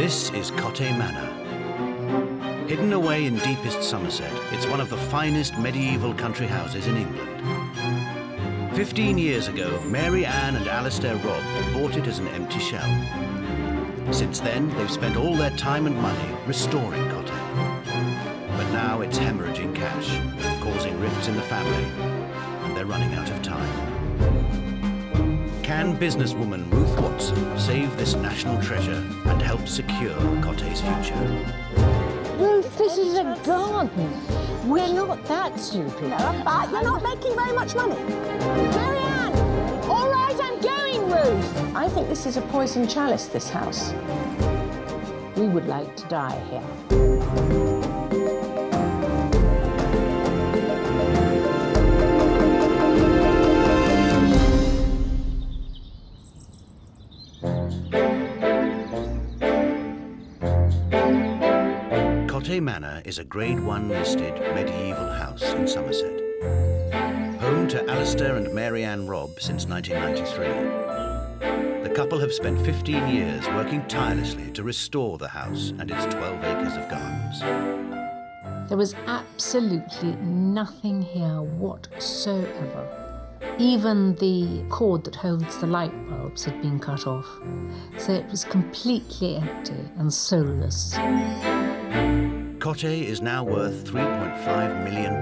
This is Cote Manor. Hidden away in deepest Somerset, it's one of the finest medieval country houses in England. 15 years ago, Mary Ann and Alistair Robb bought it as an empty shell. Since then, they've spent all their time and money restoring Cote. But now it's hemorrhaging cash, causing rifts in the family, and they're running out of time. Can businesswoman Ruth Watson save this national treasure and help secure Cote's future? Ruth, this is a garden. We're not that stupid. No, but you're not making very much money. Marianne! All right, I'm going, Ruth. I think this is a poisoned chalice, this house. We would like to die here. Cote Manor is a Grade 1 listed medieval house in Somerset. Home to Alistair and Mary Ann Robb since 1993. The couple have spent 15 years working tirelessly to restore the house and its 12 acres of gardens. There was absolutely nothing here whatsoever. Even the cord that holds the light bulbs had been cut off, so it was completely empty and soulless. Cote is now worth £3.5 million,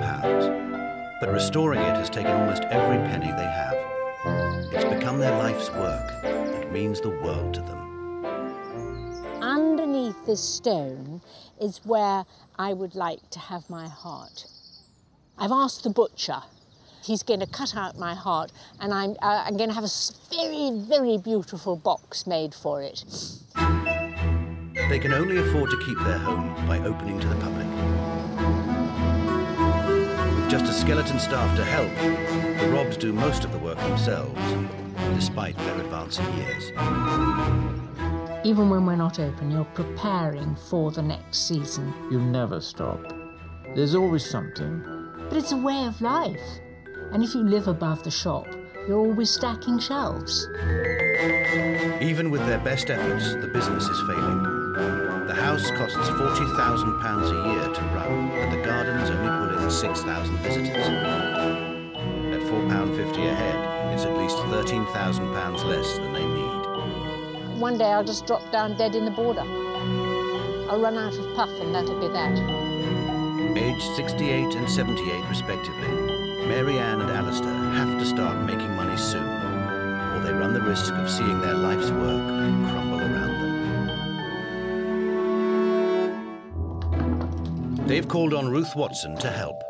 but restoring it has taken almost every penny they have. It's become their life's work and means the world to them. Underneath this stone is where I would like to have my heart. I've asked the butcher. He's going to cut out my heart, and I'm going to have a very, very beautiful box made for it. They can only afford to keep their home by opening to the public. With just a skeleton staff to help, the Robbs do most of the work themselves, despite their advancing years. Even when we're not open, you're preparing for the next season. You never stop. There's always something. But it's a way of life. And if you live above the shop, you're always stacking shelves. Even with their best efforts, the business is failing. The house costs £40,000 a year to run, but the gardens only pull in 6,000 visitors. At £4.50 a head, it's at least £13,000 less than they need. One day I'll just drop down dead in the border. I'll run out of puff and that'll be that. Aged 68 and 78 respectively, Mary Ann and Alistair have to start making money soon, or they run the risk of seeing their life's work crumble around them. They've called on Ruth Watson to help.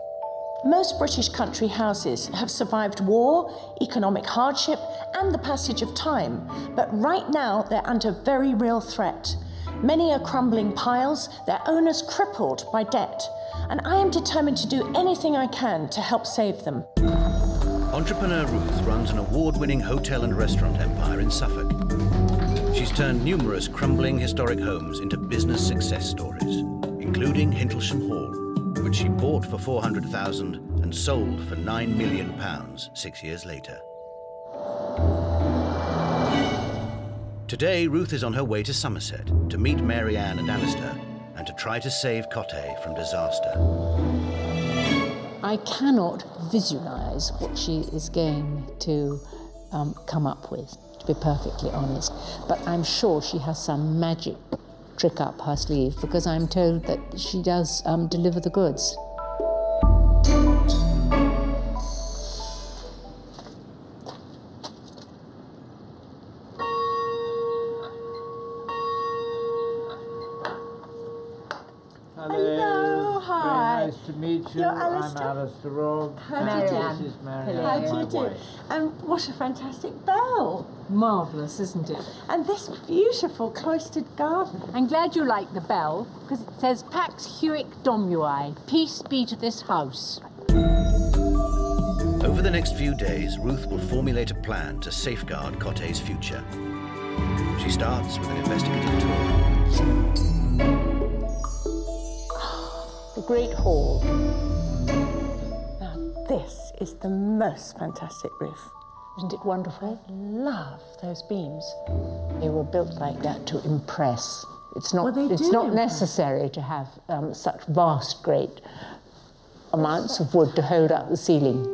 Most British country houses have survived war, economic hardship, and the passage of time, but right now they're under very real threat. Many are crumbling piles, their owners crippled by debt, and I am determined to do anything I can to help save them. Entrepreneur Ruth runs an award-winning hotel and restaurant empire in Suffolk. She's turned numerous crumbling historic homes into business success stories, including Hintlesham Hall, which she bought for £400,000 and sold for £9 million 6 years later. Today, Ruth is on her way to Somerset to meet Mary Ann and Alistair and to try to save Cote from disaster. I cannot visualise what she is going to come up with, to be perfectly honest. But I'm sure she has some magic trick up her sleeve, because I'm told that she does deliver the goods. Hello, hi. Very nice to meet you. You're I'm Alistair? Alistair Robb. How do you do? This is Mary Hello. Ann, How my do you do? wife. And what a fantastic bell. Marvellous, isn't it? And this beautiful cloistered garden. I'm glad you like the bell, because it says Pax Huic Domui, peace be to this house. Over the next few days, Ruth will formulate a plan to safeguard Cote's future. She starts with an investigative tour. The Great Hall. Now, this is the most fantastic roof. Isn't it wonderful? Love those beams. They were built like that to impress. It's not, Well, they it's do not impress. necessary to have such vast, great amounts of wood to hold up the ceiling.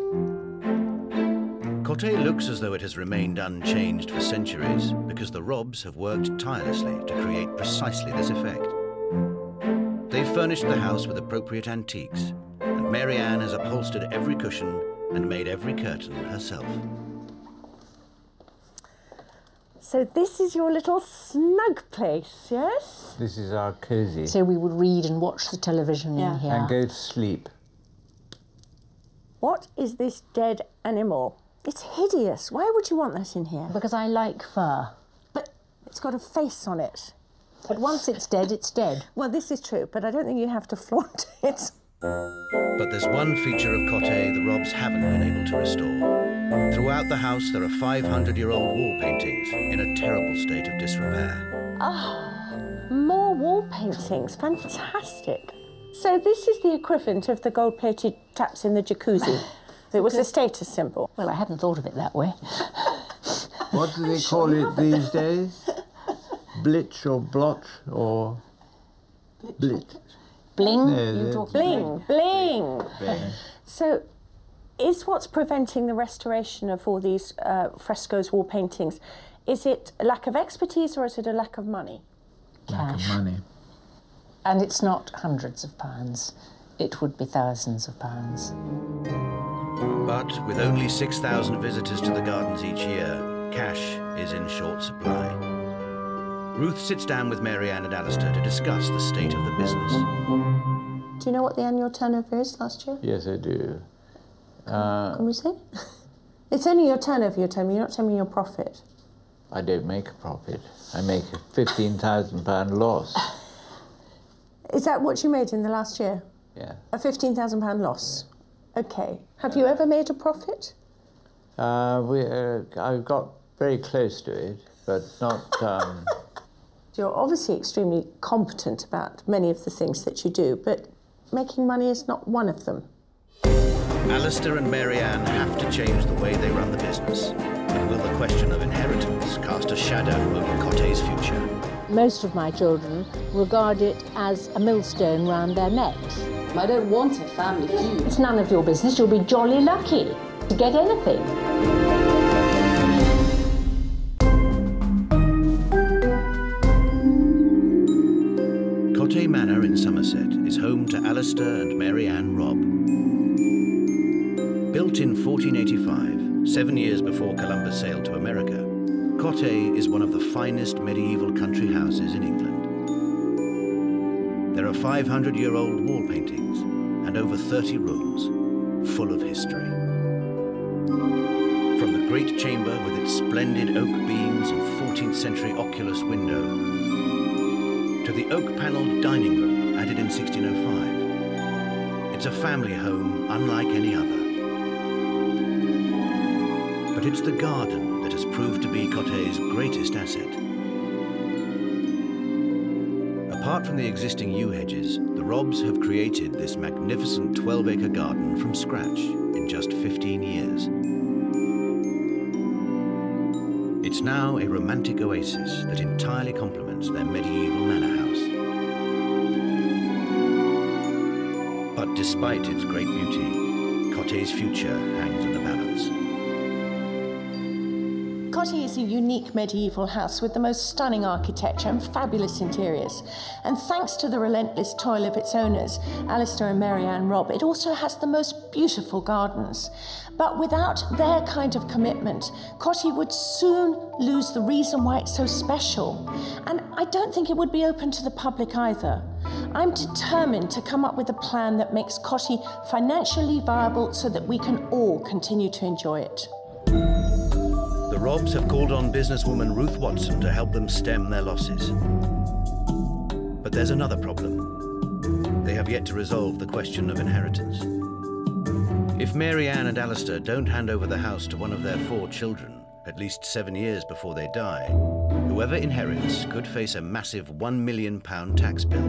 Cote looks as though it has remained unchanged for centuries because the Robs have worked tirelessly to create precisely this effect. They've furnished the house with appropriate antiques, and Mary Ann has upholstered every cushion and made every curtain herself. So this is your little snug place, yes? This is our cosy. So we would read and watch the television in here. And go to sleep. What is this dead animal? It's hideous. Why would you want that in here? Because I like fur. But it's got a face on it. But once it's dead, it's dead. Well, this is true, but I don't think you have to flaunt it. But there's one feature of Cote the Robs haven't been able to restore. Throughout the house, there are 500-year-old wall paintings in a terrible state of disrepair. Oh, more wall paintings. Fantastic. So this is the equivalent of the gold-plated taps in the jacuzzi. It was a status symbol. Well, I hadn't thought of it that way. What do they call it these days? Blitch or blotch or blit? Bling? No, You the- talking Bling, bling. Bling. So is what's preventing the restoration of all these frescoes, wall paintings, is it a lack of expertise or is it a lack of money? Lack of Cash. money. And it's not hundreds of pounds. It would be thousands of pounds. But with only 6,000 visitors to the gardens each year, cash is in short supply. Ruth sits down with Mary Ann and Alistair to discuss the state of the business. Do you know what the annual turnover is last year? Yes, I do. Can we say? It's only your turnover you're telling me, you're not telling me your profit. I don't make a profit. I make a £15,000 loss. Is that what you made in the last year? Yeah. A £15,000 loss? Okay. Have you ever made a profit? I got very close to it, but not... You're obviously extremely competent about many of the things that you do, but making money is not one of them. Alistair and Mary Ann have to change the way they run the business. But will the question of inheritance cast a shadow over Cote's future? Most of my children regard it as a millstone round their necks. I don't want a family feud. It's none of your business. You'll be jolly lucky to get anything. Cote Manor in Somerset is home to Alistair and Mary Ann Robb. Built in 1485, 7 years before Columbus sailed to America, Cote is one of the finest medieval country houses in England. There are 500-year-old wall paintings and over 30 rooms full of history. From the great chamber with its splendid oak beams and 14th century oculus window, to the oak-panelled dining room added in 1605. It's a family home unlike any other. But it's the garden that has proved to be Cote's greatest asset. Apart from the existing yew hedges, the Robbs have created this magnificent 12-acre garden from scratch in just 15 years. It's now a romantic oasis that entirely complements their medieval manor house. But despite its great beauty, Cote's future hangs in the balance. Cote is a unique medieval house with the most stunning architecture and fabulous interiors. And thanks to the relentless toil of its owners, Alistair and Mary Ann Robb, it also has the most beautiful gardens. But without their kind of commitment, Cote would soon lose the reason why it's so special. And I don't think it would be open to the public either. I'm determined to come up with a plan that makes Cote financially viable so that we can all continue to enjoy it. The Robbs have called on businesswoman Ruth Watson to help them stem their losses. But there's another problem. They have yet to resolve the question of inheritance. If Mary Ann and Alistair don't hand over the house to one of their 4 children, at least 7 years before they die, whoever inherits could face a massive £1 million tax bill.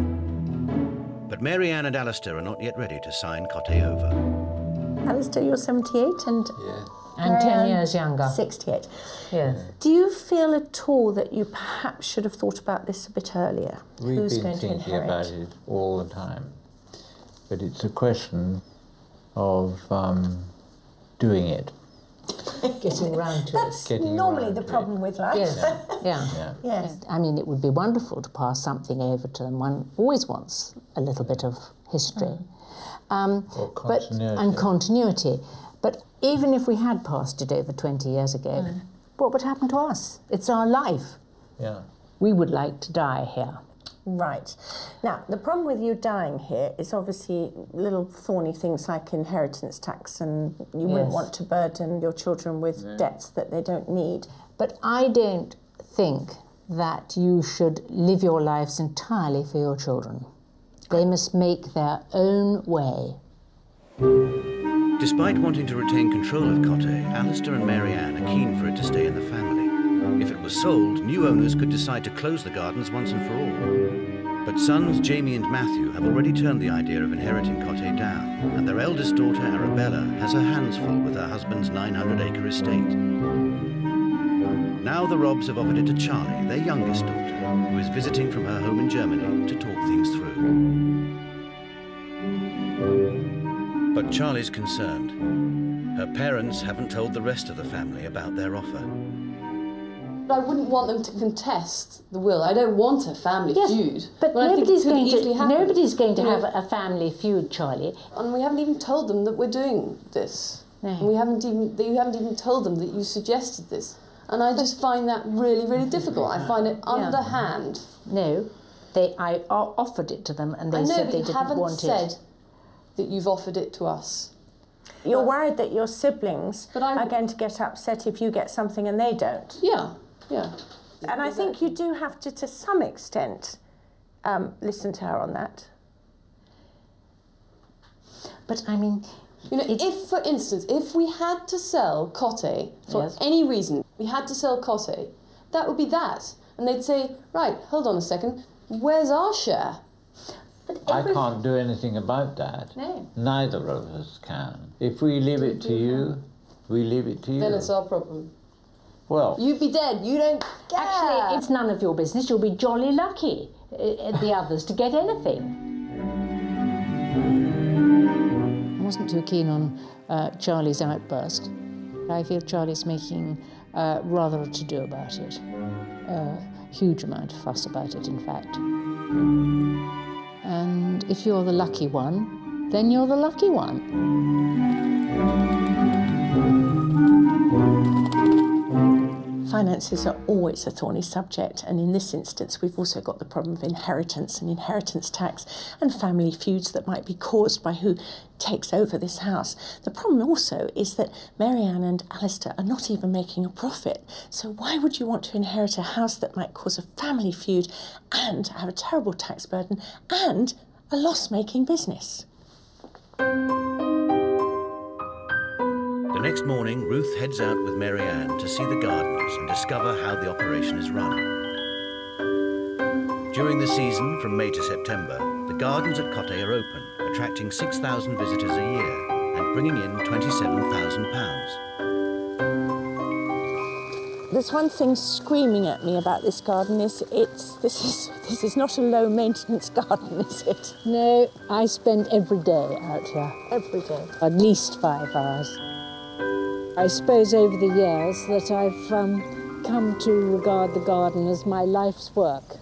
But Mary Ann and Alistair are not yet ready to sign Cote over. Alistair, you're 78 and Yeah. And 10 years younger. 68. Yes. Do you feel at all that you perhaps should have thought about this a bit earlier? We've been thinking about it all the time. But it's a question of doing it. Getting round to That's it. normally the problem with life. Yes. Yeah. Yes. I mean, it would be wonderful to pass something over to them. One always wants a little bit of history. Or continuity. And continuity. But even if we had passed it over 20 years ago, what would happen to us? It's our life. Yeah. We would like to die here. Right. Now, the problem with you dying here is obviously little thorny things like inheritance tax, and you wouldn't want to burden your children with debts that they don't need. But I don't think that you should live your lives entirely for your children. They must make their own way. Despite wanting to retain control of Cote, Alistair and Mary Ann are keen for it to stay in the family. If it was sold, new owners could decide to close the gardens once and for all. But sons Jamie and Matthew have already turned the idea of inheriting Cote down, and their eldest daughter, Arabella, has her hands full with her husband's 900-acre estate. Now the Robs have offered it to Charlie, their youngest daughter, who is visiting from her home in Germany to talk things through. But Charlie's concerned. Her parents haven't told the rest of the family about their offer. But I wouldn't want them to contest the will. I don't want a family feud. But nobody's going to have a family feud, Charlie. And we haven't even told them that we're doing this. No. And you haven't even told them that you suggested this. And I just find that really, really difficult. I find it underhand. No, I offered it to them and they said they didn't want it. I know, but you haven't said that you've offered it to us. You're worried that your siblings are going to get upset if you get something and they don't. Yeah. And I think you do have to some extent, listen to her on that. But I mean... You know, if, for instance, if we had to sell Cote for any reason, we had to sell Cote, that would be that. And they'd say, right, hold on a second, where's our share? I can't do anything about that. No. Neither of us can. If we leave it to you, we leave it to you. Then it's our problem. Well... You'd be dead, you don't care. Actually, it's none of your business. You'll be jolly lucky, the others, to get anything. I wasn't too keen on Charlie's outburst. I feel Charlie's making rather a to-do about it. Huge amount of fuss about it, in fact. And if you're the lucky one, then you're the lucky one. Finances are always a thorny subject, and in this instance we've also got the problem of inheritance and inheritance tax and family feuds that might be caused by who takes over this house. The problem also is that Mary Ann and Alistair are not even making a profit, so why would you want to inherit a house that might cause a family feud and have a terrible tax burden and a loss-making business? The next morning, Ruth heads out with Mary Ann to see the gardens and discover how the operation is run. During the season, from May to September, the gardens at Cote are open, attracting 6,000 visitors a year and bringing in £27,000. There's one thing screaming at me about this garden is this is not a low-maintenance garden, is it? No, I spend every day out here. Every day? At least 5 hours. I suppose over the years that I've come to regard the garden as my life's work.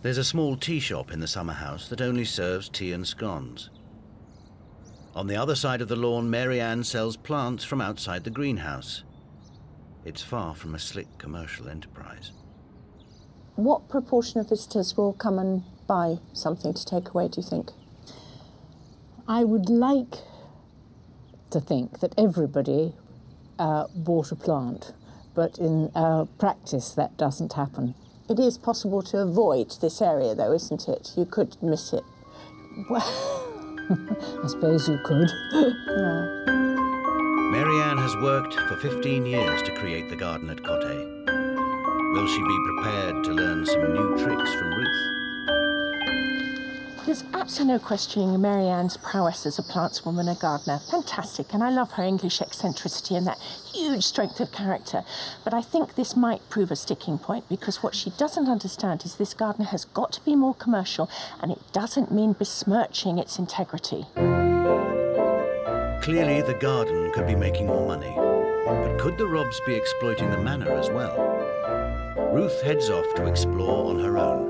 There's a small tea shop in the summer house that only serves tea and scones. On the other side of the lawn, Mary Ann sells plants from outside the greenhouse. It's far from a slick commercial enterprise. What proportion of visitors will come and buy something to take away, do you think? I would like to think that everybody bought a plant, but in practice that doesn't happen. It is possible to avoid this area, though, isn't it? You could miss it. Well, I suppose you could. Yeah. Mary Ann has worked for 15 years to create the garden at Cote. Will she be prepared to learn some new tricks from Ruth? There's absolutely no questioning Mary Ann's prowess as a plantswoman and gardener. Fantastic, and I love her English eccentricity and that huge strength of character. But I think this might prove a sticking point, because what she doesn't understand is this garden has got to be more commercial, and it doesn't mean besmirching its integrity. Clearly, the garden could be making more money. But could the Robs be exploiting the manor as well? Ruth heads off to explore on her own.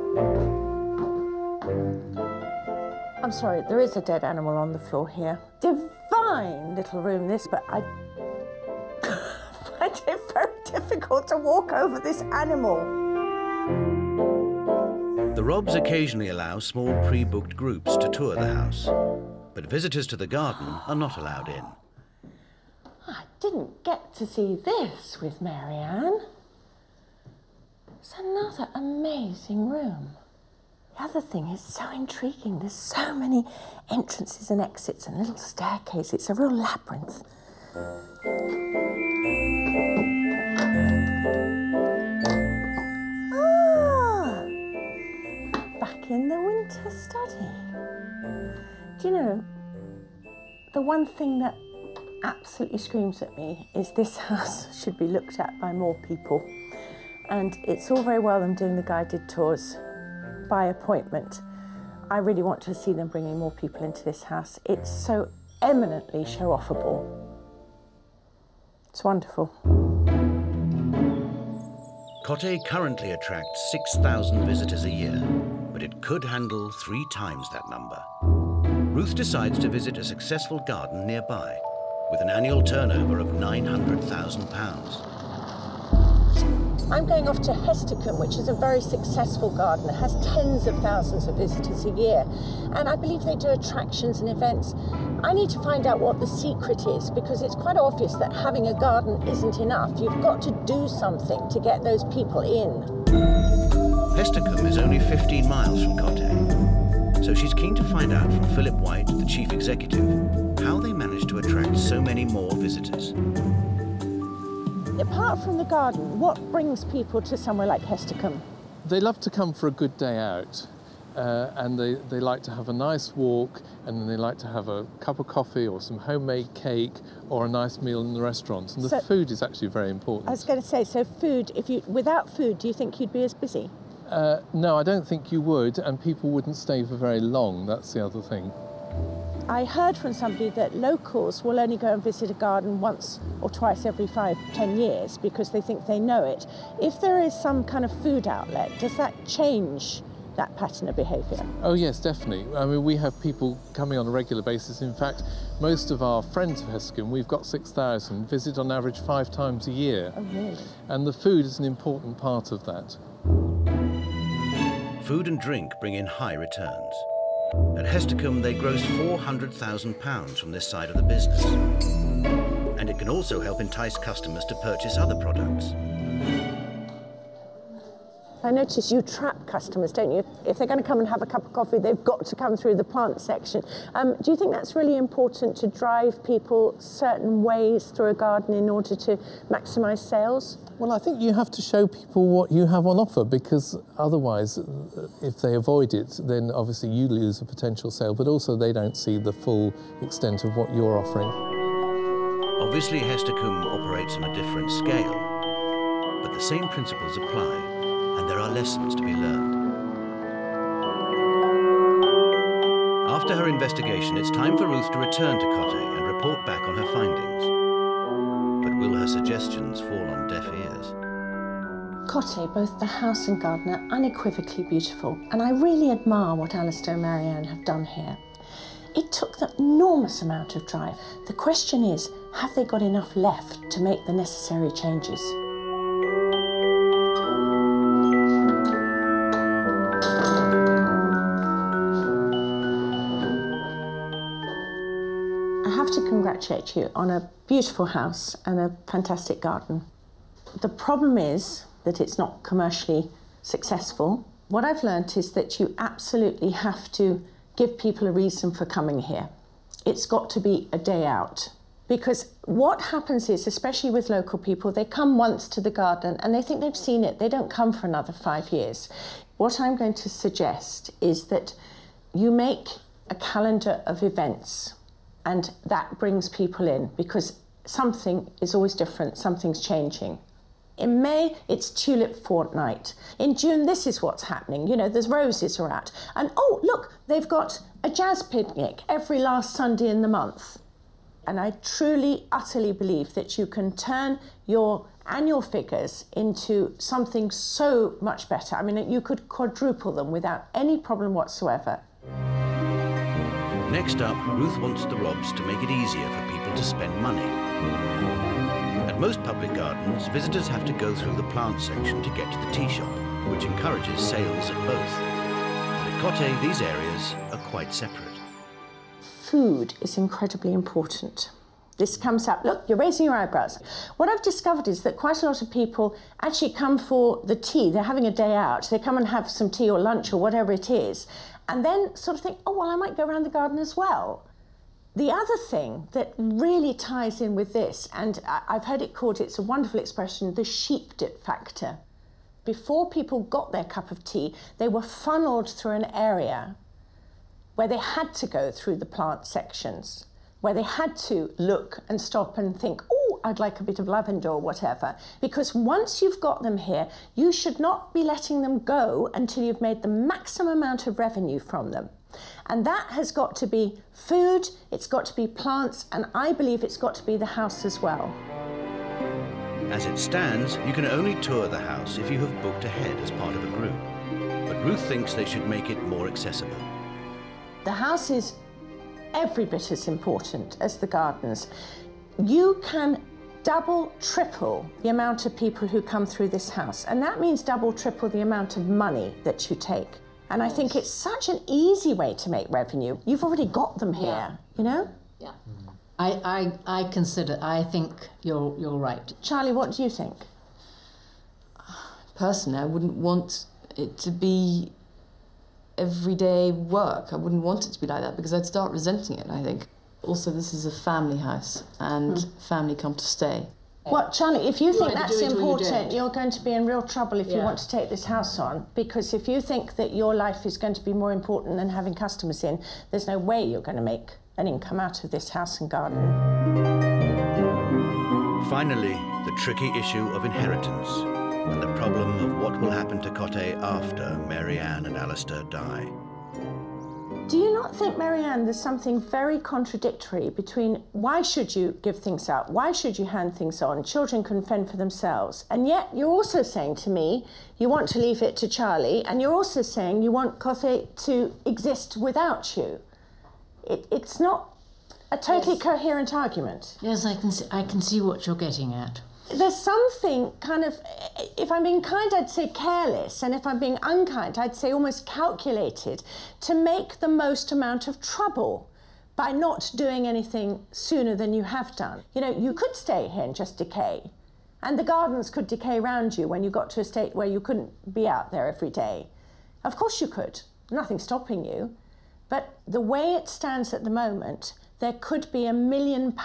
I'm sorry, there is a dead animal on the floor here. Divine little room, this, but I find it very difficult to walk over this animal. The Robs occasionally allow small pre-booked groups to tour the house, but visitors to the garden are not allowed in. I didn't get to see this with Mary Ann. It's another amazing room. The other thing is so intriguing. There's so many entrances and exits and little staircases. It's a real labyrinth. Ah, back in the winter study. Do you know, the one thing that absolutely screams at me is this house should be looked at by more people. And it's all very well them doing the guided tours by appointment. I really want to see them bringing more people into this house. It's so eminently show-offable. It's wonderful. Cote currently attracts 6,000 visitors a year, but it could handle 3 times that number. Ruth decides to visit a successful garden nearby, with an annual turnover of £900,000. I'm going off to Hestercombe, which is a very successful garden. It has tens of thousands of visitors a year. And I believe they do attractions and events. I need to find out what the secret is, because it's quite obvious that having a garden isn't enough. You've got to do something to get those people in. Hestercombe is only 15 miles from Cote, so she's keen to find out from Philip White, the chief executive, how they managed to attract so many more visitors. Apart from the garden, what brings people to somewhere like Hestercombe? They love to come for a good day out, and they like to have a nice walk, and then they like to have a cup of coffee or some homemade cake or a nice meal in the restaurant. And the food is actually very important. I was going to say, so food, without food, do you think you'd be as busy? No, I don't think you would, and people wouldn't stay for very long. That's the other thing. I heard from somebody that locals will only go and visit a garden once or twice every 5-10 years because they think they know it. If there is some kind of food outlet, does that change that pattern of behaviour? Oh yes, definitely. I mean, we have people coming on a regular basis. In fact, most of our friends of Hestercombe, we've got 6,000, visit on average 5 times a year. Oh really? And the food is an important part of that. Food and drink bring in high returns. At Hestercombe, they gross £400,000 from this side of the business. And it can also help entice customers to purchase other products. I notice you trap customers, don't you? If they're going to come and have a cup of coffee, they've got to come through the plant section. Do you think that's really important to drive people certain ways through a garden in order to maximise sales? Well, I think you have to show people what you have on offer, because otherwise, if they avoid it, then obviously you lose a potential sale, but also they don't see the full extent of what you're offering. Obviously, Hestercombe operates on a different scale, but the same principles apply. And there are lessons to be learned. After her investigation, it's time for Ruth to return to Cote and report back on her findings. But will her suggestions fall on deaf ears? Cote, both the house and garden, are unequivocally beautiful, and I really admire what Alistair and Mary Ann have done here. It took them an enormous amount of drive. The question is, have they got enough left to make the necessary changes? Congratulate you on a beautiful house and a fantastic garden. The problem is that it's not commercially successful. What I've learnt is that you absolutely have to give people a reason for coming here. It's got to be a day out. Because what happens is, especially with local people, they come once to the garden and they think they've seen it. They don't come for another 5 years. What I'm going to suggest is that you make a calendar of events, and that brings people in because something is always different, something's changing. In May, it's Tulip Fortnight. In June, this is what's happening. You know, there's roses are out. And oh, look, they've got a jazz picnic every last Sunday in the month. And I truly, utterly believe that you can turn your annual figures into something so much better. I mean, you could quadruple them without any problem whatsoever. Next up, Ruth wants the Robs to make it easier for people to spend money. At most public gardens, visitors have to go through the plant section to get to the tea shop, which encourages sales at both. But at Cote, these areas are quite separate. Food is incredibly important. This comes up, look, you're raising your eyebrows. What I've discovered is that quite a lot of people actually come for the tea. They're having a day out. They come and have some tea or lunch or whatever it is, and then sort of think, oh, well, I might go around the garden as well. The other thing that really ties in with this, and I've heard it called, it's a wonderful expression, the sheep dip factor. Before people got their cup of tea, they were funneled through an area where they had to go through the plant sections, where they had to look and stop and think, oh, I'd like a bit of lavender or whatever. Because once you've got them here, you should not be letting them go until you've made the maximum amount of revenue from them. And that has got to be food, it's got to be plants, and I believe it's got to be the house as well. As it stands, you can only tour the house if you have booked ahead as part of a group. But Ruth thinks they should make it more accessible. The house is every bit as important as the gardens. You can double, triple the amount of people who come through this house, and that means double, triple the amount of money that you take. And I think it's such an easy way to make revenue. You've already got them here, you know? Yeah. I think you're right. Charlie, what do you think? Personally, I wouldn't want it to be everyday work. I wouldn't want it to be like that because I'd start resenting it, I think. Also, this is a family house and family come to stay. Well, Charlie, if you think that's important, you're going to be in real trouble if you want to take this house on, because if you think that your life is going to be more important than having customers in, there's no way you're going to make an income out of this house and garden. Finally, the tricky issue of inheritance and the problem of what will happen to Cote after Mary Ann and Alistair die. Do you not think, Mary Ann, there's something very contradictory between why should you give things out, why should you hand things on, children can fend for themselves, and yet you're also saying to me you want to leave it to Charlie, and you're also saying you want Cote to exist without you. It's not a totally coherent argument. Yes, I can see what you're getting at. There's something kind of, if I'm being kind, I'd say careless, and if I'm being unkind, I'd say almost calculated, to make the most amount of trouble by not doing anything sooner than you have done. You know, you could stay here and just decay, and the gardens could decay around you when you got to a state where you couldn't be out there every day. Of course you could, nothing's stopping you, but the way it stands at the moment, there could be £1 million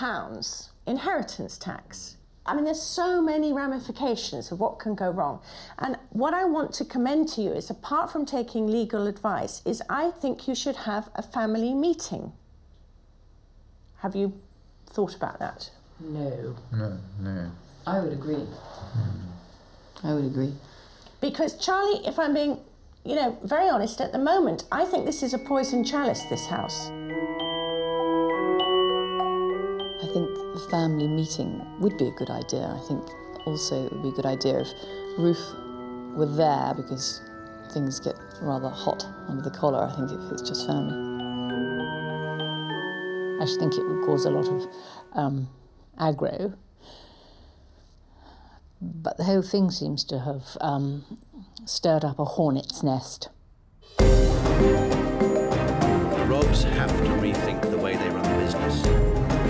inheritance tax. I mean, there's so many ramifications of what can go wrong. And what I want to commend to you is, apart from taking legal advice, is I think you should have a family meeting. Have you thought about that? No. No. I would agree. I would agree. Because, Charlie, if I'm being, you know, very honest, at the moment, I think this is a poison chalice, this house. I think the family meeting would be a good idea. I think also it would be a good idea if Ruth were there, because things get rather hot under the collar, I think, if it's just family. I think it would cause a lot of aggro. But the whole thing seems to have stirred up a hornet's nest. The Robs have to rethink the way they run the business.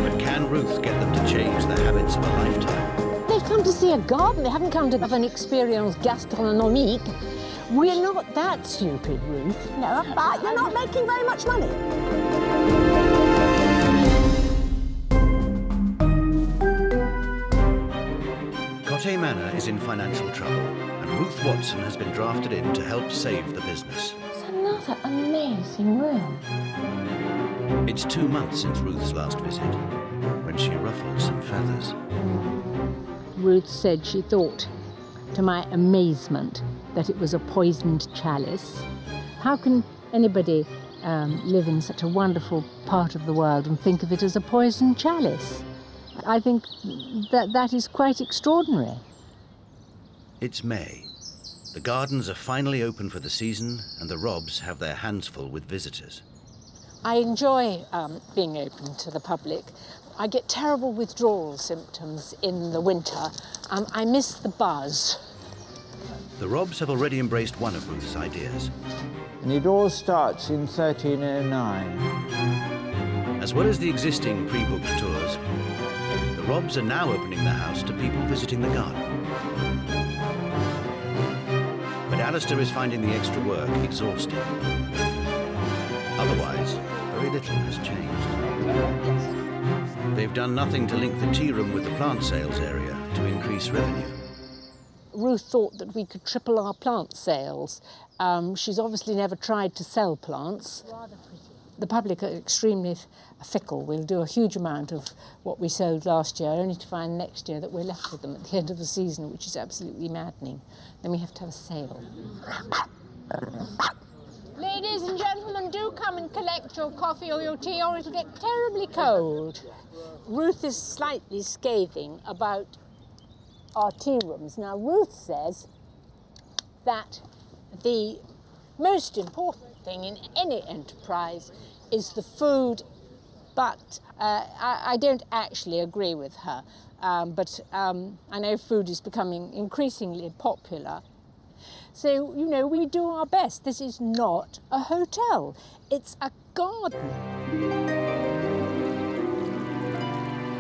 But can Ruth get them to change the habits of a lifetime? They've come to see a garden. They haven't come to have an experience gastronomique. We're not that stupid, Ruth. No, but you're not making very much money. Cote Manor is in financial trouble, and Ruth Watson has been drafted in to help save the business. It's enough another amazing room. It's 2 months since Ruth's last visit, when she ruffled some feathers. Ruth said she thought, to my amazement, that it was a poisoned chalice. How can anybody live in such a wonderful part of the world and think of it as a poisoned chalice? I think that is quite extraordinary. It's May. The gardens are finally open for the season, and the Robs have their hands full with visitors. I enjoy being open to the public. I get terrible withdrawal symptoms in the winter. I miss the buzz. The Robs have already embraced one of Ruth's ideas. And it all starts in 1309. As well as the existing pre-booked tours, the Robs are now opening the house to people visiting the garden. But Alistair is finding the extra work exhausting. Otherwise, very little has changed. They've done nothing to link the tea room with the plant sales area to increase revenue. Ruth thought that we could triple our plant sales. She's obviously never tried to sell plants. The public are extremely fickle. We'll do a huge amount of what we sold last year, only to find next year that we're left with them at the end of the season, which is absolutely maddening. Then we have to have a sale. Ladies and gentlemen, do come and collect your coffee or your tea, or it'll get terribly cold. Ruth is slightly scathing about our tea rooms. Now, Ruth says that the most important thing in any enterprise is the food, but I don't actually agree with her. But I know food is becoming increasingly popular. So, you know, we do our best. This is not a hotel, it's a garden.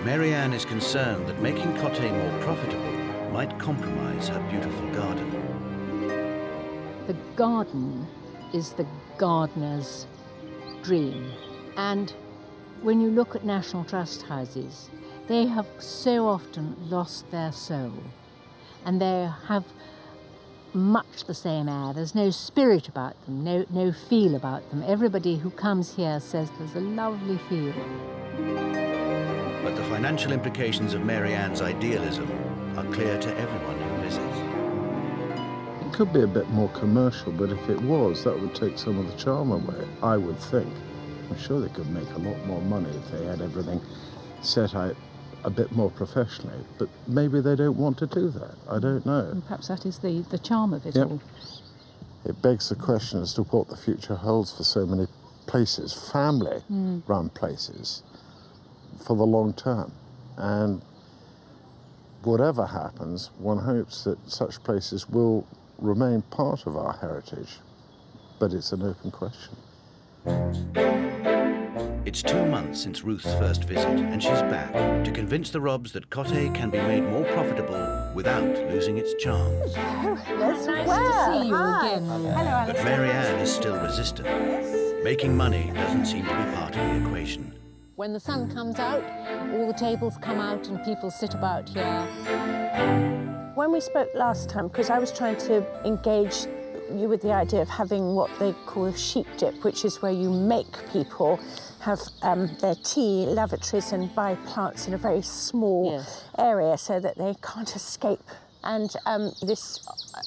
Mary Ann is concerned that making Cote more profitable might compromise her beautiful garden. The garden is the gardener's dream. And when you look at National Trust houses, they have so often lost their soul. And they have much the same air. There's no spirit about them, no feel about them. Everybody who comes here says there's a lovely feel. But the financial implications of Mary Ann's idealism are clear to everyone who visits. It could be a bit more commercial, but if it was, that would take some of the charm away, I would think. I'm sure they could make a lot more money if they had everything set out a bit more professionally, but maybe they don't want to do that. I don't know. And perhaps that is the charm of it all. It begs the question as to what the future holds for so many places, family-run places, for the long term. And whatever happens, one hopes that such places will remain part of our heritage, but it's an open question. It's 2 months since Ruth's first visit, and she's back to convince the Robs that Cote can be made more profitable without losing its charms. It's nice to see you again. Hello, But Mary Ann is still resistant. Making money doesn't seem to be part of the equation. When the sun comes out, all the tables come out and people sit about here. When we spoke last time, because I was trying to engage you with the idea of having what they call a sheep dip, which is where you make people have their tea, lavatories and buy plants in a very small area so that they can't escape. And this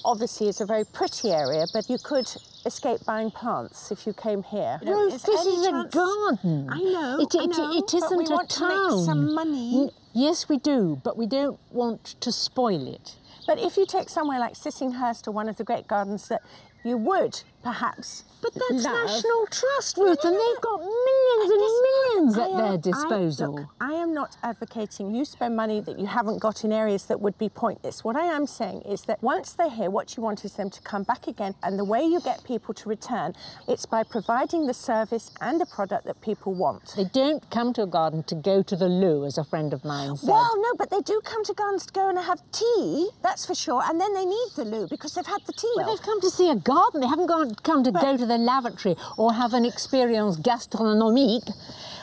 obviously is a very pretty area, but you could escape buying plants if you came here. Ruth, this is a garden. I know, It isn't but we want a to town. make some money. Yes, we do, but we don't want to spoil it. But if you take somewhere like Sissinghurst or one of the great gardens that you would perhaps But that's love. National Trust, Ruth, and they've got millions and millions at their disposal. Look, I am not advocating you spend money that you haven't got in areas that would be pointless. What I am saying is that once they're here, what you want is them to come back again, and the way you get people to return, it's by providing the service and the product that people want. They don't come to a garden to go to the loo, as a friend of mine said. Well, no, but they do come to gardens to go and have tea, that's for sure, and then they need the loo because they've had the tea. Well, they've come to see a garden. They haven't come to go to the lavatory or have an experience gastronomique.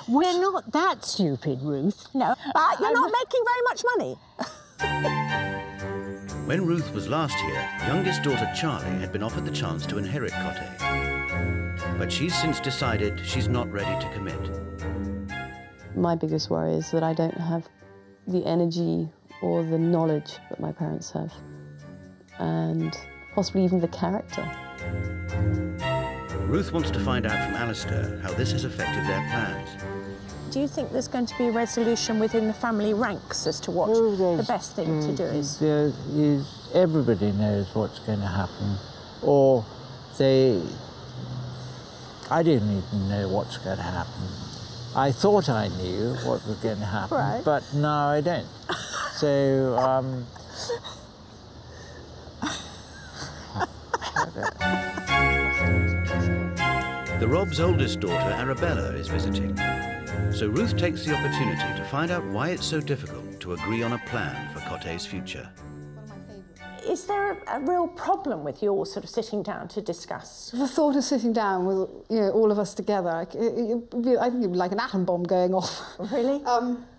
We're not that stupid, Ruth. No, but you're not making very much money. When Ruth was last here, youngest daughter Charlie had been offered the chance to inherit Cote. But she's since decided she's not ready to commit. My biggest worry is that I don't have the energy or the knowledge that my parents have, and possibly even the character. Ruth wants to find out from Alistair how this has affected their plans. Do you think there's going to be a resolution within the family ranks as to what the best thing to do is? Everybody knows what's going to happen, or I didn't even know what's going to happen. I thought I knew what was going to happen, but now I don't. So, The Robs' oldest daughter, Arabella, is visiting. So Ruth takes the opportunity to find out why it's so difficult to agree on a plan for Cote's future. Is there a real problem with you all sort of sitting down to discuss? The thought of sitting down with all of us together, I think it would be like an atom bomb going off. Really?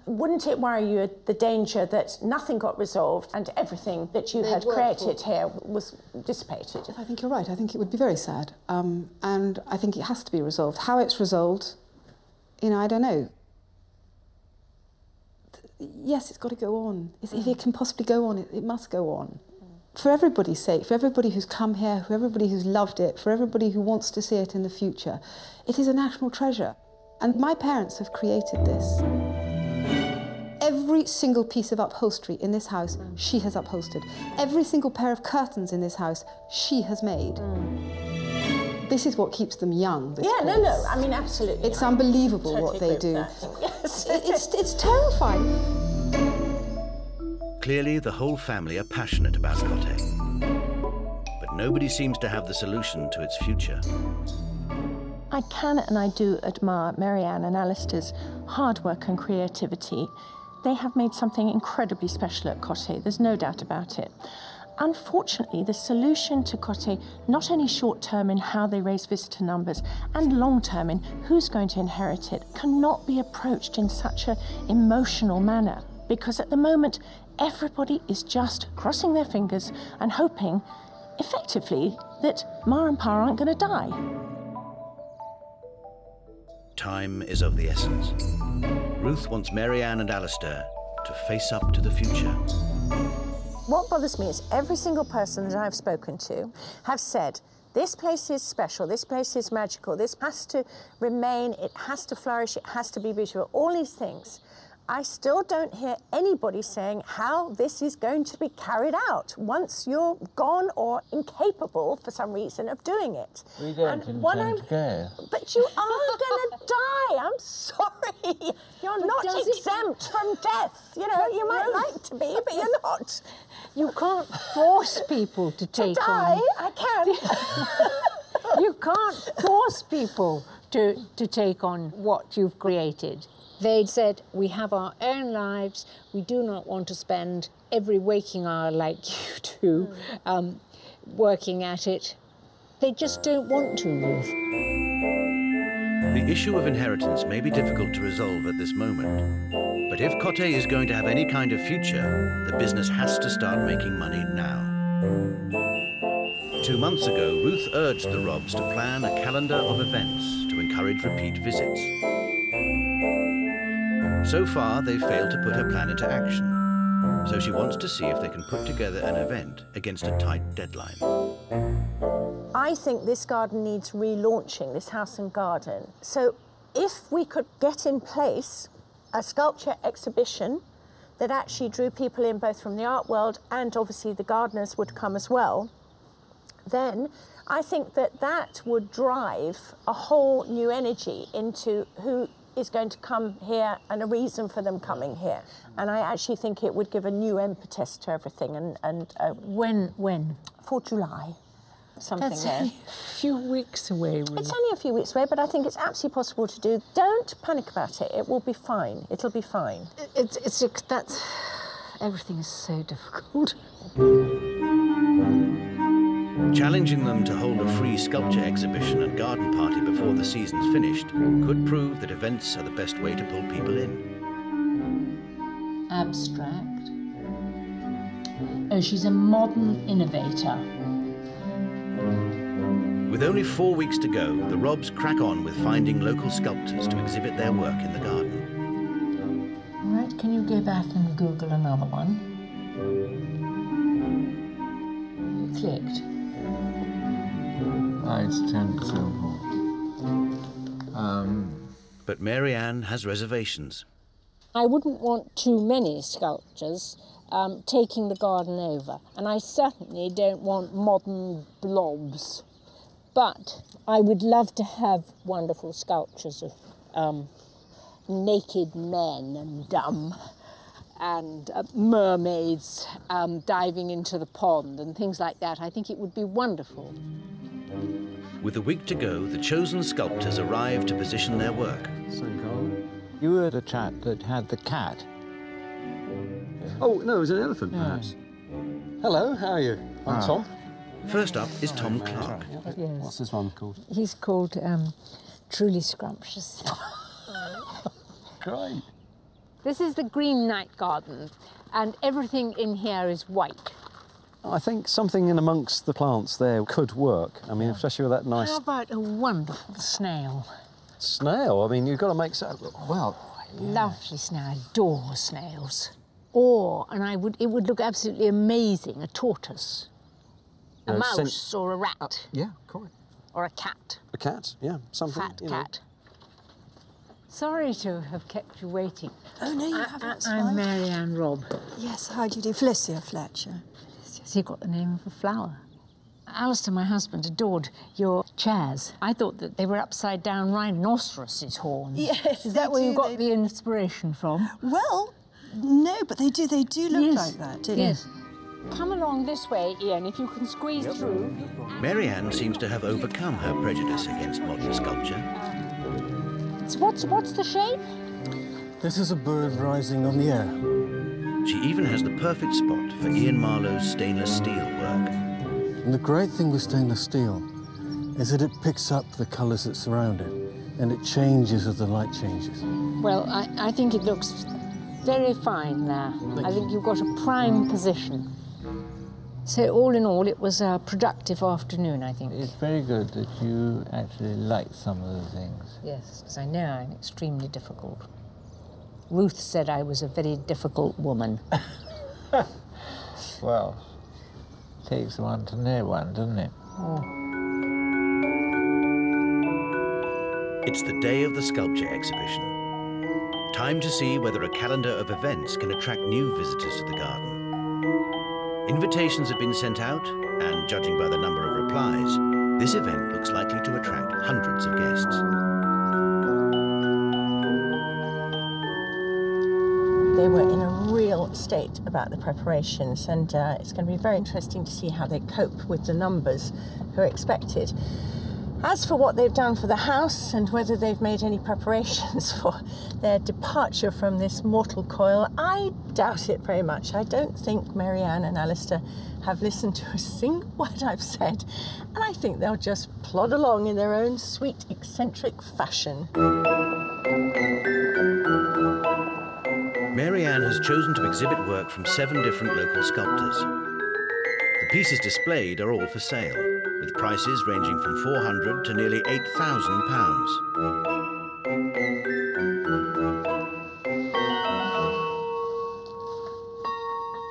Wouldn't it worry you the danger that nothing got resolved and everything that you had created here was dissipated? I think you're right. I think it would be very sad. And I think it has to be resolved. How it's resolved, I don't know. Yes, it's got to go on. If it can possibly go on, it must go on. For everybody's sake, for everybody who's come here, for everybody who's loved it, for everybody who wants to see it in the future, it is a national treasure. And my parents have created this. Every single piece of upholstery in this house, she has upholstered. Every single pair of curtains in this house, she has made. This is what keeps them young, this place. No, I mean, absolutely. It's unbelievable what they do. Yes. It's terrifying. Clearly, the whole family are passionate about Cote. But nobody seems to have the solution to its future. I can and I do admire Marianne and Alistair's hard work and creativity. They have made something incredibly special at Cote, there's no doubt about it. Unfortunately, the solution to Cote, not only short-term in how they raise visitor numbers, and long-term in who's going to inherit it, cannot be approached in such an emotional manner. Because at the moment, everybody is just crossing their fingers and hoping, effectively, that Ma and Pa aren't going to die. Time is of the essence. Ruth wants Marianne and Alistair to face up to the future. What bothers me is every single person that I've spoken to have said, this place is special, this place is magical, this has to remain, it has to flourish, it has to be beautiful, all these things. I still don't hear anybody saying how this is going to be carried out once you're gone or incapable for some reason of doing it. We don't intend to go. But you are going to die. I'm sorry. You're not exempt from death. You might like to be, but you're not. You can't force people to take die, on. I can. You can't force people to take on what you've created. They said, we have our own lives, we do not want to spend every waking hour like you do working at it. They just don't want to, Ruth. The issue of inheritance may be difficult to resolve at this moment. But if Cote is going to have any kind of future, the business has to start making money now. 2 months ago, Ruth urged the Robs to plan a calendar of events to encourage repeat visits. So far, they've failed to put her plan into action. So she wants to see if they can put together an event against a tight deadline. I think this garden needs relaunching, this house and garden. So if we could get in place a sculpture exhibition that actually drew people in both from the art world and obviously the gardeners would come as well, then I think that would drive a whole new energy into who is going to come here and a reason for them coming here. And I actually think it would give a new impetus to everything. And When? 4th July, something That's there. only a few weeks away, Ruth. It's only a few weeks away, but I think it's absolutely possible to do. Don't panic about it. It will be fine. It'll be fine. Everything is so difficult. Challenging them to hold a free sculpture exhibition and garden party before the season's finished could prove that events are the best way to pull people in. Abstract. Oh, she's a modern innovator. With only 4 weeks to go, the Robs crack on with finding local sculptors to exhibit their work in the garden. All right, can you go back and Google another one? You clicked. It's turned silver. But Mary Ann has reservations. I wouldn't want too many sculptures taking the garden over, and I certainly don't want modern blobs. But I would love to have wonderful sculptures of naked men and mermaids diving into the pond and things like that. I think it would be wonderful. With a week to go, the chosen sculptors arrive to position their work. You were the chap that had the cat. Oh, no, it was an elephant, perhaps. Hello, how are you? I'm Tom. First up is Tom Clark. Yes. What's this one called? He's called Truly Scrumptious. Great. This is the Green Night Garden, and everything in here is white. I think something in amongst the plants there could work. I mean, especially with that nice How about a wonderful snail? snail. I mean, you've got to make so... Well, Lovely snail. I adore snails. Or, and it would look absolutely amazing, a tortoise. A mouse or a rat. yeah, quite. Or a cat. A cat, yeah, something. Fat you know. cat. Sorry to have kept you waiting. Oh, no, you haven't. That's I'm fine. Mary Ann Robb. Yes, how do you do? Felicia Fletcher. You got the name of a flower. Alistair, my husband, adored your chairs. I thought that they were upside down rhinoceros' horns. Yes, Is that where you got the inspiration from? Well, no, but they do look like that, don't yes. they? Come along this way, Ian, if you can squeeze through. Mary Ann seems to have overcome her prejudice against modern sculpture. What's the shape? This is a bird rising on the air. She even has the perfect spot for Ian Marlowe's stainless steel work. And the great thing with stainless steel is that it picks up the colours that surround it, and it changes as the light changes. Well, I think it looks very fine there. I think you've got a prime position. So all in all, it was a productive afternoon, I think. It's very good that you actually like some of the things. Yes, because I know I'm extremely difficult. Ruth said I was a very difficult woman. Well, takes one to know one, doesn't it? Oh. It's the day of the sculpture exhibition. Time to see whether a calendar of events can attract new visitors to the garden. Invitations have been sent out, and judging by the number of replies, this event looks likely to attract hundreds of guests. They were in a real state about the preparations, and it's going to be very interesting to see how they cope with the numbers who are expected. As for what they've done for the house and whether they've made any preparations for their departure from this mortal coil, I doubt it very much. I don't think Mary Ann and Alistair have listened to a single word I've said, and I think they'll just plod along in their own sweet, eccentric fashion. Mary Ann has chosen to exhibit work from 7 different local sculptors. The pieces displayed are all for sale, with prices ranging from £400 to nearly £8,000.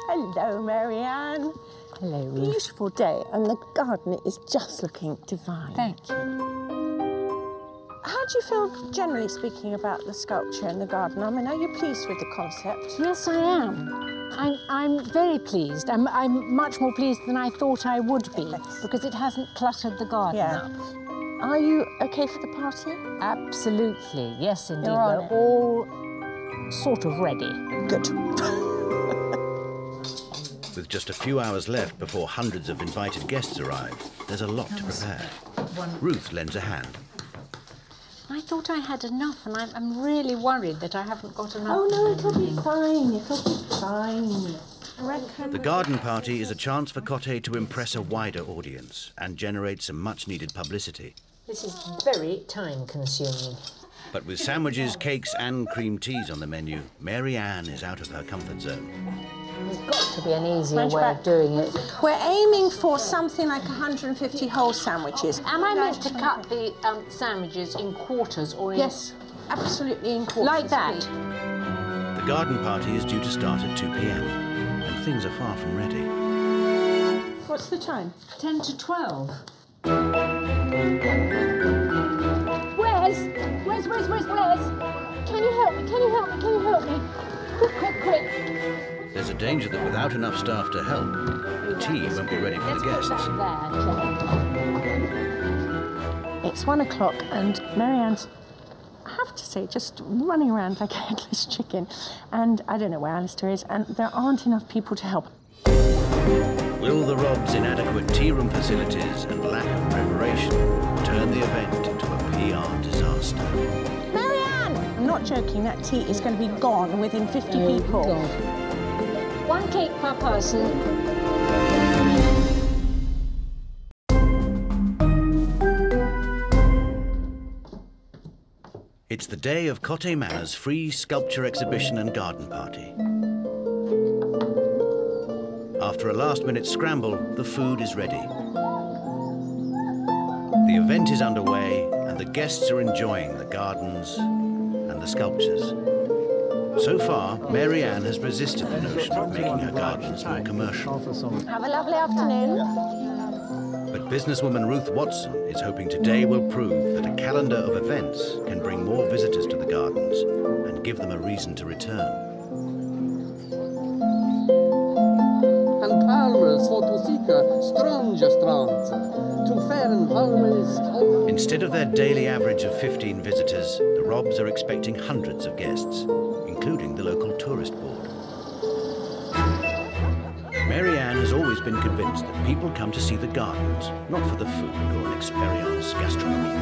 Hello, Mary Ann. Hello, Ruth. Beautiful day, and the garden is just looking divine. Thank you. How do you feel, generally speaking, about the sculpture in the garden? I mean, are you pleased with the concept? Yes, I am. I'm very pleased. I'm much more pleased than I thought I would be, because it hasn't cluttered the garden up. Are you okay for the party? Absolutely. Yes, indeed. You're on We're it. all sort of ready. Good. With just a few hours left before hundreds of invited guests arrive, there's a lot to prepare. Ruth lends a hand. I thought I had enough, and I'm really worried that I haven't got enough. Oh, no, it'll be fine. It'll be fine. The garden party is a chance for Cote to impress a wider audience and generate some much-needed publicity. This is very time-consuming. But with sandwiches, cakes and cream teas on the menu, Mary Ann is out of her comfort zone. There's got to be an easier way of doing it. We're aiming for something like 150 whole sandwiches. Am I meant to cut the sandwiches in quarters or in... Yes, absolutely in quarters. Like that? The garden party is due to start at 2 p.m. and things are far from ready. What's the time? 10 to 12. Where's? Can you help me? Can you help me? Can you help me? Quick. There's a danger that without enough staff to help, the tea won't be ready for the guests. It's 1 o'clock and Marianne's, I have to say, just running around like a headless chicken. And I don't know where Alistair is, and there aren't enough people to help. Will the Robs' inadequate tea room facilities and lack of preparation turn the event into a PR disaster? Marianne! I'm not joking, that tea is going to be gone within 50 people. God. 1 cake per person. It's the day of Cote Manor's free sculpture exhibition and garden party. After a last-minute scramble, the food is ready. The event is underway, and the guests are enjoying the gardens and the sculptures. So far, Mary Ann has resisted the notion of making her gardens more commercial. Have a lovely afternoon. But businesswoman Ruth Watson is hoping today will prove that a calendar of events can bring more visitors to the gardens and give them a reason to return. Instead of their daily average of 15 visitors, the Robs are expecting hundreds of guests, including the local tourist board. Mary Ann has always been convinced that people come to see the gardens, not for the food or an experience gastronomique.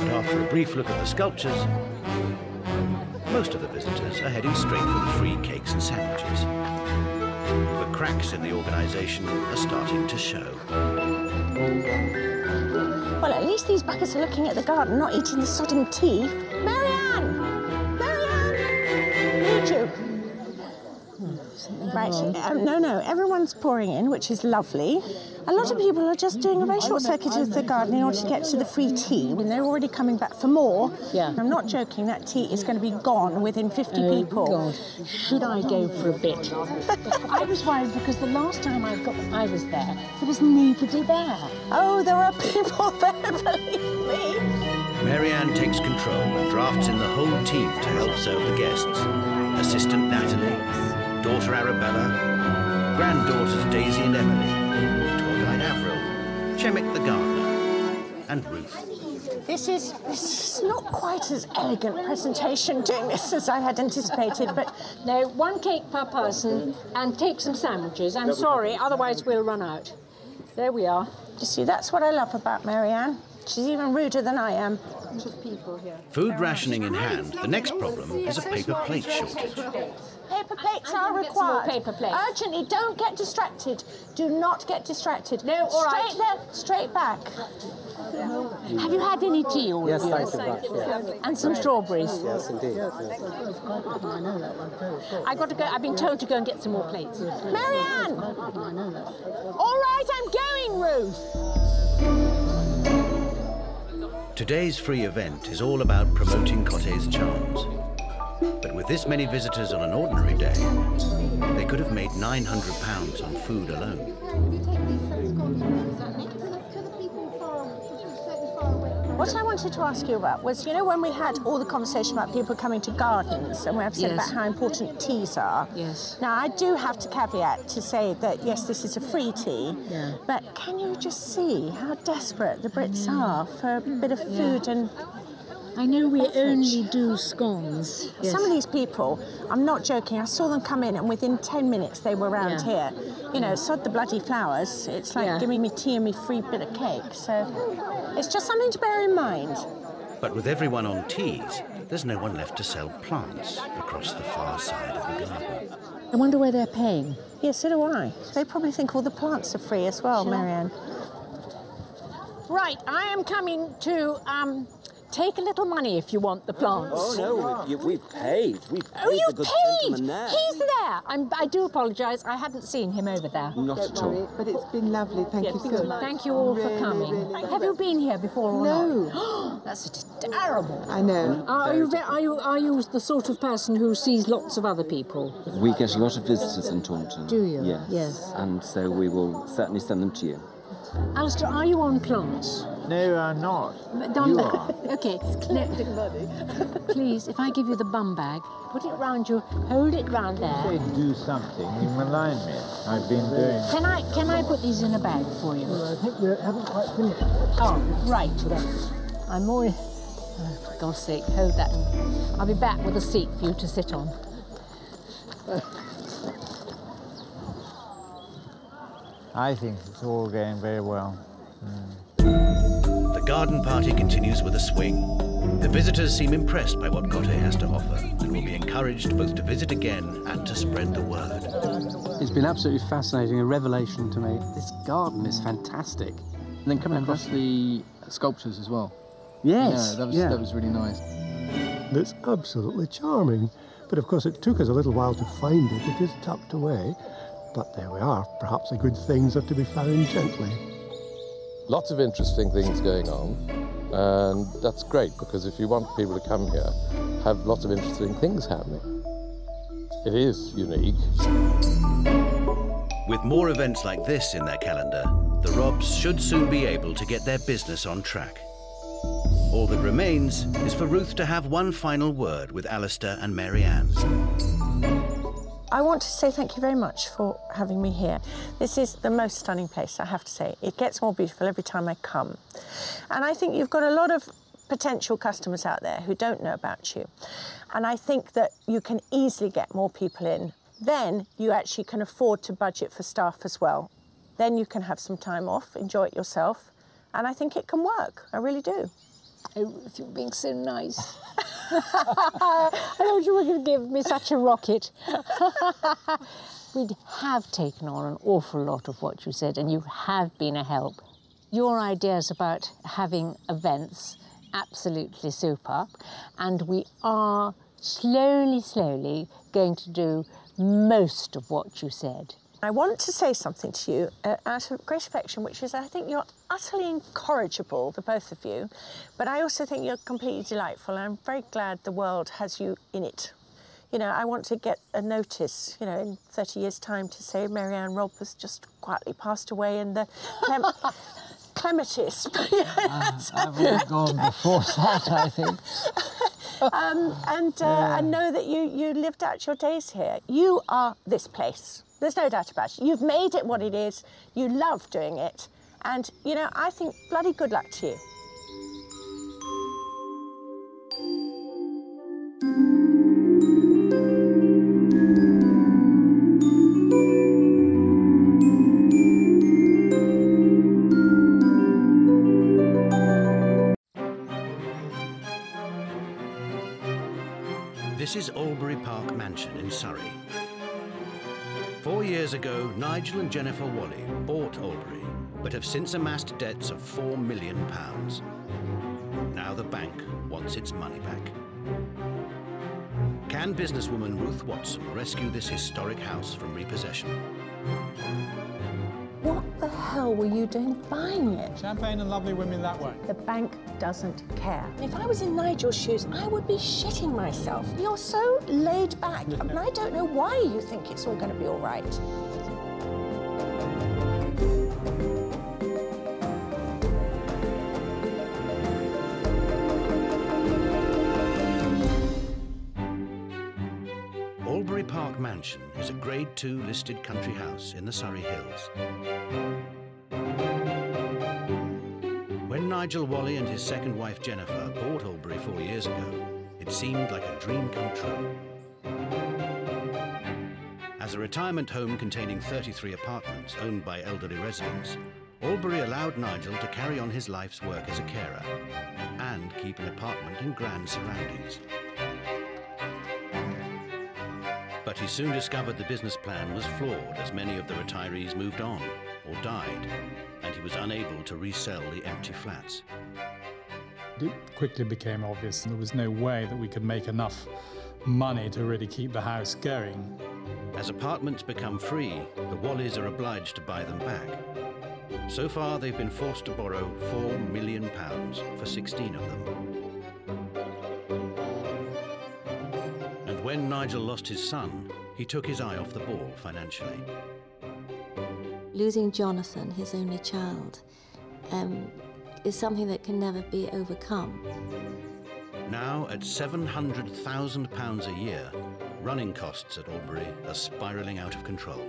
But after a brief look at the sculptures, most of the visitors are heading straight for the free cakes and sandwiches. The cracks in the organisation are starting to show. Well, at least these buckets are looking at the garden, not eating the sodding tea. Marianne! Marianne! Need you. Right, no, everyone's pouring in, which is lovely. A lot of people are just doing a very short circuit of the garden in order to get to the free tea, when they're already coming back for more. Yeah. I'm not joking, that tea is going to be gone within 50 people. God. Should I go for a bit? I was worried because the last time I was there was nobody there. Oh, there are people there, believe me. Mary Ann takes control and drafts in the whole team to help serve the guests. Assistant Natalie, daughter Arabella, granddaughters Daisy and Emily, tour guide Avril, Chemick the gardener, and Ruth. This is not quite as elegant presentation doing this as I had anticipated, but... No, 1 cake per person and take some sandwiches. I'm sorry, otherwise we'll run out. There we are. You see, that's what I love about Mary Ann. She's even ruder than I am. Food rationing in hand, the next problem is a paper plate shortage. Paper plates are required. Paper plates. Urgently, don't get distracted. Do not get distracted. No, all right. Straight there, straight back. Have you had any tea all Yes, of you? thank you. Yes. And some strawberries? Yes, indeed. I've got to go. I've been told to go and get some more plates. Mary Ann! All right, I'm going, Ruth. Today's free event is all about promoting Cote's charms. But with this many visitors on an ordinary day, they could have made £900 on food alone. What I wanted to ask you about was, you know, when we had all the conversation about people coming to gardens and we have said about how important teas are. Yes. Now, I do have to caveat to say that, yes, this is a free tea, but can you just see how desperate the Brits are for a bit of food and... I know we only do scones. Yes. Some of these people, I'm not joking, I saw them come in and within 10 minutes they were round here. You know, sod the bloody flowers. It's like giving me tea and me free bit of cake. So it's just something to bear in mind. But with everyone on teas, there's no one left to sell plants across the far side of the garden. I wonder where they're paying. Yes, so do I. They probably think all the plants are free as well, Marianne. Right, I am coming to take a little money if you want the plants. Oh, no, we've paid. We've paid you the good paid? gentleman there. He's there. I do apologise. I hadn't seen him over there. Not at all. But it's been lovely. Thank you so much. Thank you all for coming. Really Have you been here before or No. not? That's just terrible. I know. Are you the sort of person who sees lots of other people? We get a lot of visitors in Taunton. Do you? Yes. Yes. And so we will certainly send them to you. Alistair, are you on plants? No, I'm not. You are. Okay. Please, if I give you the bum bag, put it round you, hold it round there. Say do something, you malign me. I've been doing... Can I put these in a bag for you? I think we haven't quite finished. Oh, right. I'm already... Oh, for God's sake, hold that. I'll be back with a seat for you to sit on. I think it's all going very well. The garden party continues with a swing. The visitors seem impressed by what Cote has to offer and will be encouraged both to visit again and to spread the word. It's been absolutely fascinating, a revelation to me. This garden is fantastic. And then coming across the sculptures as well. Yes. Yeah, that was really nice. It's absolutely charming. But of course it took us a little while to find it. It is tucked away. But there we are. Perhaps the good things are to be found gently. Lots of interesting things going on, and that's great, because if you want people to come here, have lots of interesting things happening. It is unique. With more events like this in their calendar, the Robs should soon be able to get their business on track. All that remains is for Ruth to have one final word with Alistair and Mary Ann. I want to say thank you very much for having me here. This is the most stunning place, I have to say. It gets more beautiful every time I come. And I think you've got a lot of potential customers out there who don't know about you. And I think that you can easily get more people in. Then you actually can afford to budget for staff as well. Then you can have some time off, enjoy it yourself. And I think it can work, I really do. Oh, Ruth, you're being so nice. I thought you were going to give me such a rocket. We have taken on an awful lot of what you said, and you have been a help. Your ideas about having events, absolutely superb, and we are slowly going to do most of what you said. I want to say something to you out of great affection, which is I think you're utterly incorrigible, the both of you, but I also think you're completely delightful, and I'm very glad the world has you in it. You know, I want to get a notice, you know, in 30 years' time to say Mary Ann Robb has just quietly passed away in the clematis. I've all gone before that, I think. And know that you lived out your days here. You are this place. There's no doubt about it. You've made it what it is. You love doing it. And, you know, I think bloody good luck to you. This is Albury Park Mansion in Surrey. 4 years ago, Nigel and Jennifer Whalley bought Albury, but have since amassed debts of £4 million. Now the bank wants its money back. Can businesswoman Ruth Watson rescue this historic house from repossession? What the hell were you doing buying it? Champagne and lovely women that way. The bank doesn't care. If I was in Nigel's shoes, I would be shitting myself. You're so laid back, and I don't know why you think it's all going to be all right. Albury Park Mansion is a Grade 2 listed country house in the Surrey Hills. When Nigel Whalley and his second wife Jennifer bought Albury 4 years ago, it seemed like a dream come true. As a retirement home containing 33 apartments owned by elderly residents, Albury allowed Nigel to carry on his life's work as a carer and keep an apartment in grand surroundings. But he soon discovered the business plan was flawed as many of the retirees moved on or died, and he was unable to resell the empty flats. It quickly became obvious there was no way that we could make enough money to really keep the house going. As apartments become free, the Walleys are obliged to buy them back. So far, they've been forced to borrow £4 million for 16 of them. And when Nigel lost his son, he took his eye off the ball financially. Losing Jonathan, his only child, is something that can never be overcome. Now, at £700,000 a year, running costs at Albury are spiralling out of control.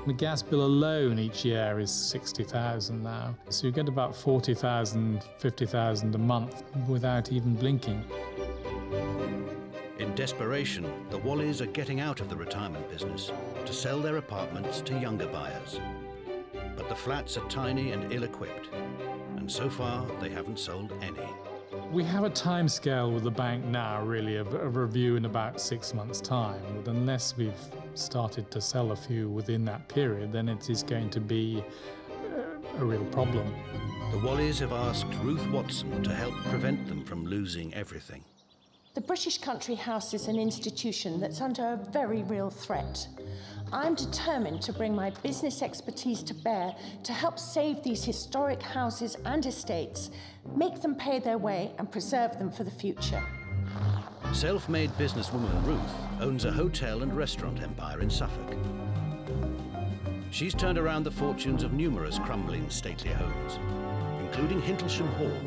The gas bill alone each year is 60,000 now, so you get about 40,000, 50,000 a month without even blinking. In desperation, the Walleys are getting out of the retirement business to sell their apartments to younger buyers. But the flats are tiny and ill-equipped, and so far they haven't sold any. We have a timescale with the bank now, really, of a review in about 6 months' time. But unless we've started to sell a few within that period, then it is going to be a real problem. The Walleys have asked Ruth Watson to help prevent them from losing everything. The British country house is an institution that's under a very real threat. I'm determined to bring my business expertise to bear to help save these historic houses and estates, make them pay their way and preserve them for the future. Self-made businesswoman Ruth owns a hotel and restaurant empire in Suffolk. She's turned around the fortunes of numerous crumbling stately homes, including Hintlesham Hall,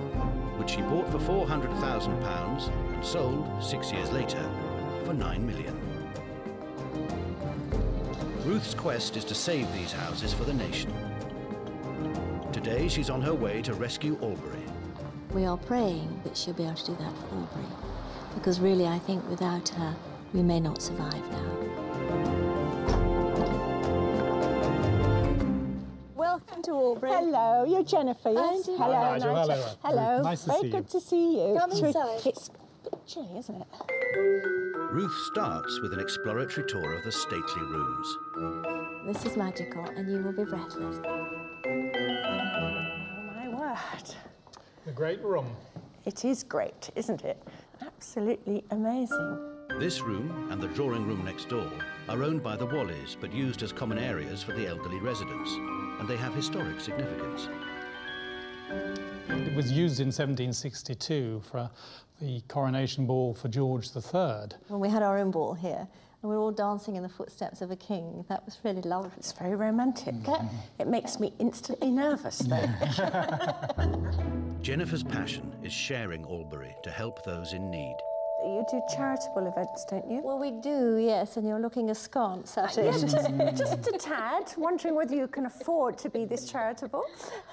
which she bought for £400,000 and sold 6 years later for £9 million. Ruth's quest is to save these houses for the nation. Today she's on her way to rescue Albury. We are praying that she'll be able to do that for Albury, because really I think without her we may not survive now. Welcome to Albury. Hello, you're Jennifer, yes? Hello, Nigel. Hello. Hello. Nice to Very see you. good to see you. Come inside. It's a bit chilly, isn't it? Ruth starts with an exploratory tour of the stately rooms. This is magical and you will be breathless. Oh, my word. A great room. It is great, isn't it? Absolutely amazing. This room and the drawing room next door are owned by the Walleys, but used as common areas for the elderly residents, and they have historic significance. It was used in 1762 for the coronation ball for George III. When we had our own ball here, and we were all dancing in the footsteps of a king. That was really lovely. It's very romantic. It makes me instantly nervous, though. Jennifer's passion is sharing Albury to help those in need. You do charitable events, don't you? Well, we do, yes, and you're looking askance at it. Yeah, just a tad, wondering whether you can afford to be this charitable.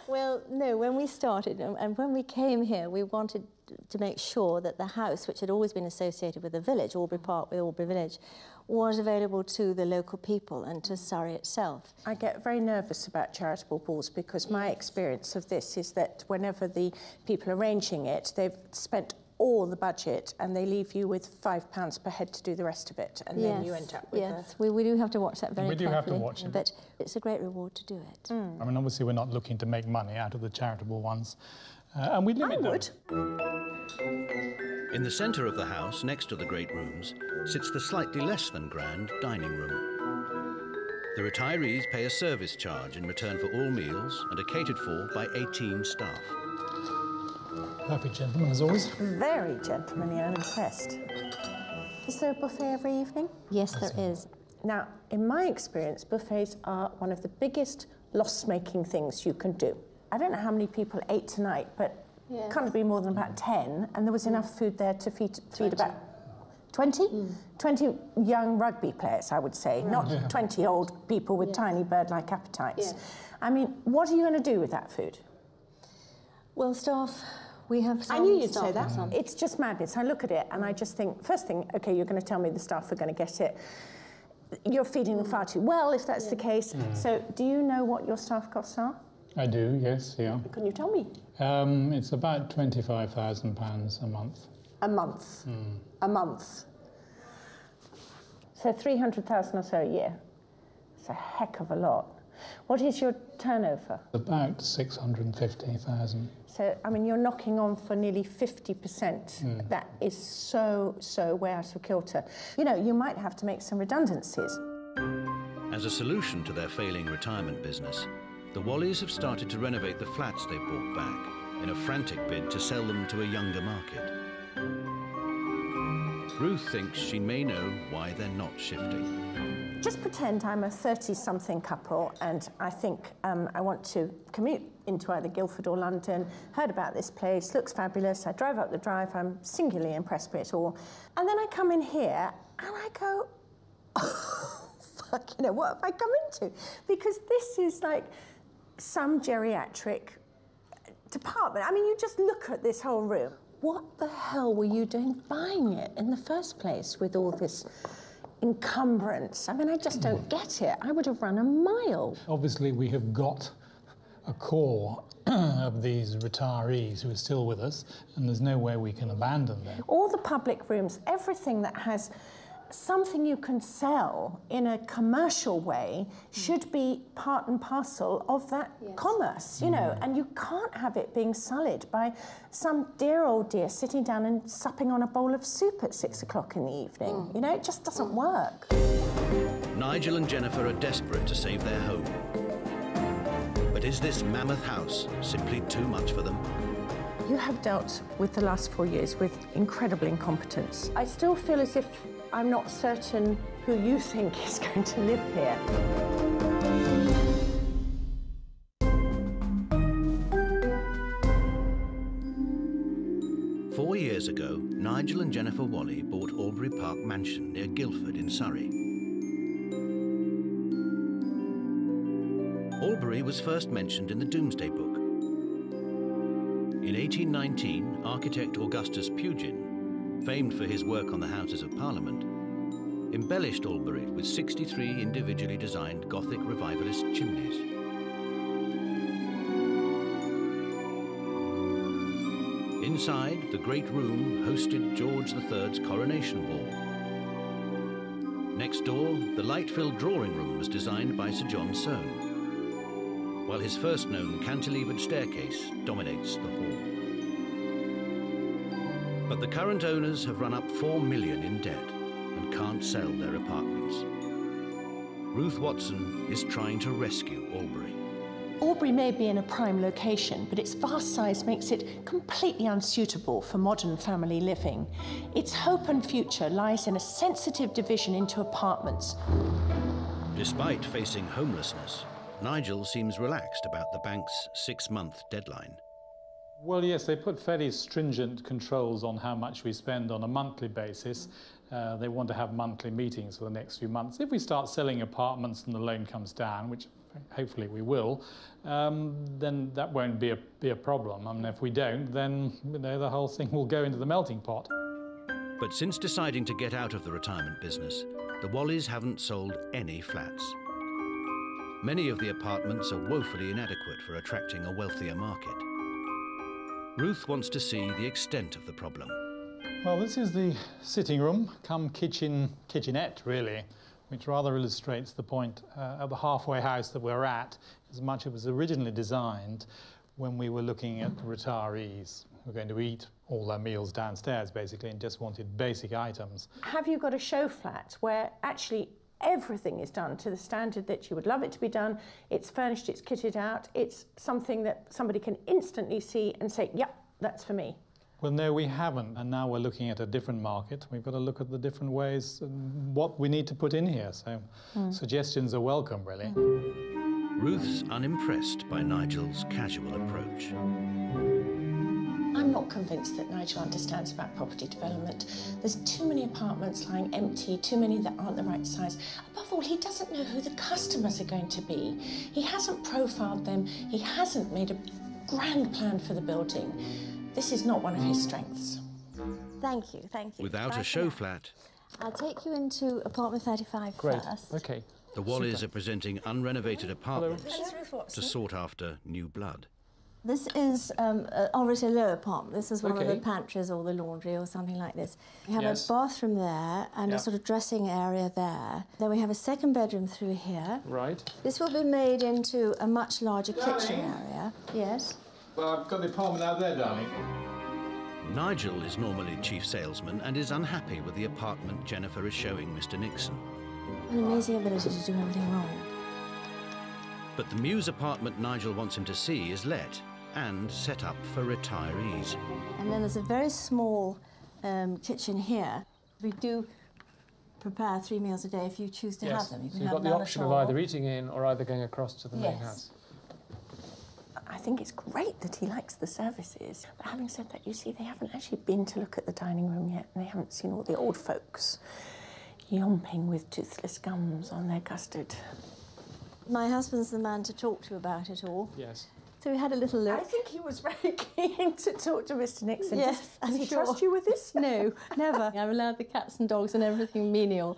Well, no, when we started and when we came here, we wanted to make sure that the house, which had always been associated with the village, Albury Park with Albury Village, was available to the local people and to Surrey itself. I get very nervous about charitable balls because my experience of this is that whenever the people arranging it, they've spent all the budget and they leave you with £5 per head to do the rest of it, and then you end up with we do have to watch that very carefully. We do have to watch it. But it's a great reward to do it. I mean, obviously we're not looking to make money out of the charitable ones, and we limit them. In the centre of the house, next to the great rooms, sits the slightly less than grand dining room. The retirees pay a service charge in return for all meals and are catered for by 18 staff. Perfect gentleman, as always. Very gentlemanly, I'm impressed. Is there a buffet every evening? Yes, there is. Now, in my experience, buffets are one of the biggest loss-making things you can do. I don't know how many people ate tonight, but it can't be more than about 10, and there was enough food there to feed about 20? 20 young rugby players, I would say, not 20 old people with tiny bird-like appetites. I mean, what are you going to do with that food? Well, staff, we have some. I knew you'd say that. It's just madness. I look at it and I just think, first thing, OK, you're going to tell me the staff are going to get it. You're feeding them far too well, if that's the case. So do you know what your staff costs are? I do, yes, yeah. Can you tell me? It's about £25,000 a month. A month? A month. So 300,000 or so a year. It's a heck of a lot. What is your turnover? About 650,000. So, I mean, you're knocking on for nearly 50%. That is so way out of kilter. You know, you might have to make some redundancies. As a solution to their failing retirement business, the Walleys have started to renovate the flats they've bought back in a frantic bid to sell them to a younger market. Ruth thinks she may know why they're not shifting. Just pretend I'm a 30-something couple and I think I want to commute into either Guildford or London, heard about this place, looks fabulous, I drive up the drive, I'm singularly impressed by it all. And then I come in here and I go, oh, fuck, you know, what have I come into? Because this is like some geriatric department. I mean, you just look at this whole room. What the hell were you doing buying it in the first place with all this encumbrance? I mean, I just don't get it. I would have run a mile. Obviously, we have got a core of these retirees who are still with us, and there's no way we can abandon them. All the public rooms, everything that has something you can sell in a commercial way should be part and parcel of that commerce, you know, and you can't have it being sullied by some dear old dear sitting down and supping on a bowl of soup at 6 o'clock in the evening. You know, it just doesn't work. Nigel and Jennifer are desperate to save their home. But is this mammoth house simply too much for them? You have dealt with the last 4 years with incredible incompetence. I still feel as if I'm not certain who you think is going to live here. Four years ago, Nigel and Jennifer Walley bought Albury Park Mansion near Guildford in Surrey. Albury was first mentioned in the Domesday Book. In 1819, architect Augustus Pugin, famed for his work on the Houses of Parliament, embellished Albury with 63 individually designed Gothic revivalist chimneys. Inside, the great room hosted George III's coronation ball. Next door, the light-filled drawing room was designed by Sir John Soane, while his first known cantilevered staircase dominates the hall. But the current owners have run up $4 million in debt and can't sell their apartments. Ruth Watson is trying to rescue Albury. Albury may be in a prime location, but its vast size makes it completely unsuitable for modern family living. Its hope and future lies in a sensitive division into apartments. Despite facing homelessness, Nigel seems relaxed about the bank's 6-month deadline. Well, yes, they put fairly stringent controls on how much we spend on a monthly basis. They want to have monthly meetings for the next few months. If we start selling apartments and the loan comes down, which hopefully we will, then that won't be a problem. I mean, if we don't, then the whole thing will go into the melting pot. But since deciding to get out of the retirement business, the Walleys haven't sold any flats. Many of the apartments are woefully inadequate for attracting a wealthier market. Ruth wants to see the extent of the problem. Well, this is the sitting room, come kitchenette, really, which rather illustrates the point of the halfway house that we're at, as much as it was originally designed when we were looking at retirees who were going to eat all their meals downstairs, basically, and just wanted basic items. Have you got a show flat where actually everything is done to the standard that you would love it to be done? It's furnished, it's kitted out, it's something that somebody can instantly see and say, yep, that's for me. Well, no, we haven't, and now we're looking at a different market. We've got to look at the different ways and what we need to put in here, so suggestions are welcome, really. Ruth's unimpressed by Nigel's casual approach. I'm not convinced that Nigel understands about property development. There's too many apartments lying empty, too many that aren't the right size. Above all, he doesn't know who the customers are going to be. He hasn't profiled them. He hasn't made a grand plan for the building. This is not one of his strengths. Thank you, thank you. Without a show flat. I'll take you into apartment 35 first. Okay. The Walleys are presenting unrenovated apartments Ruth Watson. to sort after new blood. This is obviously a lower apartment. This is one of the pantries or the laundry or something like this. We have a bathroom there and a sort of dressing area there. Then we have a second bedroom through here. Right. This will be made into a much larger kitchen area. Yes? Well, I've got the apartment out there, darling. Nigel is normally chief salesman and is unhappy with the apartment Jennifer is showing Mr. Nixon. An amazing ability to do everything wrong. But the Mews apartment Nigel wants him to see is let and set up for retirees. And then there's a very small kitchen here. We do prepare 3 meals a day if you choose to have them. So you've got the option of either eating in or either going across to the main house. I think it's great that he likes the services. But having said that, you see, they haven't actually been to look at the dining room yet, and they haven't seen all the old folks yomping with toothless gums on their custard. My husband's the man to talk to about it all. Yes. So we had a little look. I think he was very keen to talk to Mr. Nixon. Yes, Does he trust you with this? No, never. I've allowed the cats and dogs and everything menial.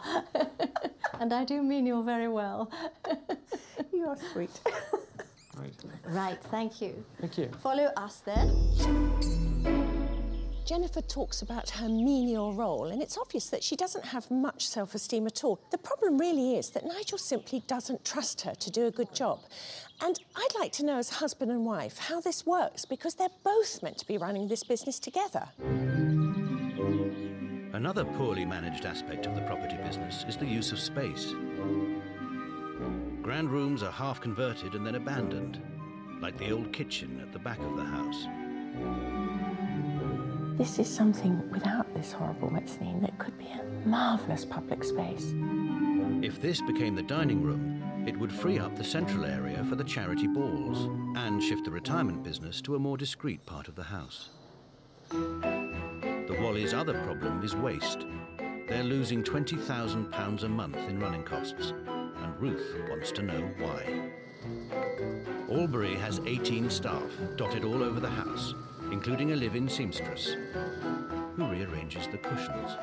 And I do menial very well. You are sweet. Right, thank you. Thank you. Follow us then. Jennifer talks about her menial role, and it's obvious that she doesn't have much self-esteem at all. The problem really is that Nigel simply doesn't trust her to do a good job. And I'd like to know, as husband and wife, how this works, because they're both meant to be running this business together. Another poorly managed aspect of the property business is the use of space. Grand rooms are half converted and then abandoned, like the old kitchen at the back of the house. This is something, without this horrible mezzanine, that could be a marvellous public space. If this became the dining room, it would free up the central area for the charity balls and shift the retirement business to a more discreet part of the house. The Wally's other problem is waste. They're losing £20,000 a month in running costs, and Ruth wants to know why. Albury has 18 staff dotted all over the house, including a live-in seamstress, who rearranges the cushions.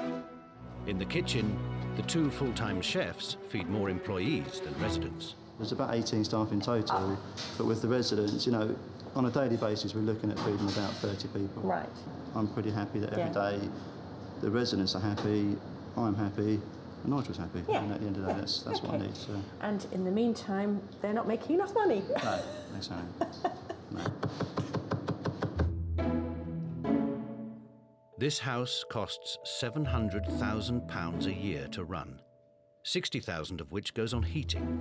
In the kitchen, the 2 full-time chefs feed more employees than residents. There's about 18 staff in total, but with the residents, you know, on a daily basis, we're looking at feeding about 30 people. Right. I'm pretty happy that every day the residents are happy, I'm happy, and Nigel's happy. Yeah. And at the end of the day, that's what I need. So. And in the meantime, they're not making enough money. No, exactly. No. This house costs £700,000 a year to run, 60,000 of which goes on heating.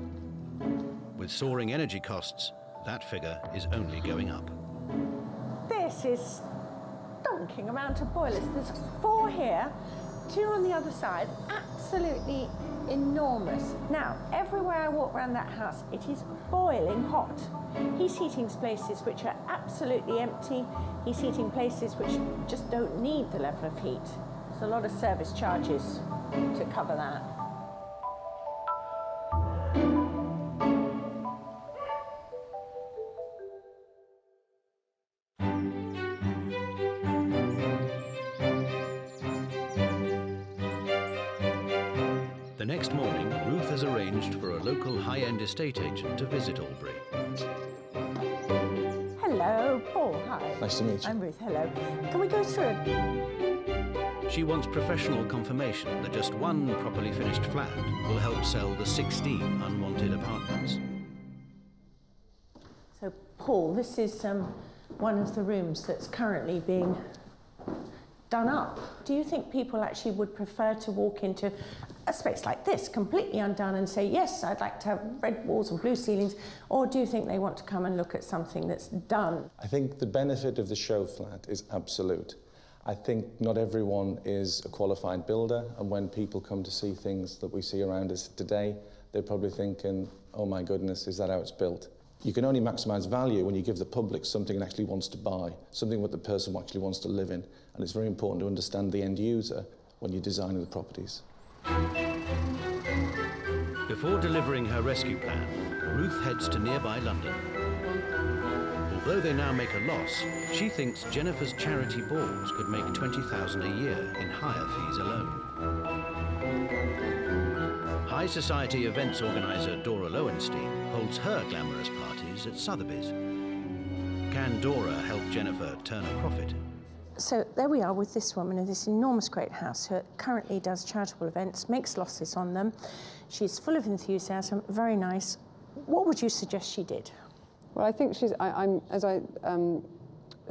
With soaring energy costs, that figure is only going up. This is stonking amount of boilers. There's 4 here, 2 on the other side, absolutely enormous. Now, everywhere I walk around that house, it is boiling hot. He's heating places which are absolutely empty. He's heating places which just don't need the level of heat. There's a lot of service charges to cover that. The next morning, Ruth has arranged for a local high-end estate agent to visit Albury. Hello, Paul, hi. Nice to meet you. I'm Ruth, hello. Can we go through? She wants professional confirmation that just one properly finished flat will help sell the 16 unwanted apartments. So, Paul, this is one of the rooms that's currently being done up. Do you think people actually would prefer to walk into a space like this, completely undone, and say, yes, I'd like to have red walls and blue ceilings, or do you think they want to come and look at something that's done? I think the benefit of the show flat is absolute. I think not everyone is a qualified builder, and when people come to see things that we see around us today, they're probably thinking, oh my goodness, is that how it's built? You can only maximise value when you give the public something it actually wants to buy, something that the person actually wants to live in, and it's very important to understand the end user when you're designing the properties. Before delivering her rescue plan, Ruth heads to nearby London. Although they now make a loss, she thinks Jennifer's charity balls could make £20,000 a year in hire fees alone. High society events organiser Dora Lowenstein holds her glamorous parties at Sotheby's. Can Dora help Jennifer turn a profit? So there we are with this woman in this enormous great house who currently does charitable events, makes losses on them. She's full of enthusiasm, very nice. What would you suggest she did? Well, I think she's,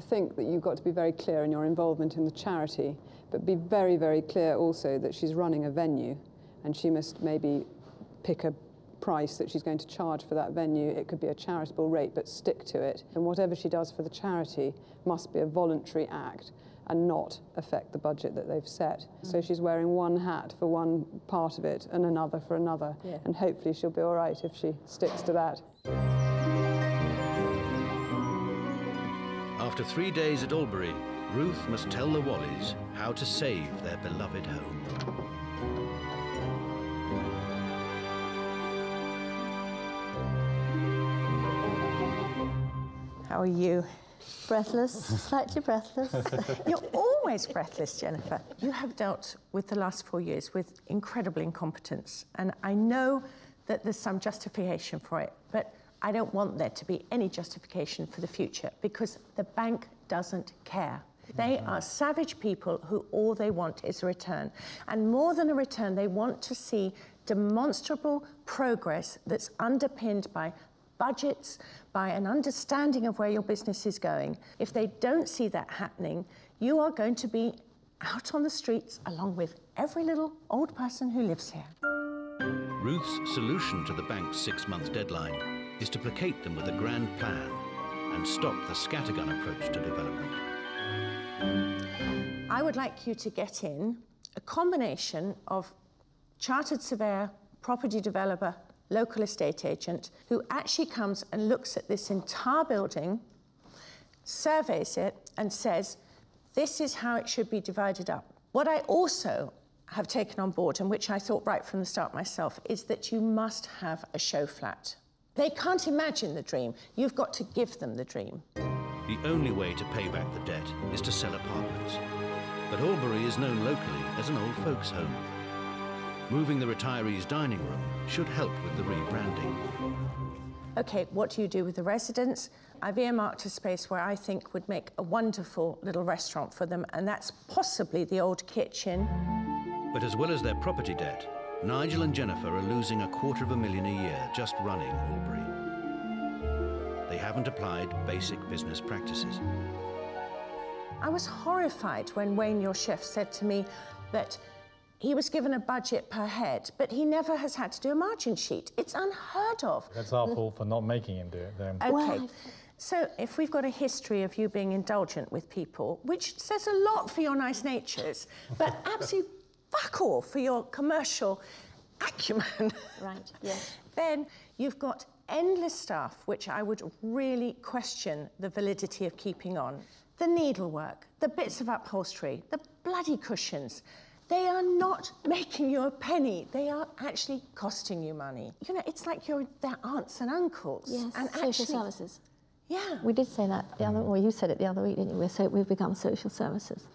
think that you've got to be very clear in your involvement in the charity, but be very, very clear also that she's running a venue and she must maybe pick a price that she's going to charge for that venue. It could be a charitable rate, but stick to it. And whatever she does for the charity must be a voluntary act and not affect the budget that they've set. So she's wearing one hat for one part of it and another for another. Yeah. And hopefully she'll be all right if she sticks to that. After 3 days at Albury, Ruth must tell the Walleys how to save their beloved home. How are you? Breathless, slightly breathless. You're always breathless, Jennifer. You have dealt with the last 4 years with incredible incompetence, and I know that there's some justification for it, but I don't want there to be any justification for the future because the bank doesn't care. They are savage people who all they want is a return. And more than a return, they want to see demonstrable progress that's underpinned by budgets, by an understanding of where your business is going. If they don't see that happening, you are going to be out on the streets along with every little old person who lives here. Ruth's solution to the bank's 6-month deadline is to placate them with a grand plan and stop the scattergun approach to development. I would like you to get in a combination of chartered surveyor, property developer, local estate agent, who actually comes and looks at this entire building, surveys it, and says, this is how it should be divided up. What I also have taken on board, and which I thought right from the start myself, is that you must have a show flat. They can't imagine the dream. You've got to give them the dream. The only way to pay back the debt is to sell apartments. But Albury is known locally as an old folks' home. Moving the retirees' dining room should help with the rebranding. OK, what do you do with the residents? I've earmarked a space where I think would make a wonderful little restaurant for them, and that's possibly the old kitchen. But as well as their property debt, Nigel and Jennifer are losing $250,000 a year just running Albury. They haven't applied basic business practices. I was horrified when Wayne, your chef, said to me that he was given a budget per head, but he never has had to do a margin sheet. It's unheard of. That's our fault for not making him do it then. OK. So if we've got a history of you being indulgent with people, which says a lot for your nice natures, but absolutely fuck all for your commercial acumen. Right, yes. Then you've got endless staff, which I would really question the validity of keeping on. The needlework, the bits of upholstery, the bloody cushions. They are not making you a penny. They are actually costing you money. You know, it's like you're their aunts and uncles. Yes, and social actually, services. Yeah. We did say that the other, well, you said it the other week, didn't you? We've become social services.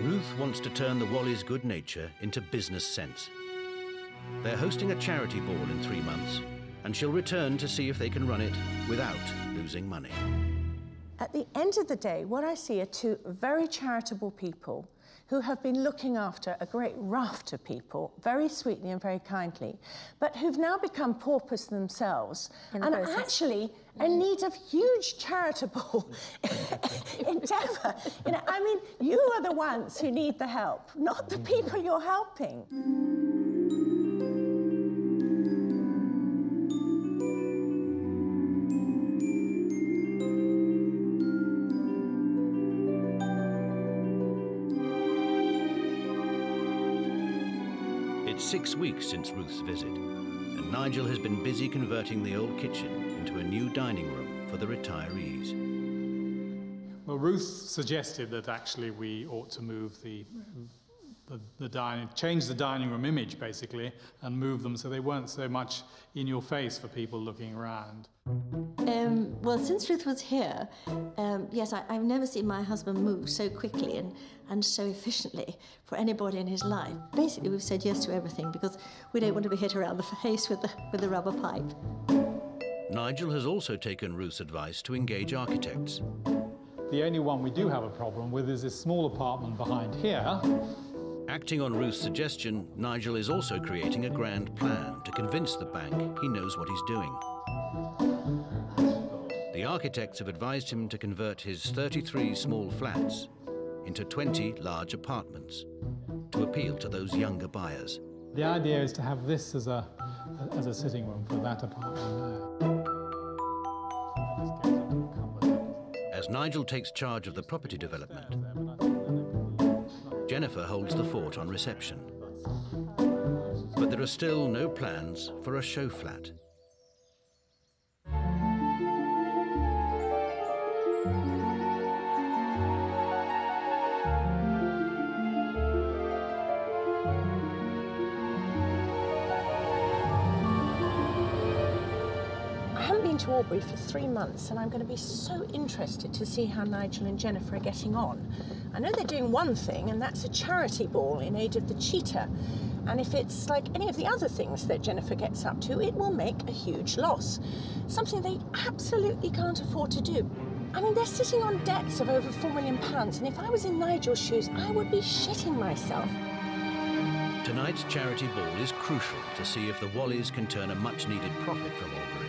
Ruth wants to turn the Walleys' good nature into business sense. They're hosting a charity ball in 3 months, and she'll return to see if they can run it without losing money. At the end of the day, what I see are two very charitable people who have been looking after a great raft of people, very sweetly and very kindly, but who've now become paupers themselves and are actually in need of huge charitable endeavour. You know, I mean, you are the ones who need the help, not the people you're helping. It's 6 weeks since Ruth's visit, and Nigel has been busy converting the old kitchen into a new dining room for the retirees. Well, Ruth suggested that actually we ought to move change the dining room image, basically, and move them so they weren't so much in your face for people looking around. Well, since Ruth was here, yes, I've never seen my husband move so quickly and so efficiently for anybody in his life. Basically, we've said yes to everything because we don't want to be hit around the face with the rubber pipe. Nigel has also taken Ruth's advice to engage architects. The only one we do have a problem with is this small apartment behind here. Acting on Ruth's suggestion, Nigel is also creating a grand plan to convince the bank he knows what he's doing. The architects have advised him to convert his 33 small flats into 20 large apartments to appeal to those younger buyers. The idea is to have this as a sitting room for that apartment there. As Nigel takes charge of the property development, Jennifer holds the fort on reception. But there are still no plans for a show flat. To Albury for 3 months, and I'm going to be so interested to see how Nigel and Jennifer are getting on. I know they're doing one thing, and that's a charity ball in aid of the cheetah. And if it's like any of the other things that Jennifer gets up to, it will make a huge loss. Something they absolutely can't afford to do. I mean, they're sitting on debts of over £4 million, and if I was in Nigel's shoes, I would be shitting myself. Tonight's charity ball is crucial to see if the Walleys can turn a much-needed profit from Albury.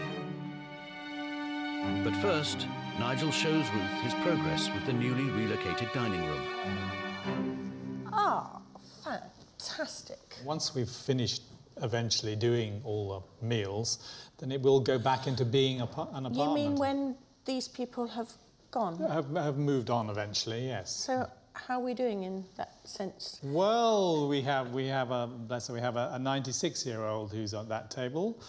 But first, Nigel shows Ruth his progress with the newly relocated dining room. Ah, fantastic. Once we've finished eventually doing all the meals, then it will go back into being an apartment. You mean when these people have gone? Have moved on eventually, yes. So how are we doing in that sense? Well, we have a 96-year-old who's on that table.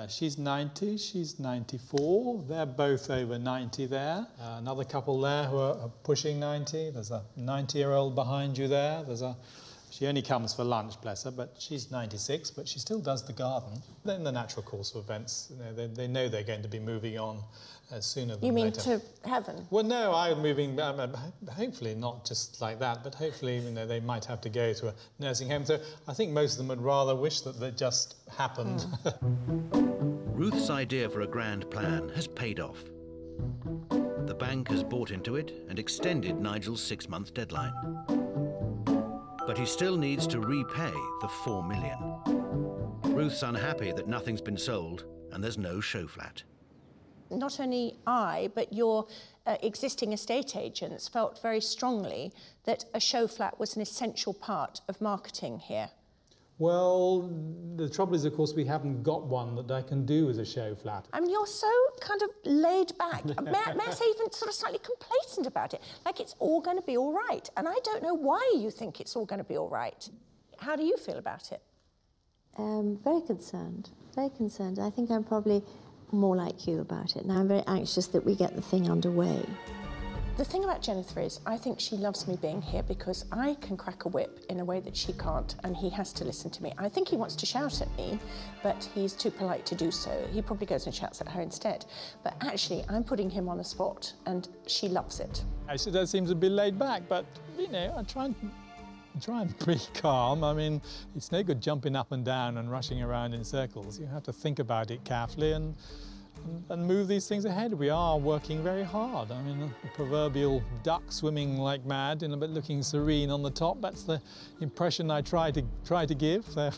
She's 90, she's 94. They're both over 90 there. Another couple there who are pushing 90. There's a 90-year-old behind you there. She only comes for lunch, bless her, but she's 96, but she still does the garden. Then the natural course of events, they know they're going to be moving on sooner than later. You mean to heaven? Well, no, I'm moving, hopefully not just like that, but hopefully, they might have to go to a nursing home. So I think most of them would rather wish that they just happened. Ruth's idea for a grand plan has paid off. The bank has bought into it and extended Nigel's 6-month deadline. But he still needs to repay the $4 million. Ruth's unhappy that nothing's been sold and there's no show flat. Not only I, but your existing estate agents felt very strongly that a show flat was an essential part of marketing here. Well, the trouble is, of course, we haven't got one that I can do as a show flat. I mean, you're so kind of laid back. May I say even sort of slightly complacent about it, like it's all going to be all right. And I don't know why you think it's all going to be all right. How do you feel about it? Very concerned, very concerned. I think I'm probably more like you about it. Now I'm very anxious that we get the thing underway. The thing about Jennifer is, I think she loves me being here because I can crack a whip in a way that she can't, and he has to listen to me. I think he wants to shout at me, but he's too polite to do so. He probably goes and shouts at her instead. But actually, I'm putting him on the spot, and she loves it. She does seem a bit laid back, but, I try and be calm. I mean, it's no good jumping up and down and rushing around in circles. You have to think about it carefully and move these things ahead. We are working very hard. I mean, the proverbial duck swimming like mad, but looking serene on the top. That's the impression I try to give. So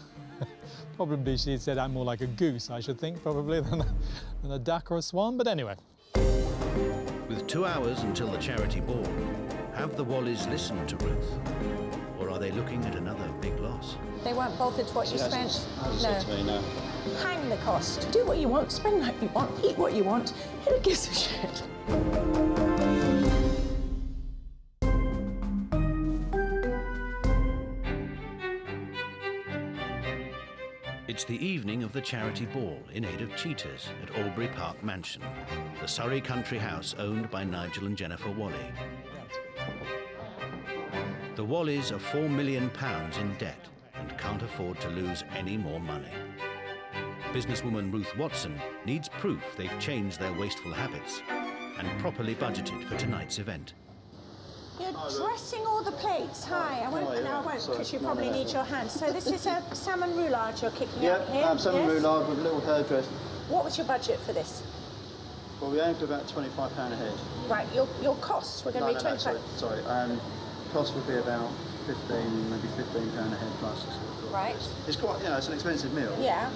probably she said I'm more like a goose, I should think, probably, than a duck or a swan. But anyway. With 2 hours until the charity ball, have the Walleys listened to Ruth? Or are they looking at another big loss? They weren't bothered what you spent? No. Hang the cost. Do what you want, spend like you want, eat what you want. Who gives a shit? It's the evening of the charity ball in aid of cheetahs at Albury Park Mansion, the Surrey country house owned by Nigel and Jennifer Walley. The Walleys are £4 million in debt and can't afford to lose any more money. Businesswoman Ruth Watson needs proof they've changed their wasteful habits and properly budgeted for tonight's event. You're dressing all the plates. Hi, I won't, no, I won't, because you probably need your hands. So this is a salmon roulade you're kicking out here? Yeah, salmon roulade with a little herb dress. What was your budget for this? Well, we aim for about £25 a head. Right, your costs were going to be 25. No, sorry. Cost would be about 15, maybe £15 a head plus. Right. It's quite, you know, it's an expensive meal. Yeah.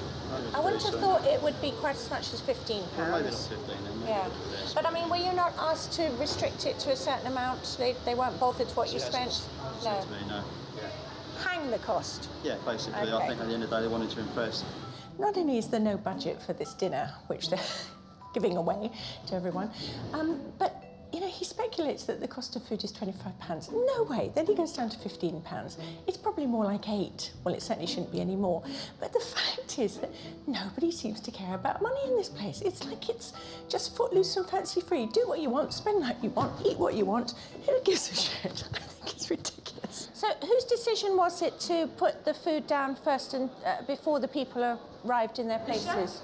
I wouldn't have thought it would be quite as much as £15. Well, maybe not 15 then. Yeah. But I mean, were you not asked to restrict it to a certain amount? They weren't bothered what you spent? No. To me, no. Hang the cost? Yeah, basically. Okay. I think at the end of the day they wanted to impress. Not only is there no budget for this dinner, which they're giving away to everyone, but you know, he speculates that the cost of food is £25. No way. Then he goes down to £15. It's probably more like £8. Well, it certainly shouldn't be any more. But the fact is that nobody seems to care about money in this place. It's like it's just footloose and fancy-free. Do what you want, spend like you want, eat what you want. Who gives a shit? I think it's ridiculous. So whose decision was it to put the food down first and before the people arrived in their places?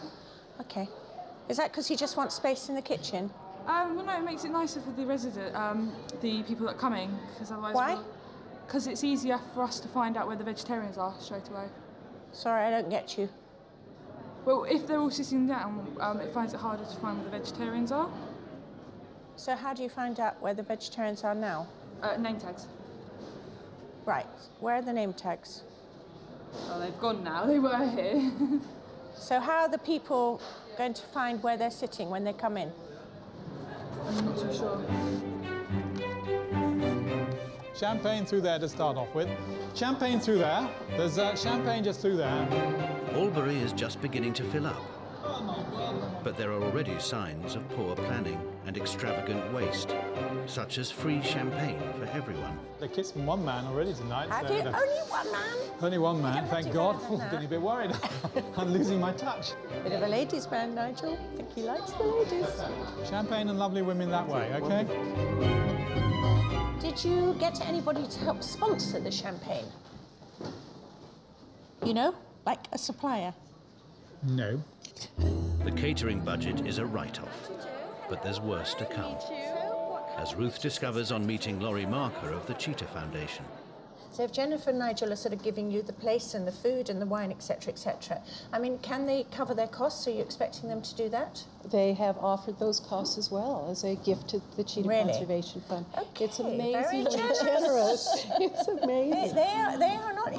Okay. Is that because he just wants space in the kitchen? Well, no, it makes it nicer for the the people that are coming, because otherwise... Why? Because it's easier for us to find out where the vegetarians are straight away. Sorry, I don't get you. Well, if they're all sitting down, it finds it harder to find where the vegetarians are. So how do you find out where the vegetarians are now? Name tags. Right. Where are the name tags? Oh, they've gone now. They were here. So how are the people going to find where they're sitting when they come in? I'm not too sure. Champagne through there to start off with. Champagne through there. There's champagne just through there. Albury is just beginning to fill up. But there are already signs of poor planning and extravagant waste, such as free champagne for everyone. The kiss from one man already tonight. Have so you? Only one man? Only one man, thank God. Getting a bit worried. I'm losing my touch. Bit of a ladies' man, Nigel. I think he likes the ladies. Champagne and lovely women that way, OK? Did you get anybody to help sponsor the champagne? You know, like a supplier? No. The catering budget is a write-off, but there's worse to come, as Ruth discovers on meeting Laurie Marker of the Cheetah Foundation. So if Jennifer and Nigel are sort of giving you the place and the food and the wine, etc., I mean, can they cover their costs? Are you expecting them to do that? They have offered those costs as well as a gift to the Cheetah Conservation Fund. Okay, it's amazingly very generous. It's amazing. They are not,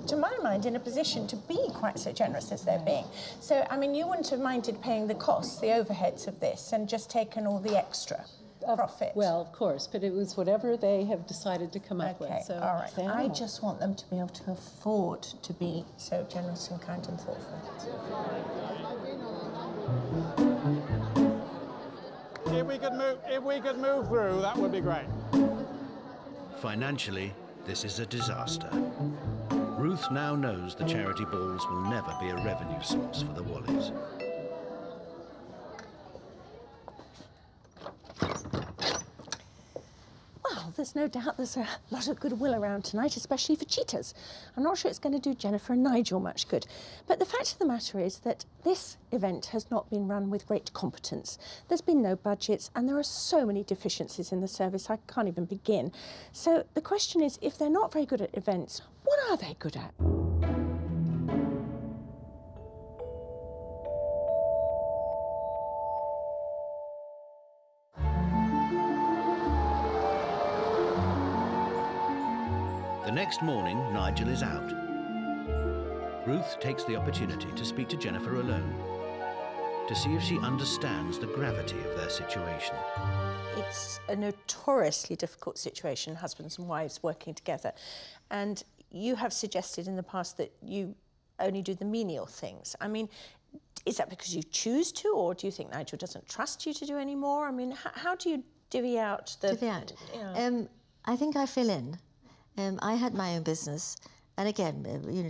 to my mind, in a position to be quite so generous as they're being. So, I mean, you wouldn't have minded paying the costs, the overheads of this, and just taken all the extra profit. Well, of course, but it was whatever they have decided to come up with. So all right. I just want them to be able to afford to be so generous and kind and thoughtful. If we could move through, that would be great. Financially, this is a disaster. Ruth now knows the charity balls will never be a revenue source for the Walleys. Well, there's no doubt there's a lot of goodwill around tonight, especially for cheetahs. I'm not sure it's going to do Jennifer and Nigel much good. But the fact of the matter is that this event has not been run with great competence. There's been no budgets, and there are so many deficiencies in the service, I can't even begin. So the question is, if they're not very good at events, what are they good at? The next morning, Nigel is out. Ruth takes the opportunity to speak to Jennifer alone, to see if she understands the gravity of their situation. It's a notoriously difficult situation, husbands and wives working together. And you have suggested in the past that you only do the menial things. I mean, is that because you choose to, or do you think Nigel doesn't trust you to do any more? I mean, how do you divvy out the... Divvy out? Yeah. I think I fill in. I had my own business, and again,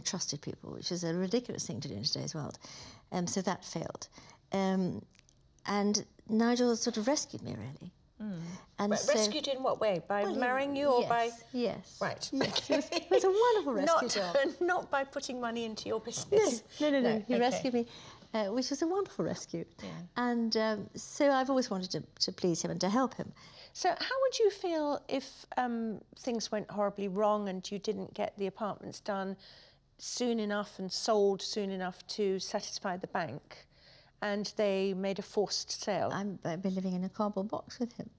trusted people, which is a ridiculous thing to do in today's world. So that failed. And Nigel sort of rescued me, really. And but so, rescued in what way? By marrying you, or by... Yes. Right. Yes, it was a wonderful rescue job. Not by putting money into your business. No. He rescued me. which was a wonderful rescue. And so I've always wanted to please him and to help him. So how would you feel if things went horribly wrong and you didn't get the apartments done soon enough and sold soon enough to satisfy the bank, and they made a forced sale? I've been living in a cardboard box with him.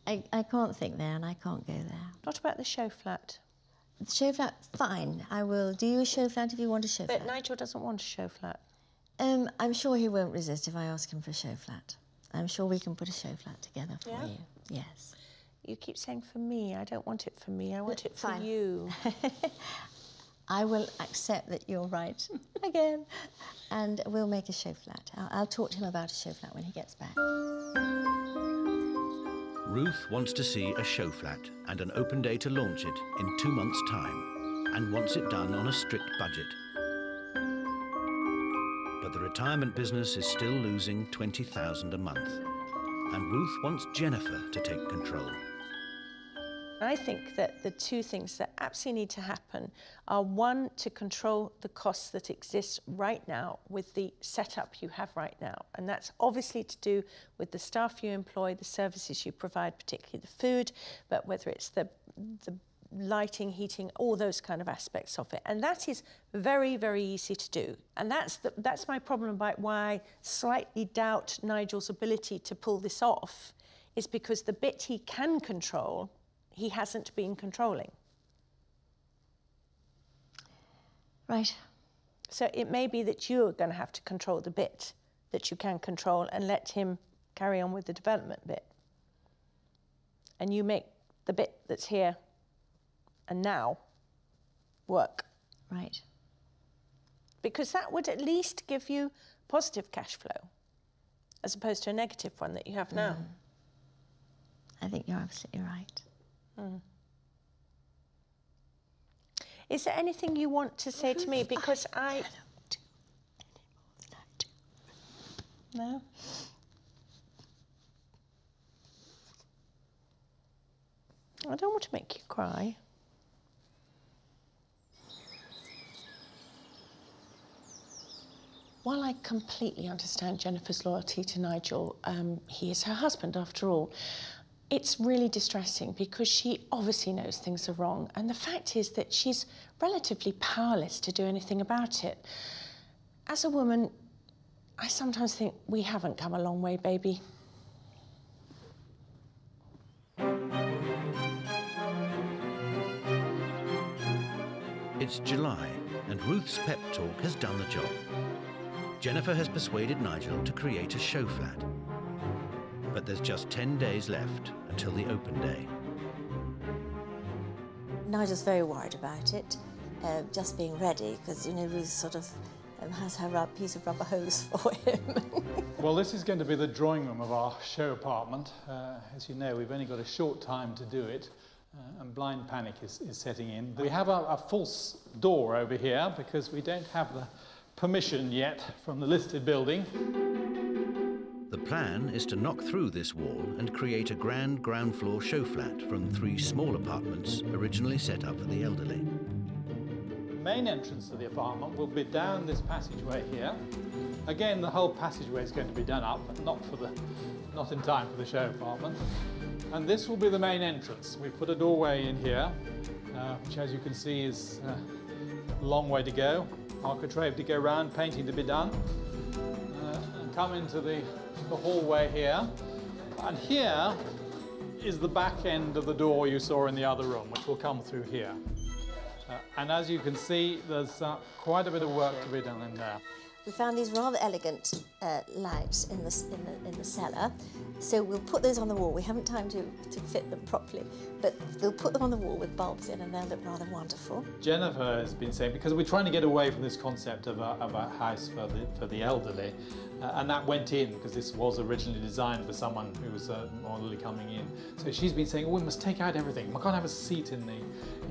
I can't think there and I can't go there. What about the show flat? The show flat, fine. I will do you a show flat if you want a show flat. But Nigel doesn't want a show flat. I'm sure he won't resist if I ask him for a show flat. I'm sure we can put a show flat together for you. Yes. You keep saying for me. I don't want it for me. I want it for you. I will accept that you're right again, and we'll make a show flat. I'll talk to him about a show flat when he gets back. Ruth wants to see a show flat and an open day to launch it in 2 months' time, and wants it done on a strict budget. But the retirement business is still losing $20,000 a month, and Ruth wants Jennifer to take control. I think that the two things that absolutely need to happen are, one, to control the costs that exist right now with the setup you have right now. And that's obviously to do with the staff you employ, the services you provide, particularly the food, but whether it's the lighting, heating, all those kind of aspects of it. And that is very, very easy to do. And that's my problem about why I slightly doubt Nigel's ability to pull this off, is because the bit he can control, he hasn't been controlling. Right. So it may be that you're going to have to control the bit that you can control and let him carry on with the development bit. And you make the bit that's here and now work. Right. Because that would at least give you positive cash flow, as opposed to a negative one that you have now. I think you're absolutely right. Is there anything you want to say to me? Because I don't do any more than I do. No? I don't want to make you cry. While I completely understand Jennifer's loyalty to Nigel, he is her husband after all, it's really distressing because she obviously knows things are wrong, and the fact is that she's relatively powerless to do anything about it. As a woman, I sometimes think we haven't come a long way, baby. It's July, and Ruth's pep talk has done the job. Jennifer has persuaded Nigel to create a show flat. But there's just 10 days left until the open day. Nigel's very worried about it, just being ready, because, you know, Ruth sort of has her piece of rubber hose for him. Well, this is going to be the drawing room of our show apartment. As you know, we've only got a short time to do it, and blind panic is setting in. We have a false door over here because we don't have the permission yet from the listed building. The plan is to knock through this wall and create a grand ground floor show flat from 3 small apartments originally set up for the elderly. The main entrance to the apartment will be down this passageway here. Again, the whole passageway is going to be done up, but not in time for the show apartment. And this will be the main entrance. We've put a doorway in here, which, as you can see, is a long way to go. Architrave to go round, painting to be done. And come into the hallway here, and here is the back end of the door you saw in the other room, which will come through here. And as you can see, there's quite a bit of work to be done in there. We found these rather elegant lights in the cellar, so we'll put those on the wall. We haven't time to fit them properly, but they'll put them on the wall with bulbs in, and they'll look rather wonderful. Jennifer has been saying, because we're trying to get away from this concept of a house for the elderly, and that went in because this was originally designed for someone who was elderly coming in. So she's been saying, oh, we must take out everything. We can't have a seat in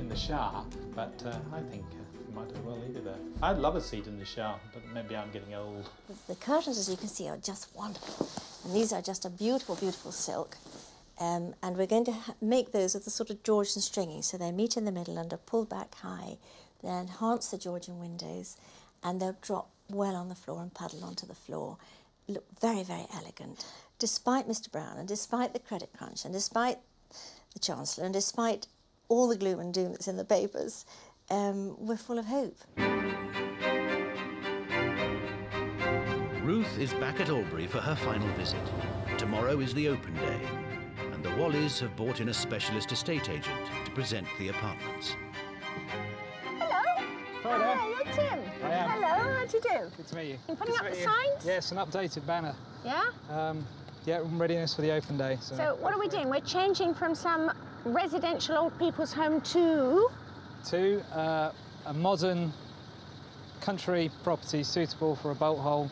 the shower, but I think might as well leave it there. I'd love a seat in the shower, but maybe I'm getting old. The curtains, as you can see, are just wonderful. And these are just a beautiful, beautiful silk. And we're going to make those with the sort of Georgian stringing, so they meet in the middle and are pulled back high. They enhance the Georgian windows, and they'll drop well on the floor and puddle onto the floor. Look very, very elegant. Despite Mr. Brown and despite the credit crunch and despite the Chancellor and despite all the gloom and doom that's in the papers, we're full of hope. Ruth is back at Albury for her final visit. Tomorrow is the open day, and the Walleys have brought in a specialist estate agent to present the apartments. Hello. Hi there. Hi, you're Tim. I am. Hello, how do you do? Good to meet you. You putting Good up to the meet signs? Yes, an updated banner. Yeah? Yeah, readiness for the open day. So what are we doing? We're changing from some residential old people's home to a modern country property suitable for a bolt hole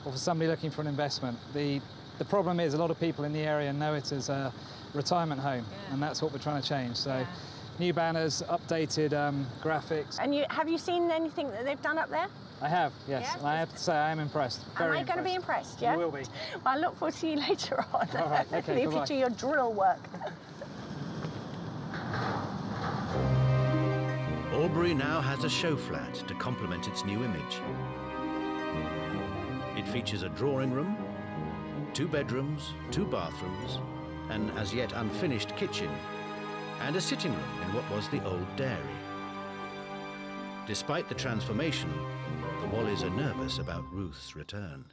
or for somebody looking for an investment. The problem is a lot of people in the area know it as a retirement home, and that's what we're trying to change. So new banners, updated graphics. And have you seen anything that they've done up there? I have, yes. Yeah? And I have to say I am impressed. Very Am I going to be impressed, yeah? You will be. Well, I look forward to you later on. All right, okay, Leave you bye-bye. to your drill work. Albury now has a show flat to complement its new image. It features a drawing room, 2 bedrooms, 2 bathrooms, an as yet unfinished kitchen, and a sitting room in what was the old dairy. Despite the transformation, the Walleys are nervous about Ruth's return.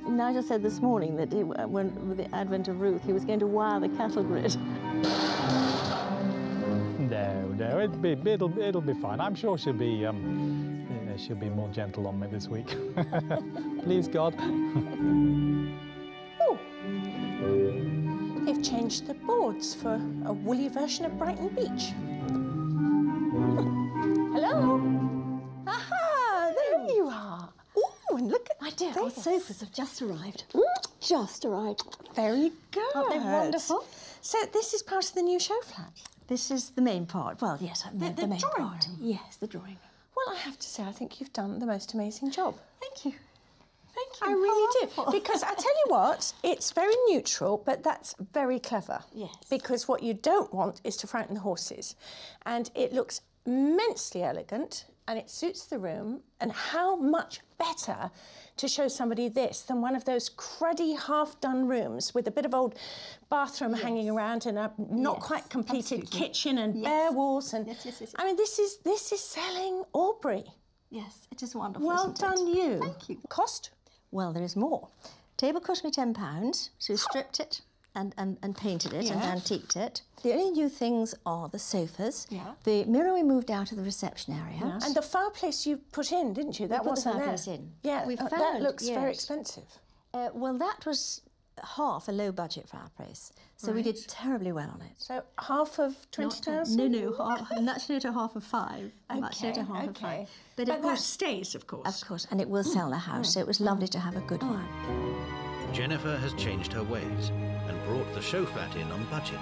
Nigel said this morning that with the advent of Ruth, he was going to wire the cattle grid. No, it'll be fine. I'm sure she'll be more gentle on me this week. Please God. Oh, they've changed the boards for a woolly version of Brighton Beach. Hello? Aha, there you are. Oh, and look at My dear, our sofas have just arrived. Just arrived. Very good. Aren't they wonderful? So this is part of the new show flat? This is the main part. Well, yes, the main drawing part. room. Yes, the drawing room. Well, I have to say, I think you've done the most amazing job. Thank you. Thank you. I really do. Because I tell you what, it's very neutral, but that's very clever. Yes. Because what you don't want is to frighten the horses. And it looks immensely elegant, and it suits the room. And how much better to show somebody this than one of those cruddy half-done rooms with a bit of old bathroom hanging around and a not quite completed kitchen and bare walls. And I mean, this is selling Albury. Yes, it is wonderful. Well isn't it? done, you. Thank you. Cost? Well, there is more. Table cost me £10, so we stripped it and painted it and antiqued it. The only new things are the sofas. Yeah. The mirror we moved out of the reception area. And the fireplace you put in, didn't you? That put the wasn't there. fireplace in. Yeah, We that found, looks very yes. expensive. Well, that was half a low-budget fireplace, so we did terribly well on it. So half of 20,000? No, much later half of 5. Much later half of 5. But of course, that stays, of course. Of course, and it will sell the house, so it was lovely to have a good one. Jennifer has changed her ways and brought the show flat in on budget.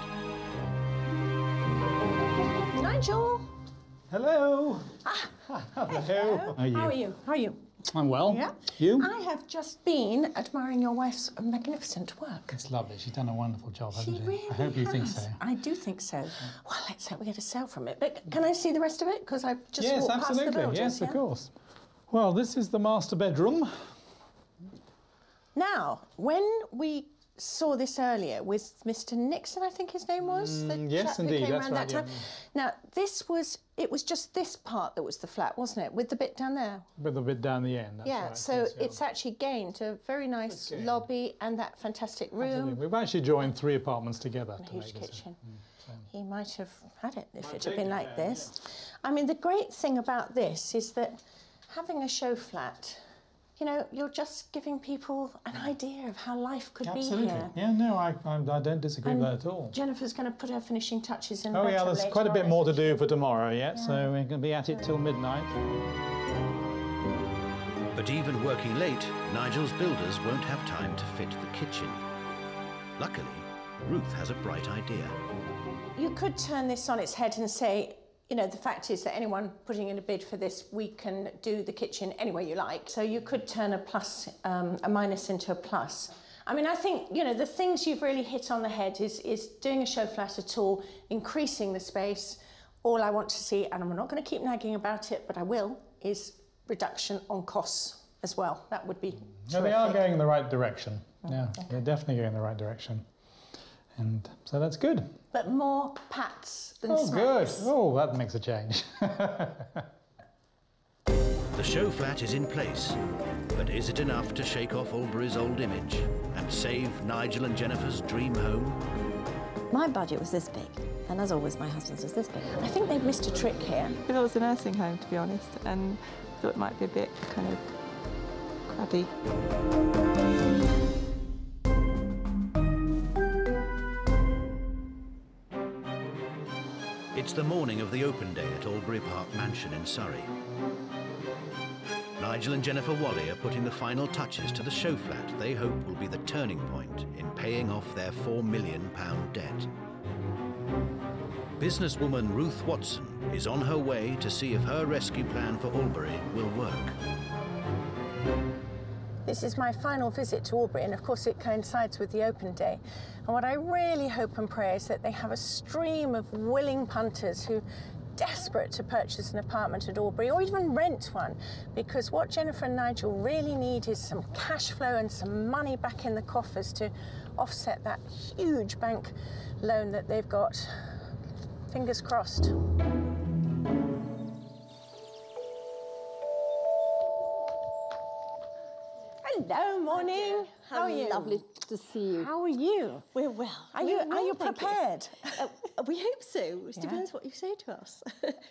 Nigel. Hello. Hello. How are you? How are you? How are you? I'm well. Yeah. You? I have just been admiring your wife's magnificent work. It's lovely. She's done a wonderful job, hasn't she? Really I hope you think so. I do think so. Well, let's hope we get a sale from it. But can I see the rest of it? Because I've just Yes, walked past the absolutely. builders. Yes, yeah? of course. Well, this is the master bedroom. Now, when we saw this earlier with Mr. Nixon, I think his name was. The yes, chap who indeed, came that's around right, that time. Now, it was just this part that was the flat, wasn't it? With the bit down there. With a bit down the end. That's Yeah, right, so yes, it's actually gained a very nice lobby and that fantastic room. Absolutely. We've actually joined 3 apartments together. And a to huge make this kitchen. so. He might have had it if it had been like this. I mean, the great thing about this is that having a show flat, you know, you're just giving people an idea of how life could be here. Yeah, no, I don't disagree with that at all. Jennifer's going to put her finishing touches in the Oh yeah, bedroom there's later quite a bit on, more to isn't do for tomorrow yet, so we're going to be at it till midnight. But even working late, Nigel's builders won't have time to fit the kitchen. Luckily, Ruth has a bright idea. You could turn this on its head and say, you know, the fact is that anyone putting in a bid for this, we can do the kitchen any way you like. So you could turn a minus into a plus. I mean, I think, you know, the things you've really hit on the head is doing a show flat at all, increasing the space. All I want to see, and I'm not going to keep nagging about it, but I will, is reduction on costs as well. That would be No, they are going in the right direction. Yeah, they're definitely going in the right direction. And so that's good. But more pats than Oh, good. smacks. Oh, that makes a change. The show flat is in place, but is it enough to shake off Albury's old image and save Nigel and Jennifer's dream home? My budget was this big, and as always, my husband's was this big. I think they've missed a trick here. I thought it was a nursing home, to be honest, and thought it might be a bit kind of crabby. It's the morning of the open day at Albury Park Mansion in Surrey. Nigel and Jennifer Whalley are putting the final touches to the show flat they hope will be the turning point in paying off their £4 million debt. Businesswoman Ruth Watson is on her way to see if her rescue plan for Albury will work. This is my final visit to Albury, and of course it coincides with the open day. And what I really hope and pray is that they have a stream of willing punters who are desperate to purchase an apartment at Albury or even rent one, because what Jennifer and Nigel really need is some cash flow and some money back in the coffers to offset that huge bank loan that they've got. Fingers crossed. Hello, morning. How are you? Lovely to see you. How are you? We're well. Are you prepared? We hope so. It depends what you say to us.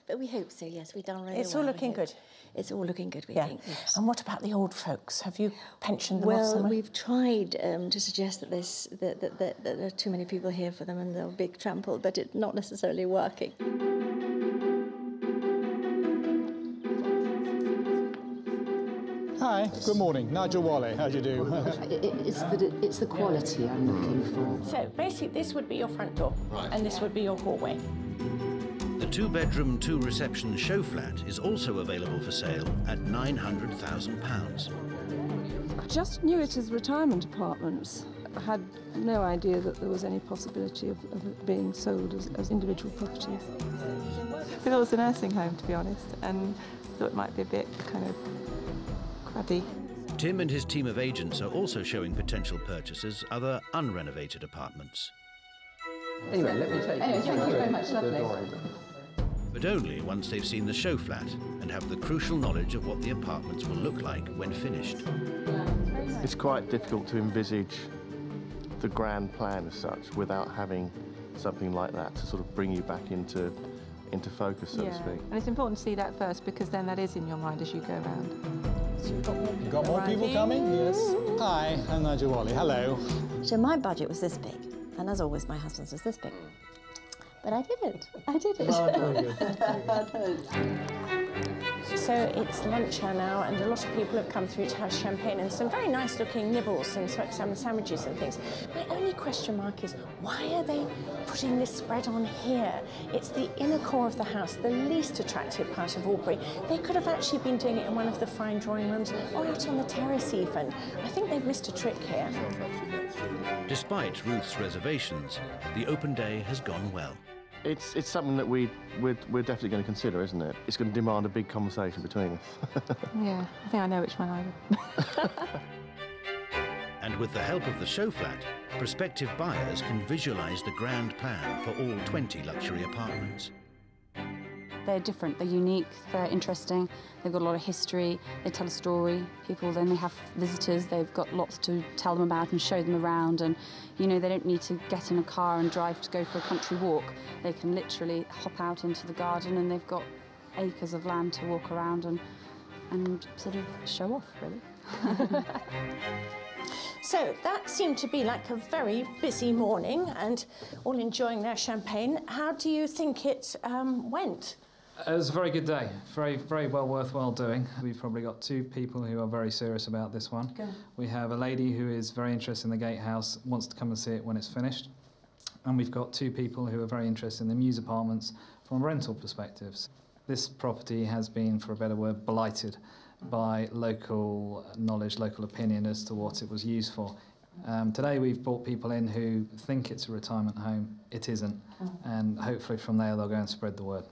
But we hope so, yes. We've done really well. It's all looking we hope. good. It's all looking good, we Yeah. think. Yes. And what about the old folks? Have you pensioned them off Well, somewhere? we've tried to suggest that that there are too many people here for them and they're a big trample, but it's not necessarily working. Hi, good morning. Nigel Whalley, how do you do? It's the quality I'm looking for. So basically this would be your front door and this would be your hallway. The two-bedroom, two-reception show flat is also available for sale at £900,000. I just knew it as retirement apartments. I had no idea that there was any possibility of it being sold as individual properties. I thought it was a nursing home, to be honest, and thought it might be a bit kind of crabby. Tim and his team of agents are also showing potential purchasers other unrenovated apartments. Anyway, let me take you thank you very much, lovely. But only once they've seen the show flat and have the crucial knowledge of what the apartments will look like when finished. It's quite difficult to envisage the grand plan as such without having something like that to sort of bring you back into focus, so to speak. And it's important to see that first, because then that is in your mind as you go around. So you've got more people, Got more people coming? Yes. Hi, I'm Nigel Whalley. Hello. So my budget was this big, and as always, my husband's was this big. But I did it. I did it. Oh, very good. So it's lunch hour now, and a lot of people have come through to have champagne and some very nice looking nibbles and smoked salmon sandwiches and things. My only question mark is, why are they putting this spread on here? It's the inner core of the house, the least attractive part of Albury. They could have actually been doing it in one of the fine drawing rooms or out on the terrace even. I think they've missed a trick here. Despite Ruth's reservations, the open day has gone well. It's something that we're definitely going to consider, isn't it? It's going to demand a big conversation between us. Yeah, I think I know which one I would. And with the help of the show flat, prospective buyers can visualise the grand plan for all 20 luxury apartments. They're different, they're unique, they're interesting, they've got a lot of history, they tell a story. People, then they have visitors, they've got lots to tell them about and show them around, and you know, they don't need to get in a car and drive to go for a country walk. They can literally hop out into the garden and they've got acres of land to walk around and sort of show off, really. So that seemed to be like a very busy morning and all enjoying their champagne. How do you think it went? It was a very good day, very well worthwhile doing. We've probably got two people who are very serious about this one. Good. We have a lady who is very interested in the gatehouse, wants to come and see it when it's finished. And we've got two people who are very interested in the Muse apartments from rental perspectives. This property has been, for a better word, blighted by local knowledge, local opinion as to what it was used for. Today we've brought people in who think it's a retirement home. It isn't. And hopefully from there they'll go and spread the word.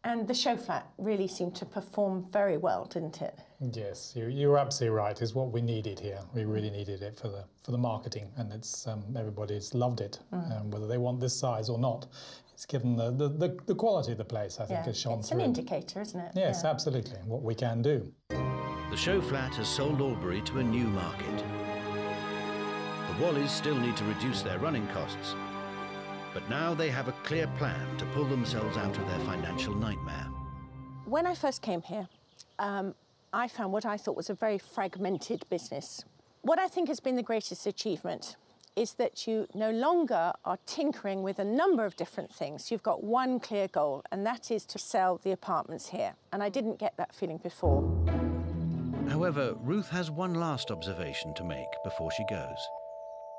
And the show flat really seemed to perform very well, didn't it? Yes, you're absolutely right. It's what we needed here. We really needed it for the marketing, and it's everybody's loved it, whether they want this size or not. It's given the quality of the place, I think, has shone it's through. It's an indicator, isn't it? Yes, absolutely. What we can do. The show flat has sold Albury to a new market. The Walleys still need to reduce their running costs, but now they have a clear plan to pull themselves out of their financial nightmare. When I first came here, I found what I thought was a very fragmented business. What I think has been the greatest achievement is that you no longer are tinkering with a number of different things. You've got one clear goal, and that is to sell the apartments here. And I didn't get that feeling before. However, Ruth has one last observation to make before she goes.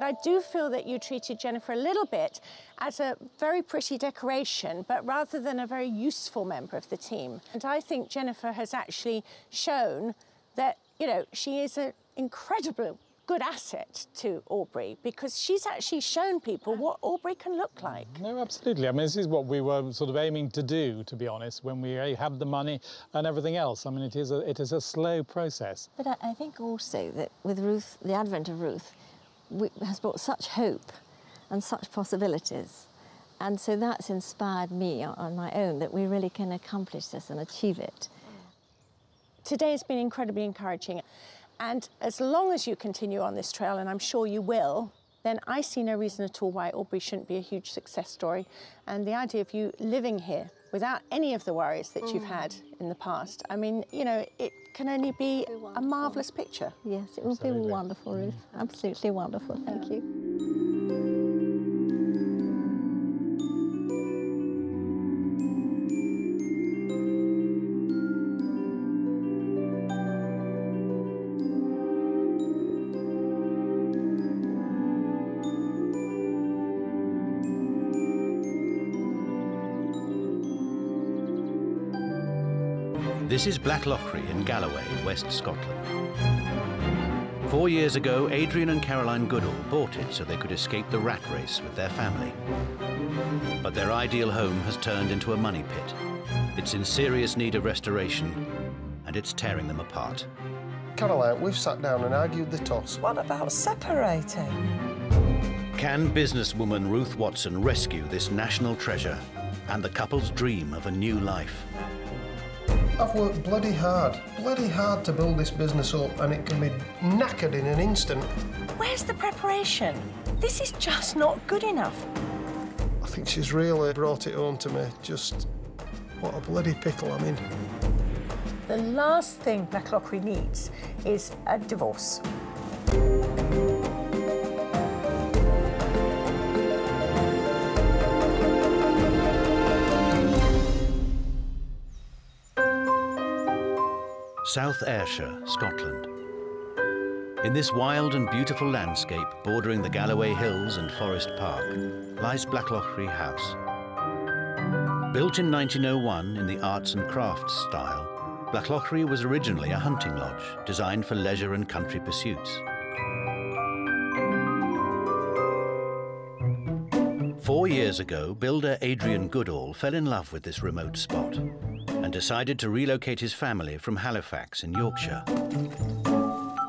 I do feel that you treated Jennifer a little bit as a very pretty decoration, but rather than a very useful member of the team. And I think Jennifer has actually shown that, you know, she is an incredible good asset to Albury, because she's actually shown people what Albury can look like. No, absolutely. I mean, this is what we were sort of aiming to do, to be honest, when we have the money and everything else. I mean, it is a slow process. But I think also that with Ruth, the advent of Ruth, has brought such hope and such possibilities. And so that's inspired me on my own, that we really can accomplish this and achieve it. Today has been incredibly encouraging. And as long as you continue on this trail, and I'm sure you will, then I see no reason at all why Albury shouldn't be a huge success story. And the idea of you living here without any of the worries that you've had in the past, I mean, you know, it can only be a marvellous picture. Yes, it will be wonderful, Ruth. Absolutely wonderful. Thank you. This is Blacklochry in Galloway, West Scotland. 4 years ago, Adrian and Caroline Goodall bought it so they could escape the rat race with their family. But their ideal home has turned into a money pit. It's in serious need of restoration, and it's tearing them apart. Caroline, we've sat down and argued the toss. What about separating? Can businesswoman Ruth Watson rescue this national treasure and the couple's dream of a new life? I've worked bloody hard to build this business up, and it can be knackered in an instant. Where's the preparation? This is just not good enough. I think she's really brought it home to me, just what a bloody pickle I'm in. The last thing Blacklochry needs is a divorce. South Ayrshire, Scotland. In this wild and beautiful landscape bordering the Galloway Hills and Forest Park lies Blacklochry House. Built in 1901 in the arts and crafts style, Blacklochry was originally a hunting lodge designed for leisure and country pursuits. 4 years ago, builder Adrian Goodall fell in love with this remote spot and decided to relocate his family from Halifax in Yorkshire.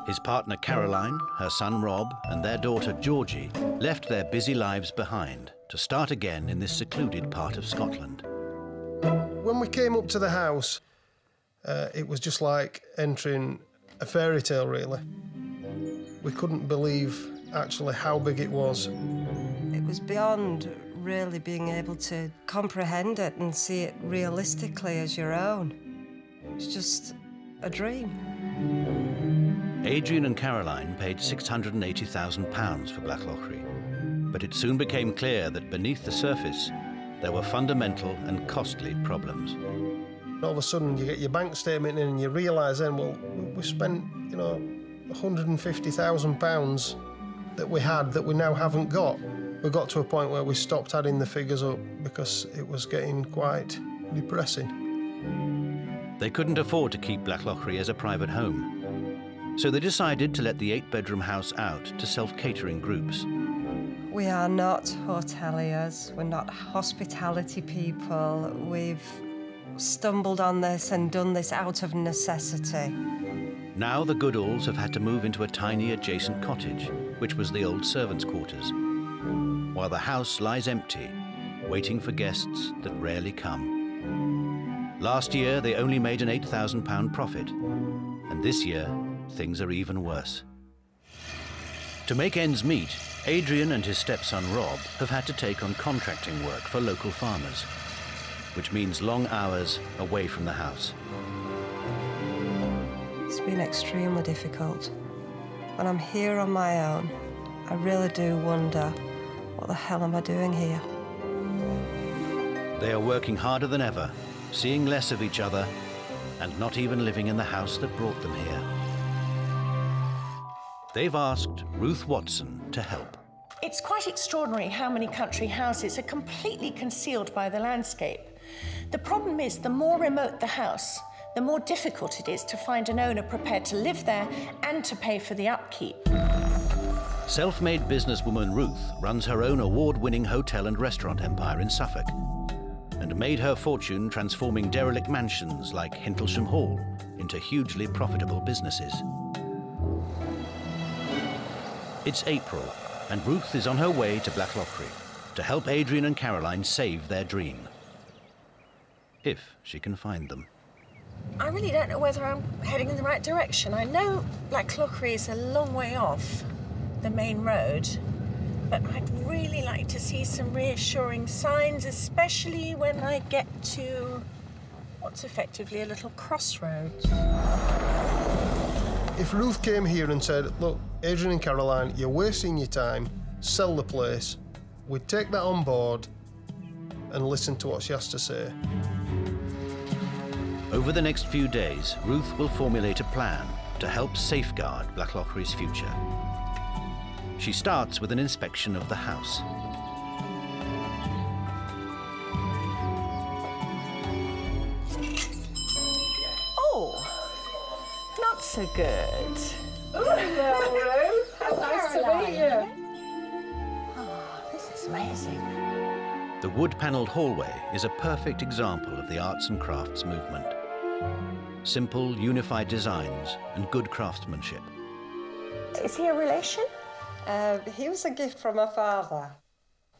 His partner Caroline, her son Rob, and their daughter Georgie left their busy lives behind to start again in this secluded part of Scotland. When we came up to the house, it was just like entering a fairy tale, really. We couldn't believe actually how big it was. It was beyond really being able to comprehend it and see it realistically as your own. It's just a dream. Adrian and Caroline paid £680,000 for Blacklochry, but it soon became clear that beneath the surface there were fundamental and costly problems. All of a sudden you get your bank statement in and you realise then, well, we spent, you know, £150,000 that we had that we now haven't got. We got to a point where we stopped adding the figures up because it was getting quite depressing. They couldn't afford to keep Blacklochry as a private home, so they decided to let the 8-bedroom house out to self-catering groups. We are not hoteliers, we're not hospitality people. We've stumbled on this and done this out of necessity. Now the Goodalls have had to move into a tiny adjacent cottage, which was the old servants' quarters, while the house lies empty, waiting for guests that rarely come. Last year, they only made an £8,000 profit, and this year, things are even worse. To make ends meet, Adrian and his stepson Rob have had to take on contracting work for local farmers, which means long hours away from the house. It's been extremely difficult. When I'm here on my own, I really do wonder, what the hell am I doing here? They are working harder than ever, seeing less of each other, and not even living in the house that brought them here. They've asked Ruth Watson to help. It's quite extraordinary how many country houses are completely concealed by the landscape. The problem is, the more remote the house, the more difficult it is to find an owner prepared to live there and to pay for the upkeep. Self-made businesswoman Ruth runs her own award-winning hotel and restaurant empire in Suffolk and made her fortune transforming derelict mansions like Hintlesham Hall into hugely profitable businesses. It's April, and Ruth is on her way to Blacklochry to help Adrian and Caroline save their dream. If she can find them. I really don't know whether I'm heading in the right direction. I know Blacklochry is a long way off the main road, but I'd really like to see some reassuring signs, especially when I get to what's effectively a little crossroads. If Ruth came here and said, look, Adrian and Caroline, you're wasting your time, sell the place, we'd take that on board and listen to what she has to say. Over the next few days, Ruth will formulate a plan to help safeguard Blacklochry's future. She starts with an inspection of the house. Oh, not so good. Oh, hello, Ruth. How nice to meet you. Oh, this is amazing. The wood-panelled hallway is a perfect example of the arts and crafts movement. Simple, unified designs and good craftsmanship. Is he a relation? He was a gift from my father.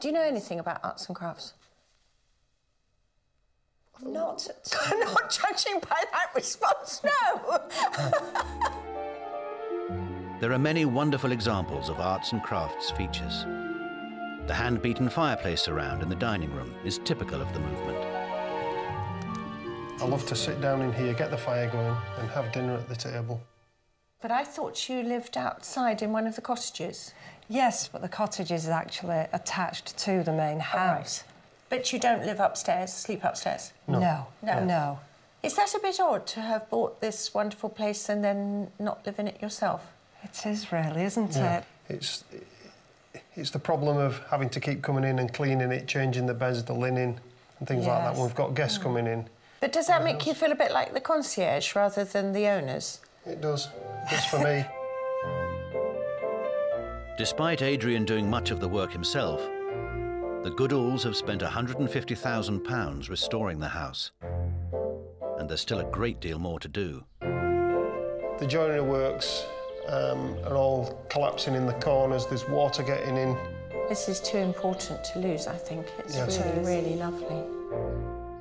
Do you know anything about arts and crafts? Not judging by that response, no. There are many wonderful examples of arts and crafts features. The hand-beaten fireplace surround in the dining room is typical of the movement. I love to sit down in here, get the fire going and have dinner at the table. But I thought you lived outside in one of the cottages. Yes, but the cottage is actually attached to the main house. Right. But you don't live upstairs, sleep upstairs? No. No. Is that a bit odd to have bought this wonderful place and then not live in it yourself? It is really, isn't Yeah. it? It's the problem of having to keep coming in and cleaning it, changing the beds, the linen and things like that when we've got guests coming in. But does that make you feel a bit like the concierge rather than the owners? It does. Just for me. Despite Adrian doing much of the work himself, the Goodalls have spent £150,000 restoring the house. And there's still a great deal more to do. The joinery works are all collapsing in the corners. There's water getting in. This is too important to lose, I think. It's Yes. really lovely.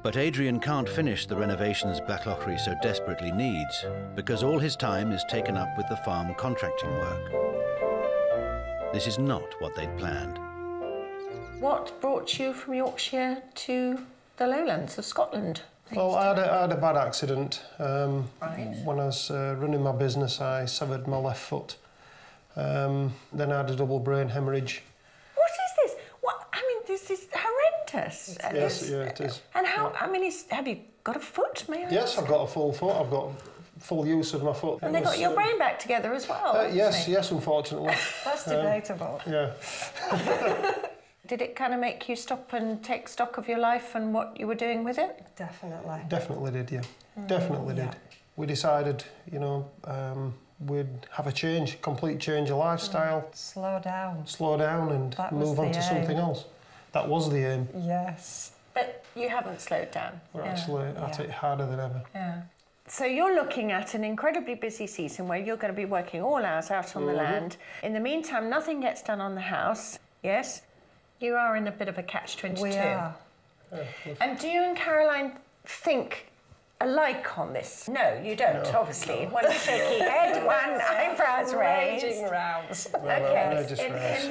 But Adrian can't finish the renovations Blacklochry so desperately needs because all his time is taken up with the farm contracting work. This is not what they'd planned. What brought you from Yorkshire to the lowlands of Scotland? Well, I had a bad accident. When I was running my business, I severed my left foot. Then I had a double brain hemorrhage. What is this? What? I mean, this is horrendous. Yes, yeah, it is. And how, I mean, have you got a foot, may I Yes, ask? I've got a full foot. I've got full use of my foot. And they got your brain back together as well? Yes, unfortunately. That's debatable. Yeah. Did it kind of make you stop and take stock of your life and what you were doing with it? Definitely. Definitely did, yeah. Definitely did. We decided, you know, we'd have a change, complete change of lifestyle. Slow down. Slow down and That was move on the to aim. something else. That was the aim. Yes. But you haven't slowed down. We're actually at it harder than ever. Yeah. So you're looking at an incredibly busy season where you're going to be working all hours out on the land. In the meantime, nothing gets done on the house. Yes? You are in a bit of a catch-22. We are. And do you and Caroline think alike on this? No, you don't, obviously. One shaky head, one eyebrows raised. Raging rows. Okay.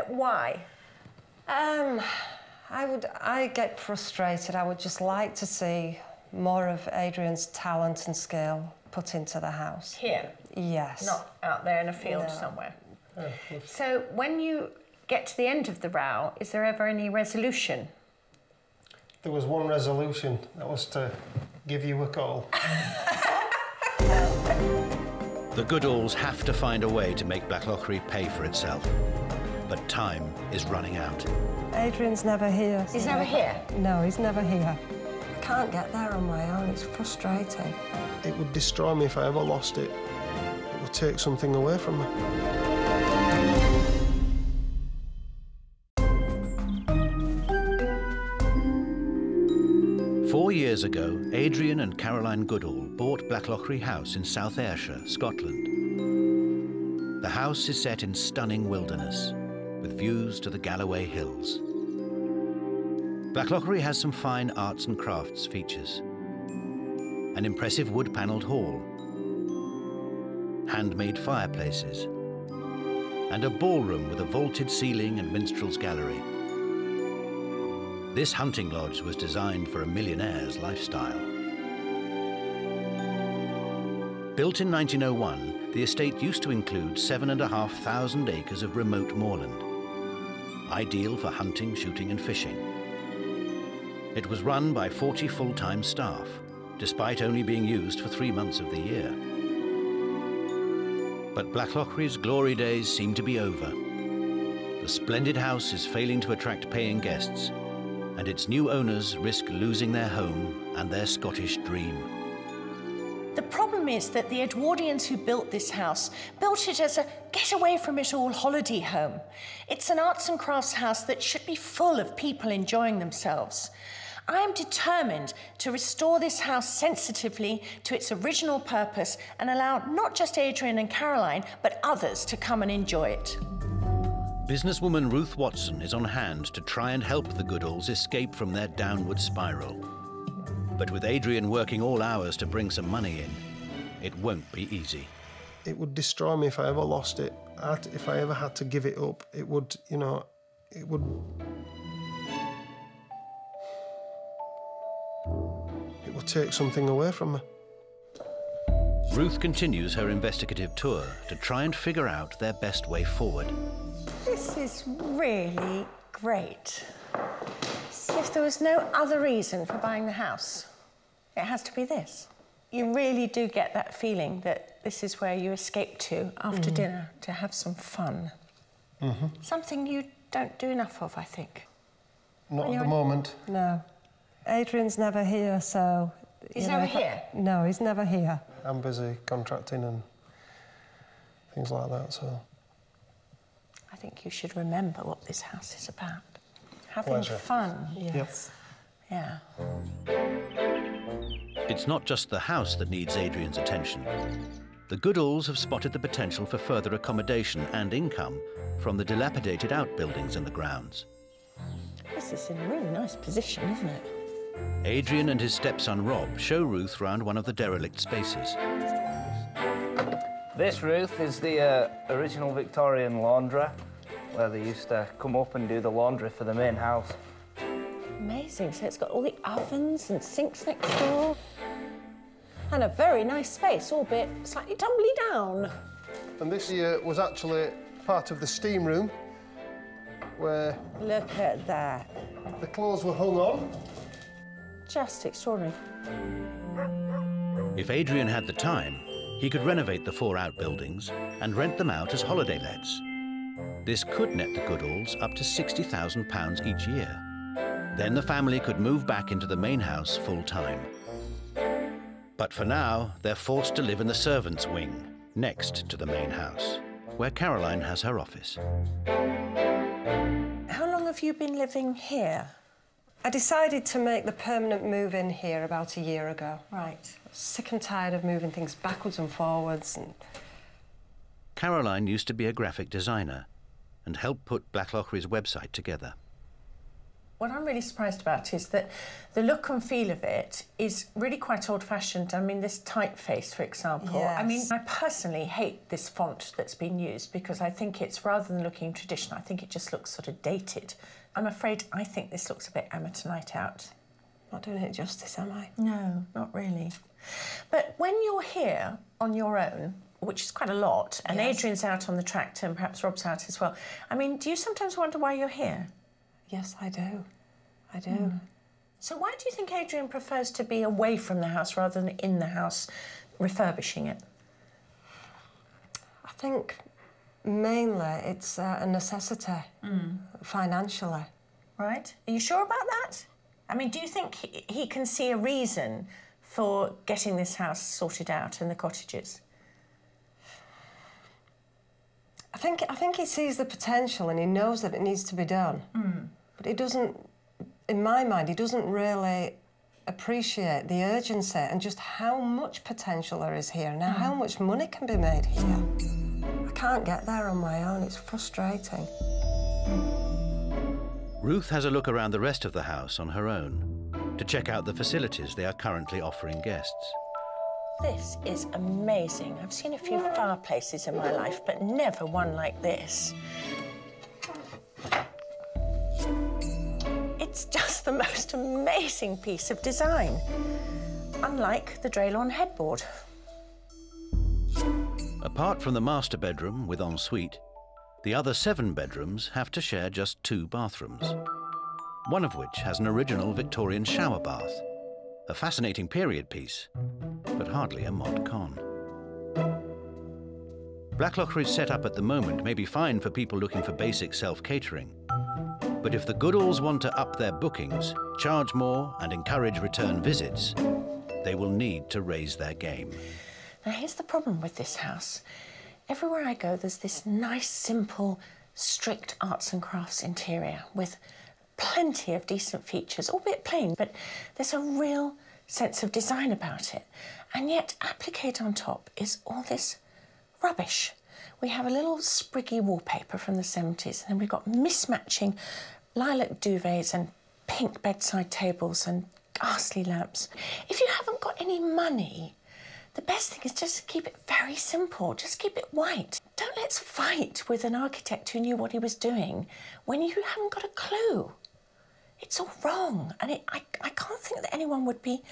Why? I get frustrated. I would just like to see more of Adrian's talent and skill put into the house. Here? Yes. Not out there in a field somewhere. So when you get to the end of the row, is there ever any resolution? There was one resolution, that was to give you a call. The Goodalls have to find a way to make Blacklochry pay for itself. But time is running out. Adrian's never here. He's never here? No, he's never here. I can't get there on my own, it's frustrating. It would destroy me if I ever lost it. It would take something away from me. 4 years ago, Adrian and Caroline Goodall bought Blacklochry House in South Ayrshire, Scotland. The house is set in stunning wilderness, with views to the Galloway Hills. Blacklochry has some fine arts and crafts features. An impressive wood-panelled hall, handmade fireplaces, and a ballroom with a vaulted ceiling and minstrel's gallery. This hunting lodge was designed for a millionaire's lifestyle. Built in 1901, the estate used to include 7,500 acres of remote moorland, ideal for hunting, shooting and fishing. It was run by 40 full-time staff, despite only being used for 3 months of the year. But Blacklochry's glory days seem to be over. The splendid house is failing to attract paying guests, and its new owners risk losing their home and their Scottish dream. The problem is that the Edwardians who built this house built it as a get-away-from-it-all holiday home. It's an arts and crafts house that should be full of people enjoying themselves. I am determined to restore this house sensitively to its original purpose and allow not just Adrian and Caroline, but others to come and enjoy it. Businesswoman Ruth Watson is on hand to try and help the Goodalls escape from their downward spiral. But with Adrian working all hours to bring some money in, it won't be easy. It would destroy me if I ever lost it. If I ever had to give it up, it would, you know, it would take something away from me. Ruth continues her investigative tour to try and figure out their best way forward. This is really great. If there was no other reason for buying the house, it has to be this. You really do get that feeling that this is where you escape to after dinner to have some fun. Something you don't do enough of, I think. Not at the moment. No. Adrian's never here, so... He's never here? No, he's never here. I'm busy contracting and things like that, so... I think you should remember what this house is about. Having Pleasure. fun. Yes. Yeah. It's not just the house that needs Adrian's attention. The Goodalls have spotted the potential for further accommodation and income from the dilapidated outbuildings in the grounds. This is in a really nice position, isn't it? Adrian and his stepson Rob show Ruth round one of the derelict spaces. This, Ruth, is the original Victorian laundry, where they used to come up and do the laundry for the main house. Amazing. So it's got all the ovens and sinks next door. And a very nice space, albeit slightly tumbly down. And this here was actually part of the steam room, where... Look at that. The clothes were hung on. Just extraordinary. If Adrian had the time, he could renovate the 4 outbuildings and rent them out as holiday lets. This could net the Goodalls up to £60,000 each year. Then the family could move back into the main house full-time. But for now, they're forced to live in the servants' wing, next to the main house, where Caroline has her office. How long have you been living here? I decided to make the permanent move in here about a year ago. Right. Sick and tired of moving things backwards and forwards. And Caroline used to be a graphic designer and helped put Blacklochry's website together. What I'm really surprised about is that the look and feel of it is really quite old-fashioned. I mean, this typeface, for example. Yes. I mean, I personally hate this font that's been used because I think it's, rather than looking traditional, I think it just looks sort of dated. I'm afraid I think this looks a bit amateur night out. Not doing it justice, am I? No, not really. But when you're here on your own, which is quite a lot, and Yes. Adrian's out on the tractor and perhaps Rob's out as well, I mean, do you sometimes wonder why you're here? Yes, I do. I do. So why do you think Adrian prefers to be away from the house rather than in the house refurbishing it? I think mainly it's a necessity, financially. Right? Are you sure about that? I mean, do you think he can see a reason for getting this house sorted out and the cottages? I think he sees the potential and he knows that it needs to be done. But he doesn't, in my mind, he doesn't really appreciate the urgency and just how much potential there is here, now how much money can be made here. I can't get there on my own, it's frustrating. Ruth has a look around the rest of the house on her own to check out the facilities they are currently offering guests. This is amazing. I've seen a few fireplaces in my life, but never one like this. It's just the most amazing piece of design, unlike the Draylon headboard. Apart from the master bedroom with ensuite, the other 7 bedrooms have to share just 2 bathrooms, one of which has an original Victorian shower bath, a fascinating period piece, but hardly a mod con. Blacklochry's setup at the moment may be fine for people looking for basic self-catering, but if the Goodalls want to up their bookings, charge more and encourage return visits, they will need to raise their game. Now, here's the problem with this house. Everywhere I go, there's this nice, simple, strict arts and crafts interior with plenty of decent features, albeit plain, but there's a real sense of design about it. And yet, appliqued on top is all this rubbish. We have a little spriggy wallpaper from the 70s, and then we've got mismatching lilac duvets and pink bedside tables and ghastly lamps. If you haven't got any money, the best thing is just to keep it very simple. Just keep it white. Don't let's fight with an architect who knew what he was doing when you haven't got a clue. It's all wrong, and I can't think that anyone would be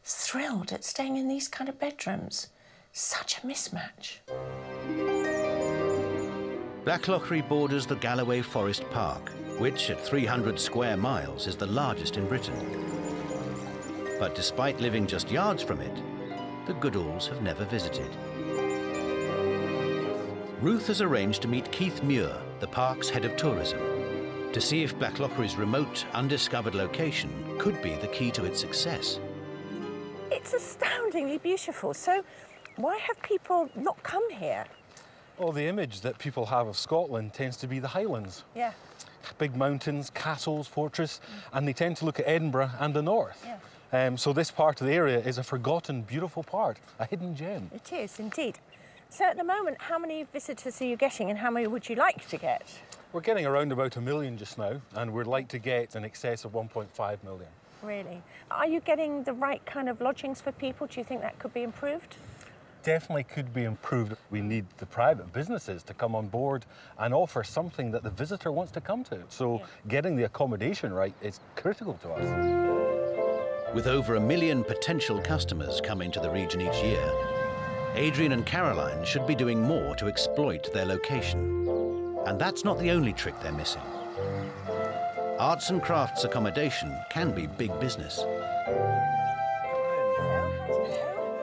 thrilled at staying in these kind of bedrooms. Such a mismatch. Blacklochry borders the Galloway Forest Park, which at 300 square miles is the largest in Britain. But despite living just yards from it, the Goodalls have never visited. Ruth has arranged to meet Keith Muir, the park's head of tourism, to see if Blacklochry's remote, undiscovered location could be the key to its success. It's astoundingly beautiful. So why have people not come here? Well, the image that people have of Scotland tends to be the Highlands. Yeah. Big mountains, castles, fortress, and they tend to look at Edinburgh and the north. Yeah. So this part of the area is a forgotten, beautiful part, a hidden gem. It is, indeed. So at the moment, how many visitors are you getting and how many would you like to get? We're getting around about 1 million just now, and we'd like to get in excess of 1.5 million. Really? Are you getting the right kind of lodgings for people? Do you think that could be improved? Definitely could be improved. We need the private businesses to come on board and offer something that the visitor wants to come to. So getting the accommodation right is critical to us. With over 1 million potential customers coming to the region each year, Adrian and Caroline should be doing more to exploit their location. And that's not the only trick they're missing. Arts and crafts accommodation can be big business.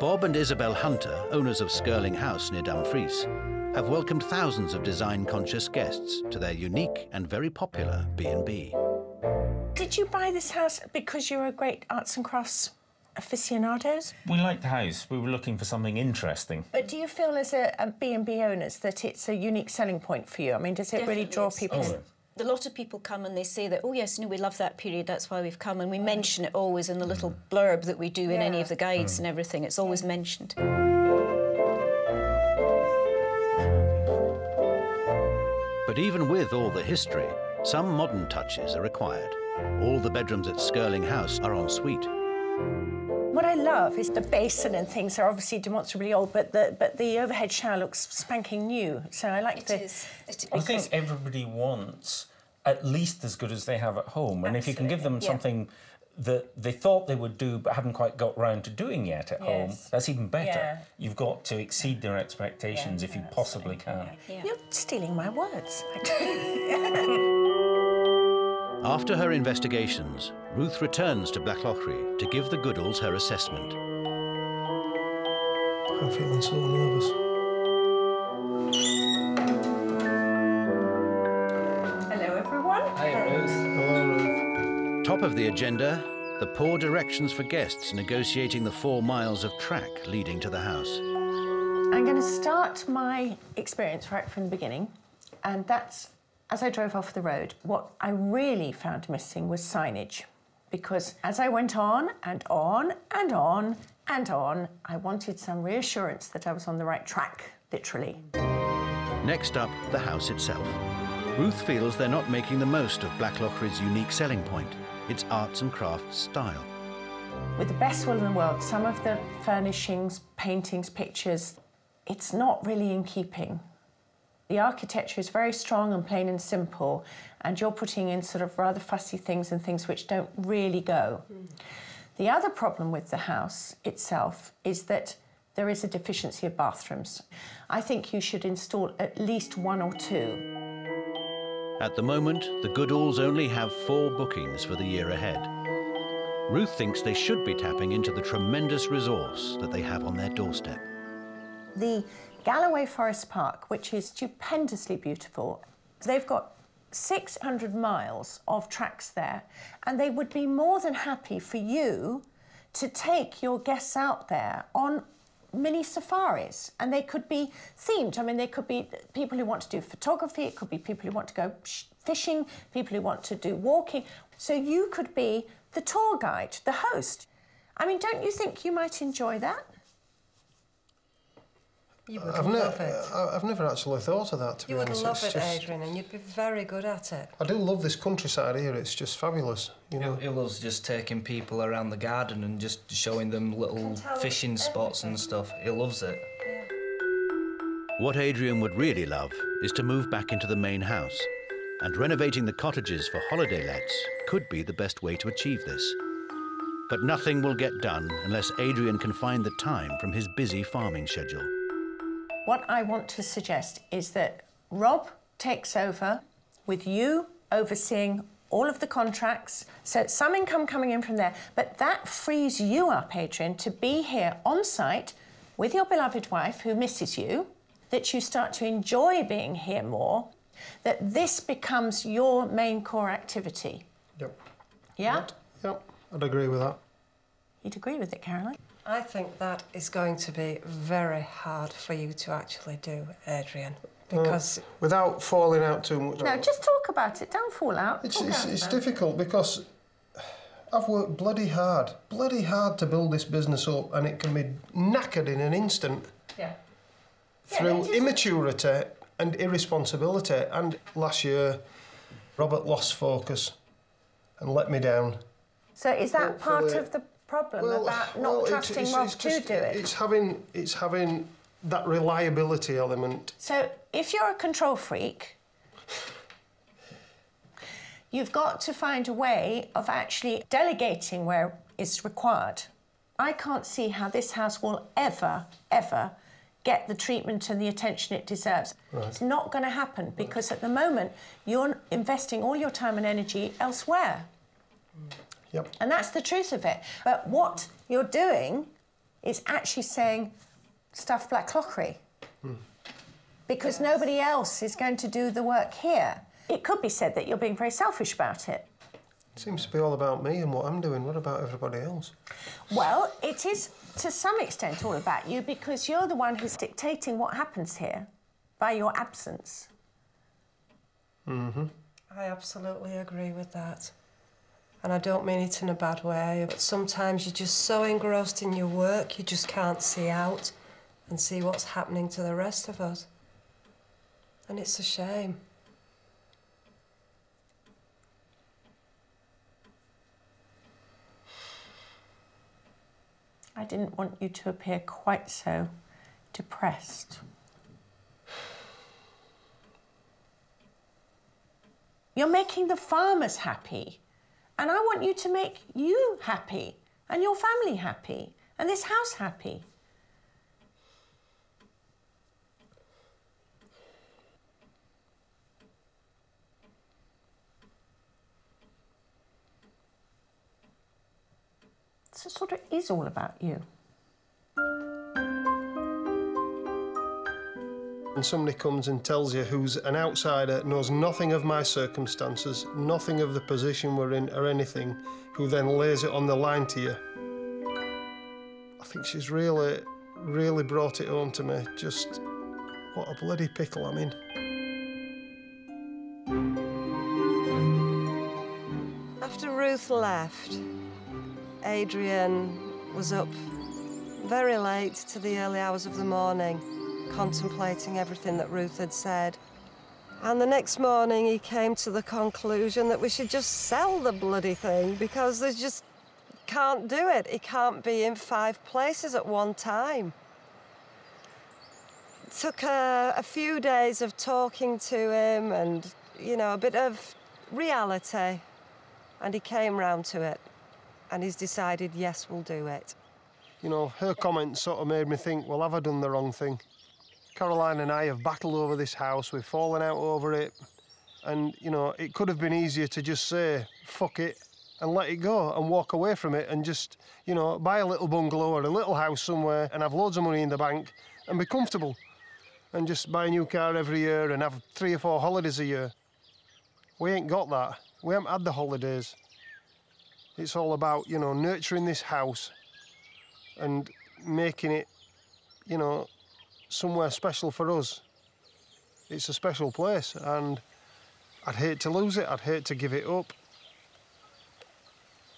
Bob and Isabel Hunter, owners of Skirling House near Dumfries, have welcomed thousands of design-conscious guests to their unique and very popular B&B. Did you buy this house because you're a great arts and crafts aficionados? We liked the house. We were looking for something interesting. But do you feel as a B&B owners that it's a unique selling point for you? I mean, does it really draw people in? A lot of people come and they say that, oh yes, no, we love that period, that's why we've come, and we mention it always in the little blurb that we do in any of the guides and everything. It's always mentioned. But even with all the history, some modern touches are required. All the bedrooms at Skirling House are en suite. What I love is the basin and things are obviously demonstrably old, but the overhead shower looks spanking new. So I like It is. I think everybody wants at least as good as they have at home. And if you can give them something that they thought they would do but haven't quite got round to doing yet at home, that's even better. Yeah. You've got to exceed their expectations if you possibly can. You're stealing my words. After her investigations, Ruth returns to Blacklochry to give the Goodalls her assessment. I'm feeling so nervous. Hello, everyone. Hi, Ruth. Hello, Ruth. Top of the agenda, the poor directions for guests negotiating the 4 miles of track leading to the house. I'm going to start my experience right from the beginning, and that's as I drove off the road. What I really found missing was signage, because as I went on and on and on and on, I wanted some reassurance that I was on the right track, literally. Next up, the house itself. Ruth feels they're not making the most of Blacklochry's unique selling point, its arts and crafts style. With the best will in the world, some of the furnishings, paintings, pictures, it's not really in keeping. The architecture is very strong and plain and simple, and you're putting in sort of rather fussy things and things which don't really go. The other problem with the house itself is that there is a deficiency of bathrooms. I think you should install at least 1 or 2. At the moment, the Goodalls only have 4 bookings for the year ahead. Ruth thinks they should be tapping into the tremendous resource that they have on their doorstep. The Galloway Forest Park, which is stupendously beautiful, they've got 600 miles of tracks there, and they would be more than happy for you to take your guests out there on mini safaris, and they could be themed. I mean, they could be people who want to do photography, it could be people who want to go fishing, people who want to do walking. So you could be the tour guide, the host. I mean, don't you think you might enjoy that? You would love it. I've never actually thought of that, to be honest. You would love it, Adrian, and you'd be very good at it. I do love this countryside here. It's just fabulous, you know. He loves just taking people around the garden and just showing them little fishing spots and stuff. He loves it. What Adrian would really love is to move back into the main house, and renovating the cottages for holiday lets could be the best way to achieve this. But nothing will get done unless Adrian can find the time from his busy farming schedule. What I want to suggest is that Rob takes over with you overseeing all of the contracts, so some income coming in from there, but that frees you up, Adrian, to be here on site with your beloved wife who misses you, that you start to enjoy being here more, that this becomes your main core activity. Yep. Yeah? Yep, I'd agree with that. You'd agree with it, Caroline? I think that is going to be very hard for you to actually do, Adrian, because... without falling out too much... No, just talk about it, don't fall out. It's difficult because I've worked bloody hard to build this business up, and it can be knackered in an instant. Yeah. Through immaturity and irresponsibility. And last year, Robert lost focus and let me down. So is that part of the problem about not trusting Rob to do it? It's having that reliability element. So if you're a control freak, you've got to find a way of actually delegating where it's required. I can't see how this house will ever get the treatment and the attention it deserves. Right. It's not going to happen because at the moment you're investing all your time and energy elsewhere. Yep. And that's the truth of it. But what you're doing is actually saying, stuff Blacklochry. Because nobody else is going to do the work here. It could be said that you're being very selfish about it. It seems to be all about me and what I'm doing. What about everybody else? Well, it is to some extent all about you because you're the one who's dictating what happens here by your absence. Mm-hmm. I absolutely agree with that. And I don't mean it in a bad way, but sometimes you're just so engrossed in your work, you just can't see out and see what's happening to the rest of us. And it's a shame. I didn't want you to appear quite so depressed. You're making the farmers happy, and I want you to make you happy, and your family happy, and this house happy. So it sort of is all about you. When somebody comes and tells you who's an outsider, knows nothing of my circumstances, nothing of the position we're in or anything, who then lays it on the line to you, I think she's really, really brought it home to me. Just what a bloody pickle I'm in. After Ruth left, Adrian was up very late to the early hours of the morning, contemplating everything that Ruth had said. And the next morning he came to the conclusion that we should just sell the bloody thing because they just can't do it. It can't be in 5 places at one time. It took a few days of talking to him and, you know, a bit of reality, and he came round to it. And he's decided, yes, we'll do it. You know, her comments sort of made me think, well, have I done the wrong thing? Caroline and I have battled over this house, we've fallen out over it, and, you know, it could have been easier to just say, fuck it, and let it go, and walk away from it, and just, you know, buy a little bungalow or a little house somewhere, and have loads of money in the bank, and be comfortable, and just buy a new car every year, and have 3 or 4 holidays a year. We ain't got that. We haven't had the holidays. It's all about, you know, nurturing this house and making it, you know, somewhere special for us. It's a special place, and I'd hate to lose it. I'd hate to give it up.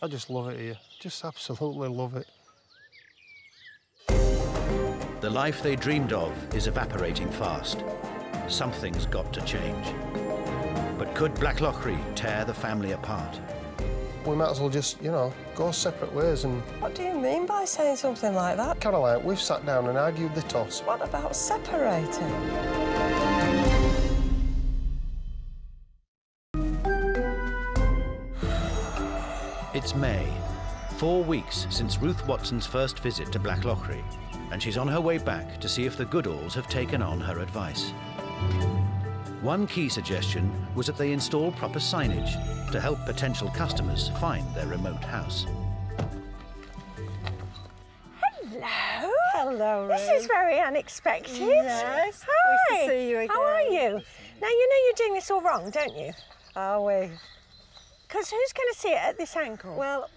I just love it here. Just absolutely love it. The life they dreamed of is evaporating fast. Something's got to change. But could Blacklochry tear the family apart? We might as well just, you know, go separate ways and... What do you mean by saying something like that? Caroline, we've sat down and argued the toss. What about separating? It's May, 4 weeks since Ruth Watson's first visit to Blacklochry, and she's on her way back to see if the Goodalls have taken on her advice. One key suggestion was that they install proper signage to help potential customers find their remote house. Hello. Hello, Ruth. This is very unexpected. Yes. Hi. Nice to see you again. How are you? Now, you know you're doing this all wrong, don't you? Are we? Because who's going to see it at this angle? Well,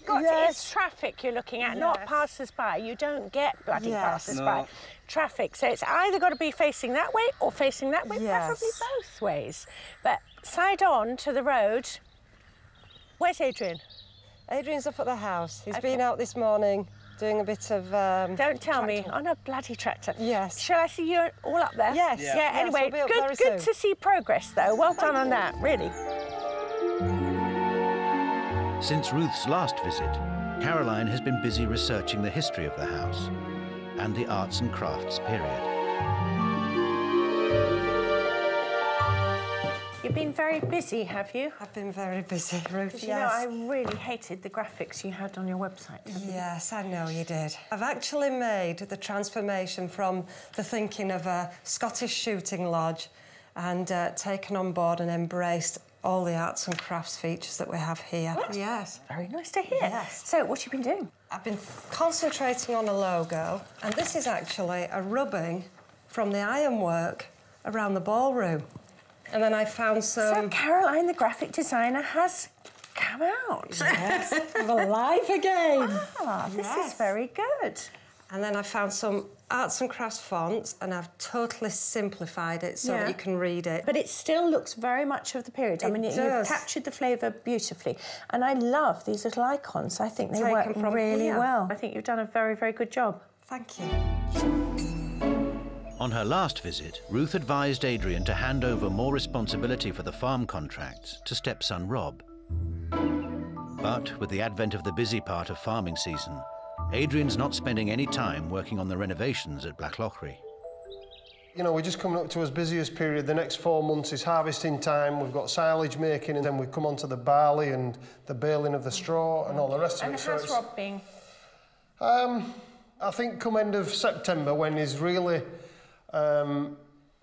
It's traffic you're looking at, not passers-by. You don't get bloody passers-by. No. Traffic, so it's either got to be facing that way or facing that way, preferably both ways. But side on to the road. Where's Adrian? Adrian's up at the house. He's been out this morning doing a bit of... Don't tell me, on a bloody tractor. Yes. Shall I see you all up there? Yes. Yeah, anyway, we'll be up very good soon. to see progress, though. Well done on that, really. Since Ruth's last visit, Caroline has been busy researching the history of the house and the arts and crafts period. You've been very busy, have you? I've been very busy, Ruth, You know, I really hated the graphics you had on your website. Yes, I know you did. I've actually made the transformation from the thinking of a Scottish shooting lodge and taken on board and embraced all the arts and crafts features that we have here. What? Yes. Very nice to hear. Yes. So, what have you been doing? I've been concentrating on a logo, and this is actually a rubbing from the ironwork around the ballroom. And then I found some... So, Caroline, the graphic designer, has come out. Yes, I'm alive again. Ah, this is very good. And then I found some arts and crafts fonts, and I've totally simplified it so that you can read it. But it still looks very much of the period. I mean, you've captured the flavour beautifully. And I love these little icons. I think they work really well. I think you've done a very, very good job. Thank you. On her last visit, Ruth advised Adrian to hand over more responsibility for the farm contracts to stepson Rob. But with the advent of the busy part of farming season, Adrian's not spending any time working on the renovations at Blacklochry. You know, we're just coming up to his busiest period. The next 4 months is harvesting time. We've got silage making, and then we come on to the barley and the baling of the straw and all the rest of it. And how's Rob being? I think come end of September, when he's really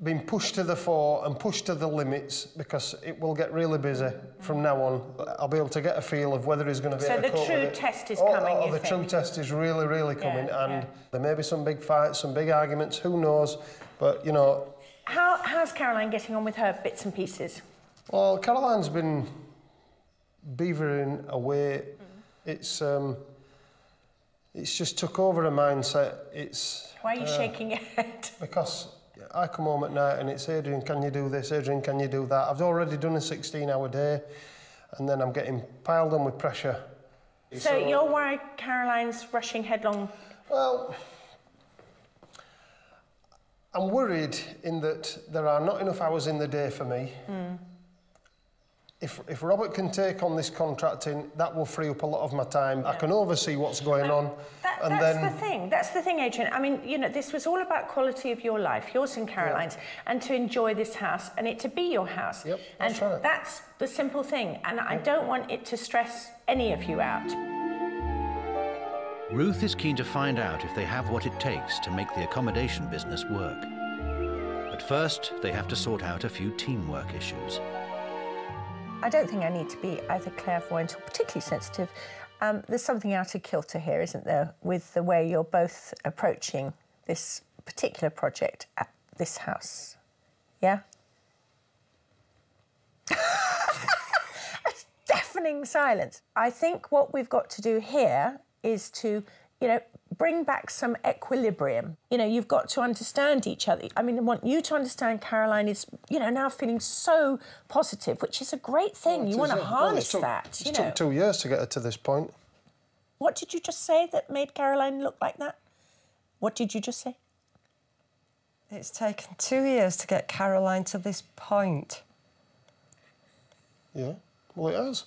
been pushed to the fore and pushed to the limits, because it will get really busy from now on. I'll be able to get a feel of whether he's going to be able to cope with it. So the true test is coming, the true test is really, really coming, and there may be some big fights, some big arguments, who knows, but, you know... How's Caroline getting on with her bits and pieces? Well, Caroline's been beavering away. It's just took over her mindset. Why are you shaking your head? Because I come home at night and it's, Adrian, can you do this? Adrian, can you do that? I've already done a 16-hour day, and then I'm getting piled on with pressure. So you're worried Caroline's rushing headlong? Well, I'm worried in that there are not enough hours in the day for me. If Robert can take on this contracting, that will free up a lot of my time. I can oversee what's going on. That's the thing, Adrian. I mean, you know, this was all about quality of your life, yours and Caroline's, and to enjoy this house and it to be your house. Yep, and that's the simple thing. And I don't want it to stress any of you out. Ruth is keen to find out if they have what it takes to make the accommodation business work. But first, they have to sort out a few teamwork issues. I don't think I need to be either clairvoyant or particularly sensitive. There's something out of kilter here, isn't there, with the way you're both approaching this particular project at this house. Yeah? That's deafening silence. I think what we've got to do here is to, you know, bring back some equilibrium. You know, you've got to understand each other. I mean, I want you to understand Caroline is, you know, now feeling so positive, which is a great thing. Well, you want to harness that, you know. It took 2 years to get her to this point. What did you just say that made Caroline look like that? What did you just say? It's taken 2 years to get Caroline to this point. Yeah, well, it has.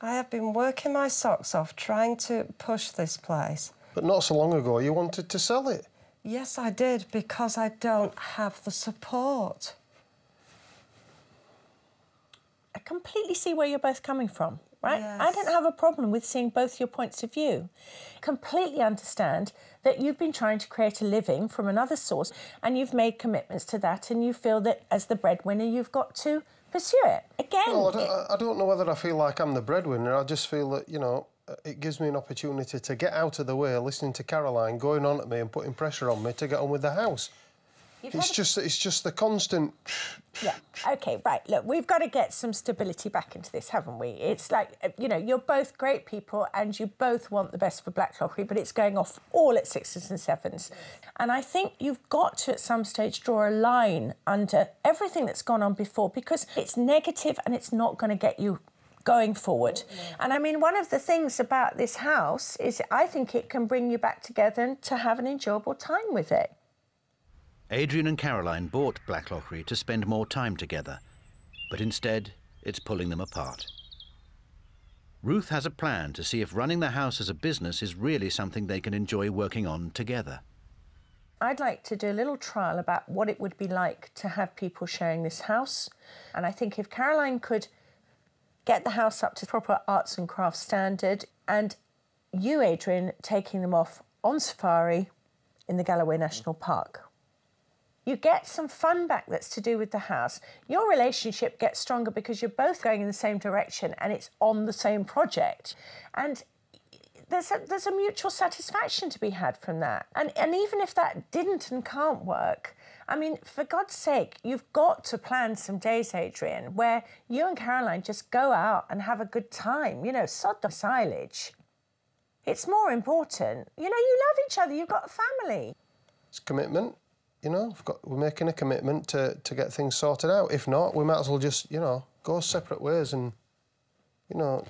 I have been working my socks off trying to push this place. But not so long ago, you wanted to sell it. Yes, I did, because I don't have the support. I completely see where you're both coming from, right? Yes. I don't have a problem with seeing both your points of view. Completely understand that you've been trying to create a living from another source and you've made commitments to that, and you feel that as the breadwinner you've got to pursue it. Again... No, I don't know whether I feel like I'm the breadwinner. I just feel that, you know, it gives me an opportunity to get out of the way, listening to Caroline going on at me and putting pressure on me to get on with the house. It's just the constant... Yeah, OK, right, look, we've got to get some stability back into this, haven't we? It's like, you know, you're both great people and you both want the best for Blacklochry, but it's going off all at sixes and sevens. And I think you've got to, at some stage, draw a line under everything that's gone on before, because it's negative and it's not going to get you going forward. And I mean, one of the things about this house is I think it can bring you back together and to have an enjoyable time with it. Adrian and Caroline bought Blacklochry to spend more time together, but instead it's pulling them apart. Ruth has a plan to see if running the house as a business is really something they can enjoy working on together. I'd like to do a little trial about what it would be like to have people sharing this house. And I think if Caroline could get the house up to proper arts and crafts standard, and you, Adrian, taking them off on safari in the Galloway National Park. You get some fun back that's to do with the house. Your relationship gets stronger because you're both going in the same direction and it's on the same project. And there's a mutual satisfaction to be had from that. And even if that didn't and can't work, I mean, for God's sake, you've got to plan some days, Adrian, where you and Caroline just go out and have a good time. You know, sod the silage. It's more important. You know, you love each other, you've got a family. It's commitment, you know. We're making a commitment to get things sorted out. If not, we might as well just, you know, go separate ways and, you know...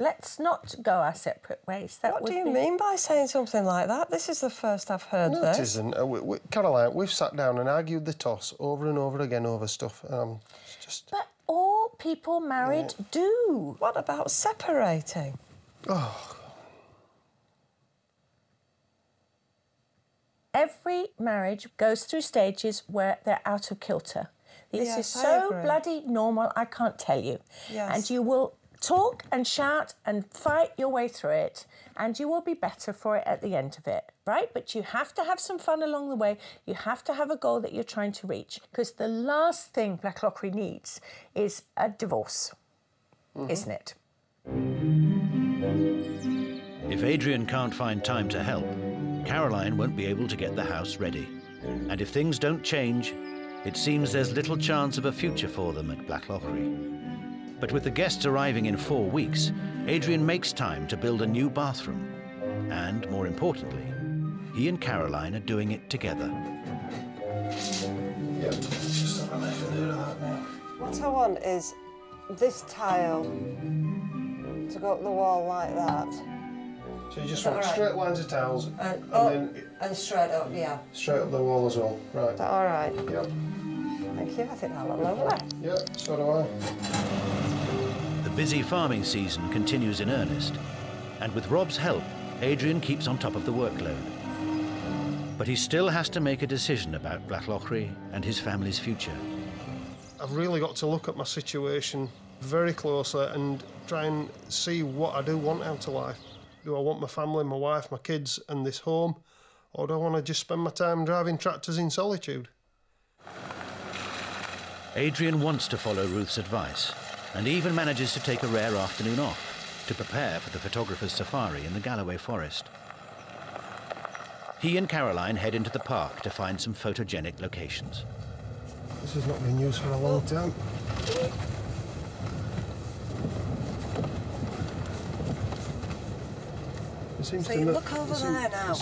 Let's not go our separate ways. What do you mean by saying something like that? This is the first I've heard this. No, it isn't. Caroline, we've sat down and argued the toss over and over again over stuff. It's just... But all people married do. What about separating? Oh. Every marriage goes through stages where they're out of kilter. This is so bloody normal, I can't tell you. Yes. And you will talk and shout and fight your way through it, and you will be better for it at the end of it, right? But you have to have some fun along the way. You have to have a goal that you're trying to reach, because the last thing Blacklochry needs is a divorce, isn't it? If Adrian can't find time to help, Caroline won't be able to get the house ready. And if things don't change, it seems there's little chance of a future for them at Blacklochry. But with the guests arriving in 4 weeks, Adrian makes time to build a new bathroom. And, more importantly, he and Caroline are doing it together. Yep, just have a measure there of that now. What I want is this tile to go up the wall like that. So you just want straight lines of tiles and straight up, yeah. Straight up the wall as well, right. Is that all right? Yep. Thank you, I think that'll look lovely. Yep, so do I. The busy farming season continues in earnest, and with Rob's help, Adrian keeps on top of the workload. But he still has to make a decision about Blacklochry and his family's future. I've really got to look at my situation very closely and try and see what I do want out of life. Do I want my family, my wife, my kids and this home? Or do I want to just spend my time driving tractors in solitude? Adrian wants to follow Ruth's advice and even manages to take a rare afternoon off to prepare for the photographer's safari in the Galloway forest. He and Caroline head into the park to find some photogenic locations. This has not been used for a long time. So you look over there now.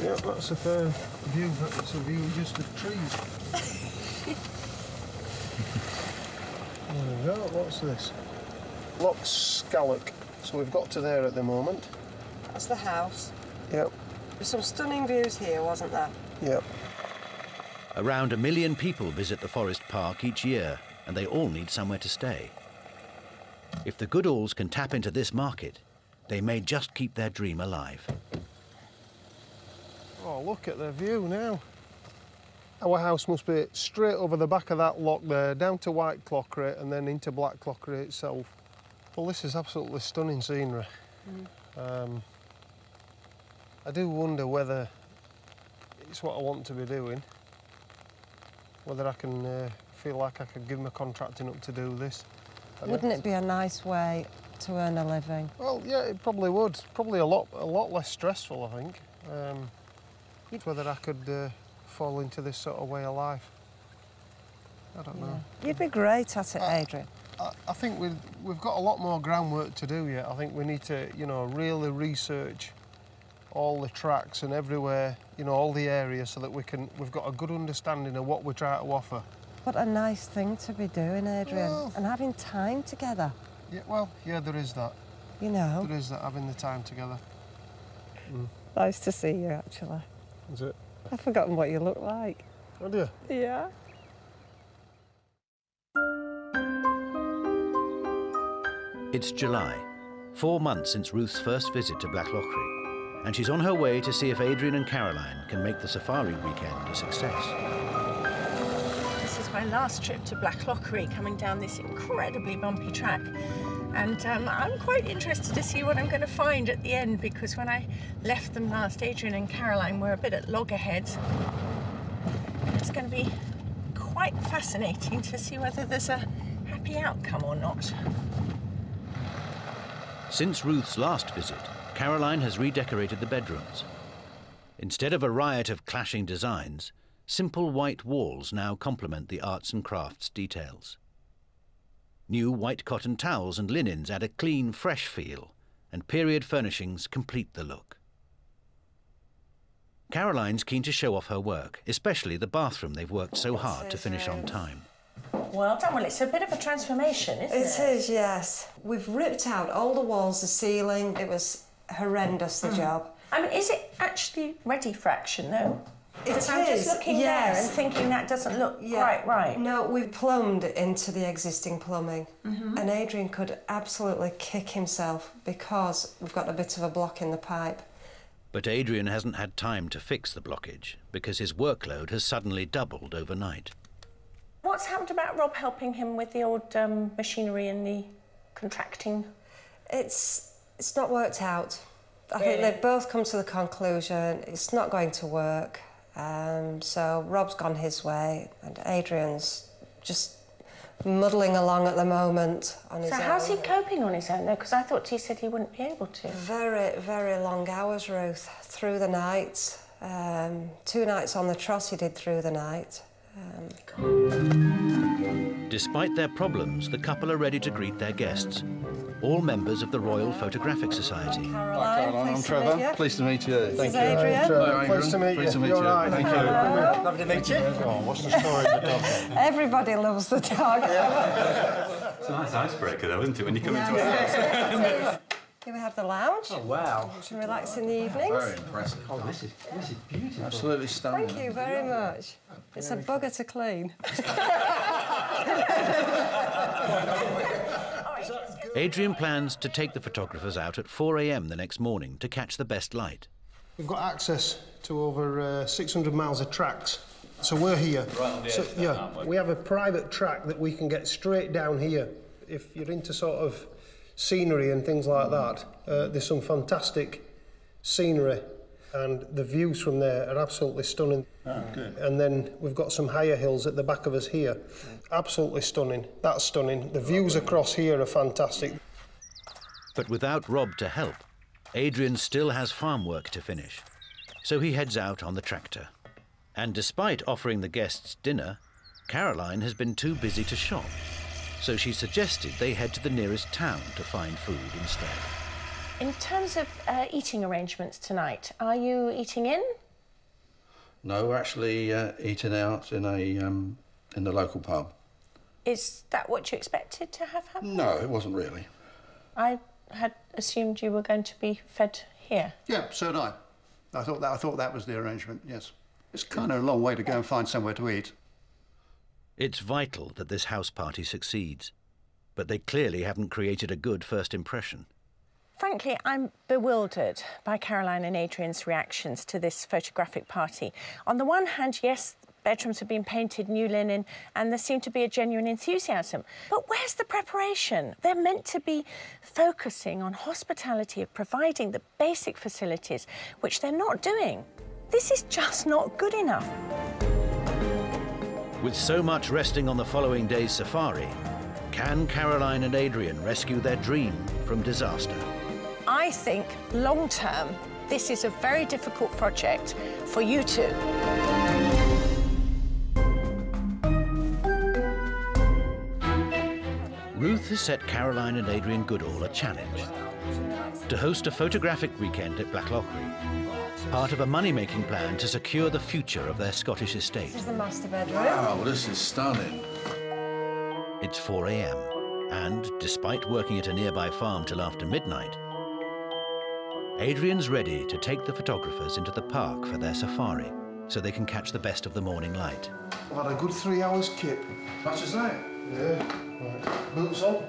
Yeah, that's a fair view. That's a view just of trees. There we go. What's this? Loch Scallock. So we've got to there at the moment. That's the house. Yep. There's some stunning views here, wasn't there? Yep. Around 1 million people visit the forest park each year, and they all need somewhere to stay. If the Goodalls can tap into this market, they may just keep their dream alive. Oh, look at the view now. Our house must be straight over the back of that loch there, down to Whiteclochry and then into Blacklochry itself. Well, this is absolutely stunning scenery. I do wonder whether it's what I want to be doing, whether I can feel like I could give my contracting up to do this. Wouldn't it be a nice way to earn a living? Well, yeah, it probably would. Probably a lot less stressful, I think. Whether I could fall into this sort of way of life. I don't know. You'd be great at it, Adrian. I think we've got a lot more groundwork to do yet. I think we need to, you know, really research all the tracks and everywhere, you know, all the areas so that we've got a good understanding of what we're trying to offer. What a nice thing to be doing, Adrian, and having time together. Yeah, well, yeah, there is that. You know. There is that, having the time together. Nice to see you, actually. Is it? I've forgotten what you look like. Have you? Yeah. It's July, 4 months since Ruth's first visit to Blacklochry, and she's on her way to see if Adrian and Caroline can make the safari weekend a success. This is my last trip to Blacklochry, coming down this incredibly bumpy track. And I'm quite interested to see what I'm going to find at the end, because when I left them last, Adrian and Caroline were a bit at loggerheads. And it's going to be quite fascinating to see whether there's a happy outcome or not. Since Ruth's last visit, Caroline has redecorated the bedrooms. Instead of a riot of clashing designs, simple white walls now complement the arts and crafts details. New white cotton towels and linens add a clean, fresh feel, and period furnishings complete the look. Caroline's keen to show off her work, especially the bathroom they've worked so hard to finish on time. Well done. Well, it's a bit of a transformation, isn't it? It is, yes. We've ripped out all the walls, the ceiling. It was horrendous, the job. I mean, is it actually ready for action, though? It I'm is, just looking there and thinking that doesn't look quite right. No, we've plumbed into the existing plumbing, and Adrian could absolutely kick himself because we've got a bit of a block in the pipe. But Adrian hasn't had time to fix the blockage because his workload has suddenly doubled overnight. What's happened about Rob helping him with the old machinery and the contracting? It's not worked out. I think they've both come to the conclusion it's not going to work. So Rob's gone his way and Adrian's just muddling along at the moment on his own. So how's he coping on his own, though? Because I thought he said he wouldn't be able to. Very, very long hours, Ruth, through the night. 2 nights on the trot he did through the night. Despite their problems, the couple are ready to greet their guests, all members of the Royal Photographic Society. Hi, Caroline, I'm Trevor. Pleased to meet you. Thank you. Adrian. Pleased to meet you. Pleased to meet you. Thank you. Lovely to meet you. What's the story of the dog? Everybody loves the dog. It's a nice icebreaker, though, isn't it, when you come into a house? Here we have the lounge. Oh, wow. You can relax in the evenings. Very impressive. Oh, this is beautiful. Absolutely stunning. Thank you very much. It's a bugger to clean. Adrian plans to take the photographers out at 4 a.m. the next morning to catch the best light. We've got access to over 600 miles of tracks, so we're here. Right on the edge, yeah, we have a private track that we can get straight down here. If you're into sort of scenery and things like that, there's some fantastic scenery and the views from there are absolutely stunning. Oh, good. And then we've got some higher hills at the back of us here. Absolutely stunning. That's stunning. The views across here are fantastic. But without Rob to help, Adrian still has farm work to finish. So he heads out on the tractor. And despite offering the guests dinner, Caroline has been too busy to shop. So she suggested they head to the nearest town to find food instead. In terms of eating arrangements tonight, are you eating in? No, we're actually eating out in the local pub. Is that what you expected to have happen? No, it wasn't really. I had assumed you were going to be fed here. Yeah, so did I. I thought that was the arrangement, yes. It's kind of a long way to go and find somewhere to eat. It's vital that this house party succeeds, but they clearly haven't created a good first impression. Frankly, I'm bewildered by Caroline and Adrian's reactions to this photographic party. On the one hand, yes, bedrooms have been painted new linen and there seemed to be a genuine enthusiasm. But where's the preparation? They're meant to be focusing on hospitality, of providing the basic facilities, which they're not doing. This is just not good enough. With so much resting on the following day's safari, can Caroline and Adrian rescue their dream from disaster? I think, long-term, this is a very difficult project for you two. Ruth has set Caroline and Adrian Goodall a challenge to host a photographic weekend at Blacklochry, part of a money-making plan to secure the future of their Scottish estate. This is the master bedroom. Wow, this is stunning. It's 4 a.m. and, despite working at a nearby farm till after midnight, Adrian's ready to take the photographers into the park for their safari so they can catch the best of the morning light. I've had a good 3 hours, Kip. Much as that? Yeah. Right. Boots on.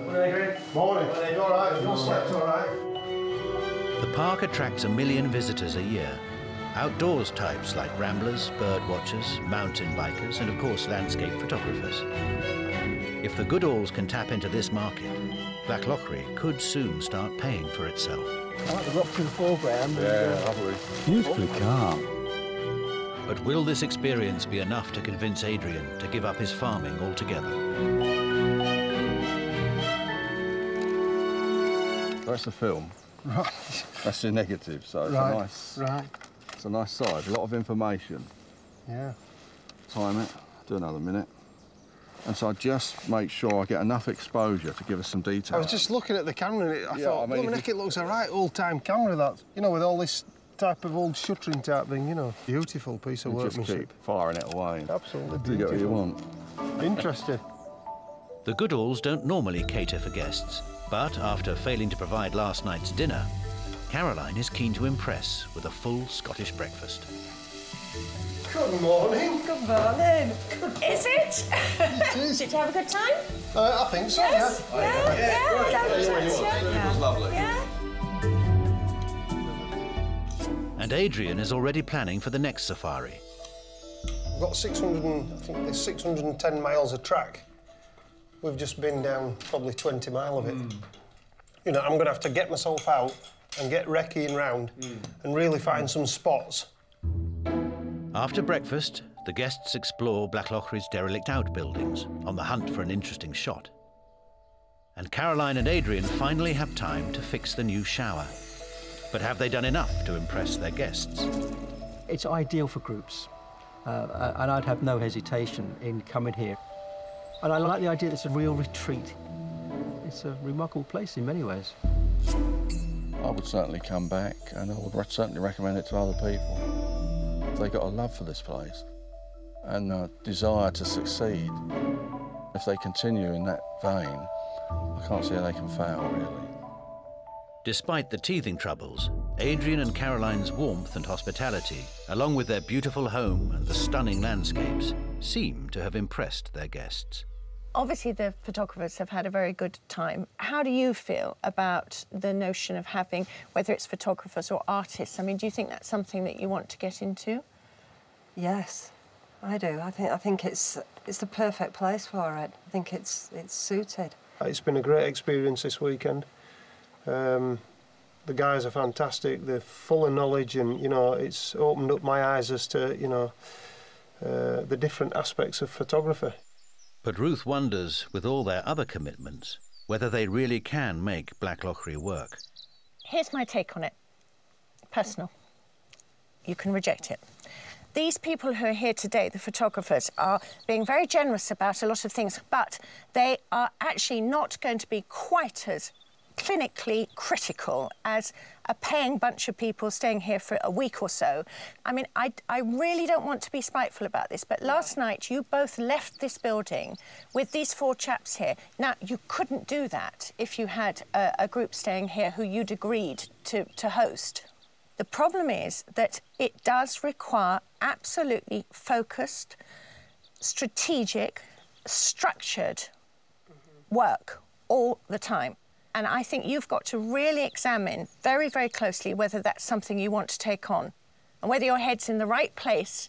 Morning, Adrian. Morning. You all right? You all slept all right? The park attracts 1 million visitors a year. Outdoors types like ramblers, bird watchers, mountain bikers, and of course landscape photographers. If the Goodalls can tap into this market, Blacklochry could soon start paying for itself. I like the rocks in the foreground. Yeah, lovely. Beautifully calm. But will this experience be enough to convince Adrian to give up his farming altogether? That's the film. Right. That's the negative, so it's it's a nice side. A lot of information. Yeah. Time it. Do another minute. And so I just make sure I get enough exposure to give us some detail. I was just looking at the camera and I thought, it looks all right, old-time camera, that. You know, with all this type of old shuttering type thing, you know. Beautiful piece of workmanship. Just keep firing it away. Absolutely You get what you want. Interesting. The Goodalls don't normally cater for guests, but after failing to provide last night's dinner, Caroline is keen to impress with a full Scottish breakfast. Good morning. Good morning. Is it? Did you have a good time? I think so, yes. It was lovely. Yeah. And Adrian is already planning for the next safari. We've got 610 miles of track. We've just been down probably 20 mile of it. You know, I'm going to have to get myself out and get recceing round and really find some spots. After breakfast, the guests explore Blacklochry's derelict outbuildings on the hunt for an interesting shot. And Caroline and Adrian finally have time to fix the new shower. But have they done enough to impress their guests? It's ideal for groups, and I'd have no hesitation in coming here. And I like the idea that it's a real retreat. It's a remarkable place in many ways. I would certainly come back, and I would certainly recommend it to other people. They've got a love for this place and a desire to succeed. If they continue in that vein, I can't see how they can fail, really. Despite the teething troubles, Adrian and Caroline's warmth and hospitality, along with their beautiful home and the stunning landscapes, seem to have impressed their guests. Obviously, the photographers have had a very good time. How do you feel about the notion of having, whether it's photographers or artists? I mean, do you think that's something that you want to get into? Yes, I do. I think it's the perfect place for it. I think it's suited. It's been a great experience this weekend. The guys are fantastic. They're full of knowledge, and you know, it's opened up my eyes as to the different aspects of photography. But Ruth wonders, with all their other commitments, whether they really can make Blacklochry work. Here's my take on it. Personal. You can reject it. These people who are here today, the photographers, are being very generous about a lot of things, but they are actually not going to be quite as clinically critical as a paying bunch of people staying here for a week or so. I mean, I really don't want to be spiteful about this, but last night you both left this building with these 4 chaps here. Now, you couldn't do that if you had a group staying here who you'd agreed to host. The problem is that it does require absolutely focused, strategic, structured work all the time. And I think you've got to really examine very, very closely whether that's something you want to take on and whether your head's in the right place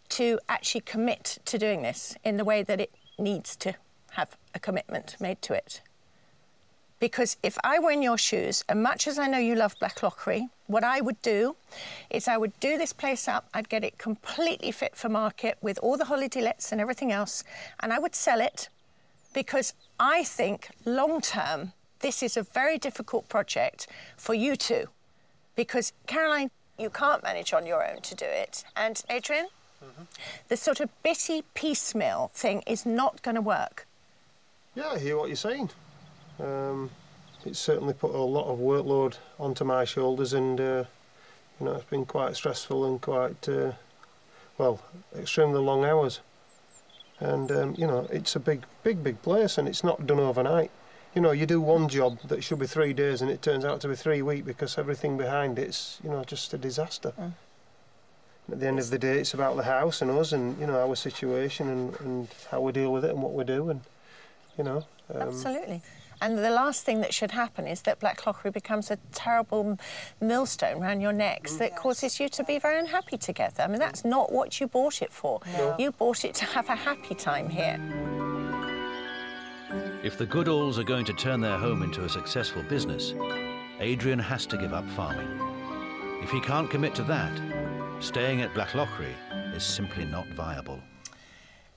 to actually commit to doing this in the way that it needs to have a commitment made to it. Because if I were in your shoes, and much as I know you love Blacklochry, what I would do is I would do this place up, I'd get it completely fit for market with all the holiday lets and everything else, and I would sell it because I think long-term, this is a very difficult project for you two, because Caroline, you can't manage on your own to do it. And Adrian, the sort of bitty piecemeal thing is not going to work. Yeah, I hear what you're saying. It's certainly put a lot of workload onto my shoulders, and you know, it's been quite stressful and quite, well, extremely long hours. And you know, it's a big place, and it's not done overnight. You know, you do one job that should be 3 days and it turns out to be 3 weeks because everything behind it's, you know, just a disaster. At the end of the day, it's about the house and us and, you know, our situation and how we deal with it and what we do and, you know. Absolutely. And the last thing that should happen is that Blacklochry becomes a terrible millstone around your necks that causes you to be very unhappy together. I mean, that's not what you bought it for. No. You bought it to have a happy time here. If the Goodalls are going to turn their home into a successful business, Adrian has to give up farming. If he can't commit to that, staying at Blacklochry is simply not viable.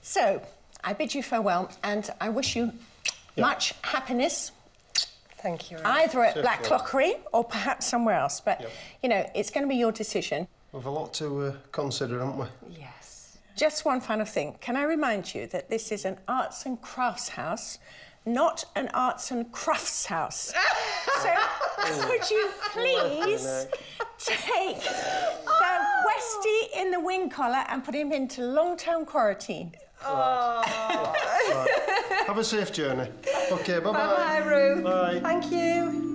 So, I bid you farewell, and I wish you much happiness. Thank you. Either at Blacklochry or perhaps somewhere else. But, you know, it's going to be your decision. We've a lot to consider, haven't we? Yes. Just one final thing. Can I remind you that this is an arts and crafts house, not an arts and crafts house. So, could you please take the Westie in the wing collar and put him into long-term quarantine. Right. Have a safe journey. OK, bye-bye. Bye-bye, Ruth. Bye. Thank you.